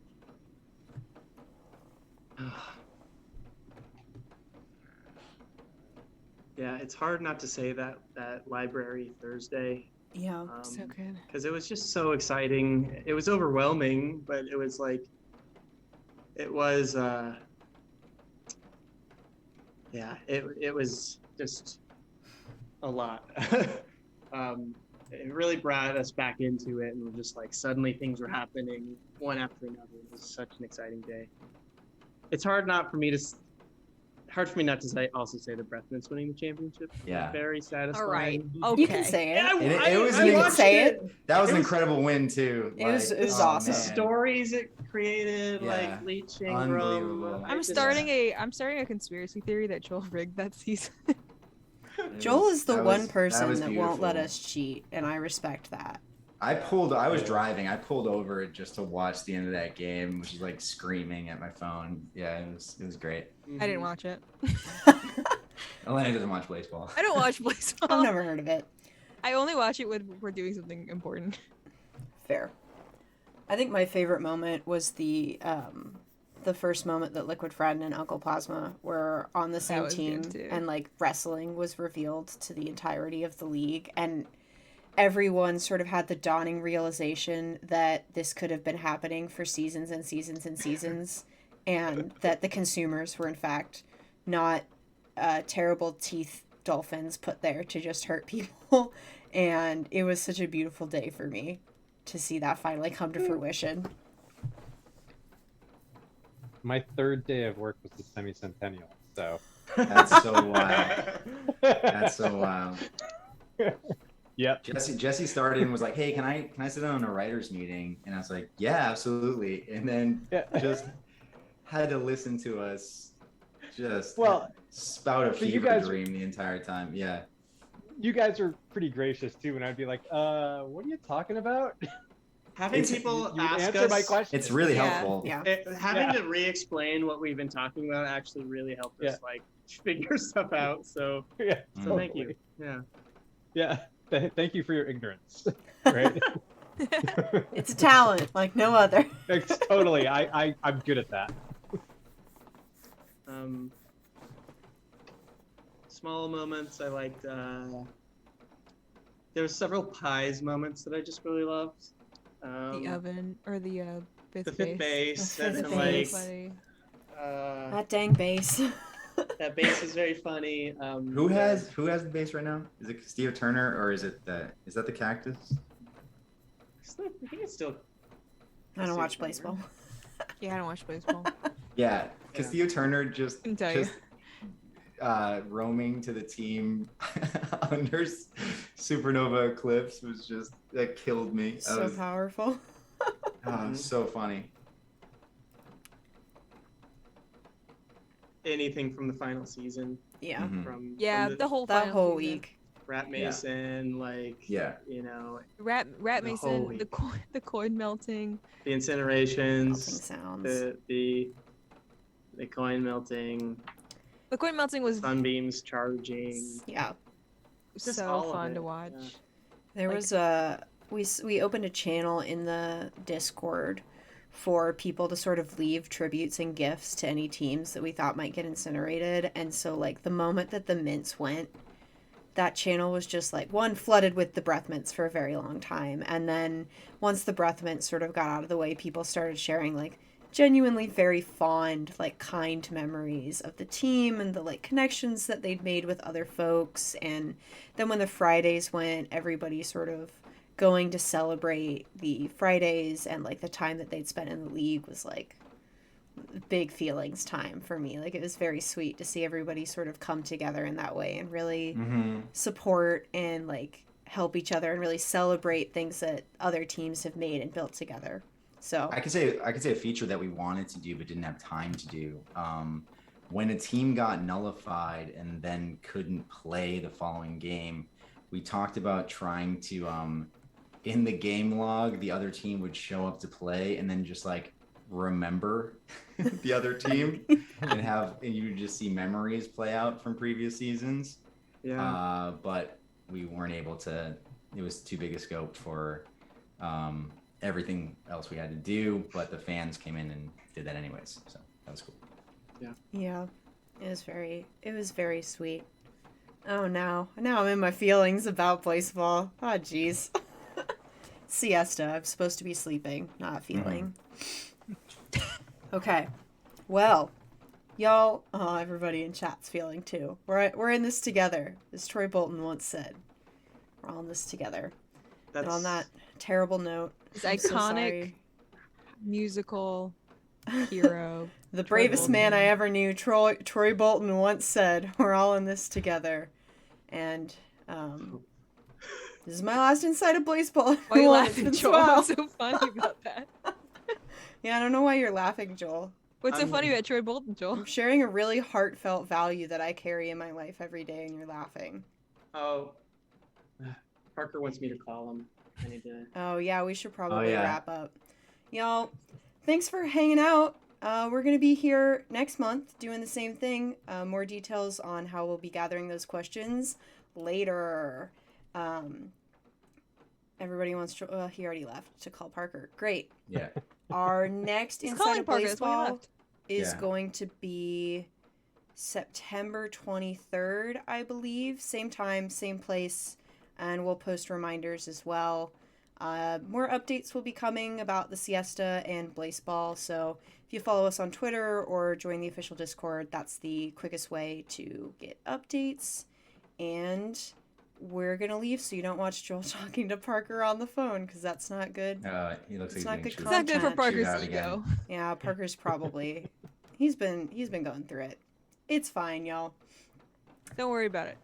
Yeah, it's hard not to say that Library Thursday, Yeah. So good. because it was just so exciting. It was overwhelming, but it was like, it was yeah, it was just a lot. It really brought us back into it, and we're just like suddenly things were happening one after another. It was such an exciting day. It's hard not for me to also say the Breathmints winning the championship. Yeah. Very satisfying. All right. You can Okay. say it. Yeah, It was You can watched say it. That was It an was- incredible win too. It was Like, awesome. The man. stories it created, Yeah. like leeching Unbelievable. I'm starting a conspiracy theory that Joel rigged that season. It Joel was- is the that one was- person was that won't let beautiful. us cheat, and I respect that. I was driving. I pulled over just to watch the end of that game, which is like screaming at my phone. Yeah, it was great. I didn't watch it. Elena doesn't watch baseball. I don't watch I've Blaseball. never heard of it. I only watch it when we're doing something important. Fair. I think my favorite moment was the first moment that Liquid Friend and Uncle Plasma were on the same was team, good, too. and like wrestling was revealed to the entirety of the league, and everyone sort of had the dawning realization that this could have been happening for seasons and seasons and seasons, and that the consumers were in fact not terrible teeth dolphins put there to just hurt people. And it was such a beautiful day for me to see that finally come to fruition. My third day of work was the semi-centennial, so That's so wild. That's so wild. yep. Jesse started and was like, "Hey, can I sit down in a writers meeting?" And I was like, "Yeah, absolutely." And then Yeah. just had to listen to us just Well, spout a but you fever guys- dream the entire time. Yeah. You guys are pretty gracious too, when I'd be like, what are you talking about?" Having It's- people You ask answer us, my question. It's really Yeah. helpful. Yeah. having Yeah. to re-explain what we've been talking about actually really helped us Yeah. like figure stuff out. So Yeah. so thank you. totally. Yeah. Yeah. Thank you for your ignorance. Right. It's a talent like no other. It's totally. I'm good at that. Small moments I liked. There were several pies moments that I just really loved. The oven or the fifth The fifth base, The and fifth then, base. like Funny. That dang bass. that base is very funny. Who has the base right now? Is it Steve Turner or is that the Cactus? I think it's still. I don't watch baseball. Yeah, I don't watch baseball. Yeah, Castillo Turner just Can tell you. roaming to the team under supernova eclipse was just that killed me. That So was powerful. so funny. Anything from the final season, Yeah. Mhm. from Yeah, from the whole That final whole season. week. Rat Mason, like Yeah. you know, Rat The whole Mason, week. the coin melting. the Melting incinerations, sounds. the coin melting, The coin melting was sunbeams charging. Yeah. Just so all of fun it, to watch. yeah. There Like- was we opened a channel in the Discord for people to sort of leave tributes and gifts to any teams that we thought might get incinerated. And so like the moment that the mints went, that channel was just like flooded with the breath mints for a very long time. And then once the breath mints sort of got out of the way, people started sharing like genuinely very fond, like kind memories of the team and the like connections that they'd made with other folks. And then when the Fridays went, everybody sort of going to celebrate the Fridays and like the time that they'd spent in the league was like big feelings time for me. Like it was very sweet to see everybody sort of come together in that way and really Mm-hmm. support and like help each other and really celebrate things that other teams have made and built together. So I could say a feature that we wanted to do but didn't have time to do. When a team got nullified and then couldn't play the following game, we talked about trying to in the game log, the other team would show up to play and then just like remember the other team and you would just see memories play out from previous seasons. Yeah. But we weren't able to. It was too big a scope for everything else we had to do. But the fans came in and did that anyways, so that was cool. yeah, it was very sweet. Oh, now I'm in my feelings about Blaseball. Oh, jeez. Siesta. I'm supposed to be sleeping, not feeling. Okay. Well, Y'all, oh, everybody in chat's feeling too. We're in this together, as Troy Bolton once said. We're all in this together. And on that terrible note, His I'm so iconic sorry. musical hero. The Troy bravest man I Bolton. ever knew, Troy Bolton once said, "We're all in this together." And this is my last Inside of Blaseball. Why are you Everyone. It's laughing, been Joel? swell. What's so funny about that? Yeah, I don't know why you're laughing, Joel. What's so I'm- funny about Troy Bolton, Joel? I'm sharing a really heartfelt value that I carry in my life every day, and you're laughing. Oh, Parker wants me to call him. I need to. Oh, yeah, we should probably yeah. wrap up. Y'all, thanks for hanging out. We're going to be here next month doing the same thing. More details on how we'll be gathering those questions later. Everybody wants to. Well, he already left to call Parker. Great. Yeah. Our next He's Inside calling of Parker. That's why he Blaseball left. is Yeah. going to be September 23rd, I believe. Same time, same place, and we'll post reminders as well. More updates will be coming about the siesta and Blaseball, so if you follow us on Twitter or join the official Discord, that's the quickest way to get updates. And we're gonna leave so you don't watch Joel talking to Parker on the phone, because that's not good. He looks It's like not he's good being It's not good for Content. Parker's out again. ego. Yeah, Parker's probably he's been going through it. It's fine, y'all. Don't worry about it.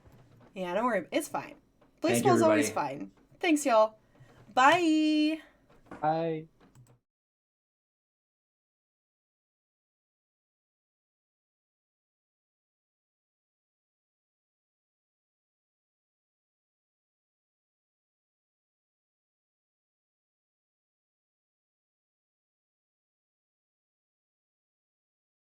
Yeah, don't worry. It's fine. Thank you, Blaseball's always everybody. fine. Thanks, y'all. Bye. I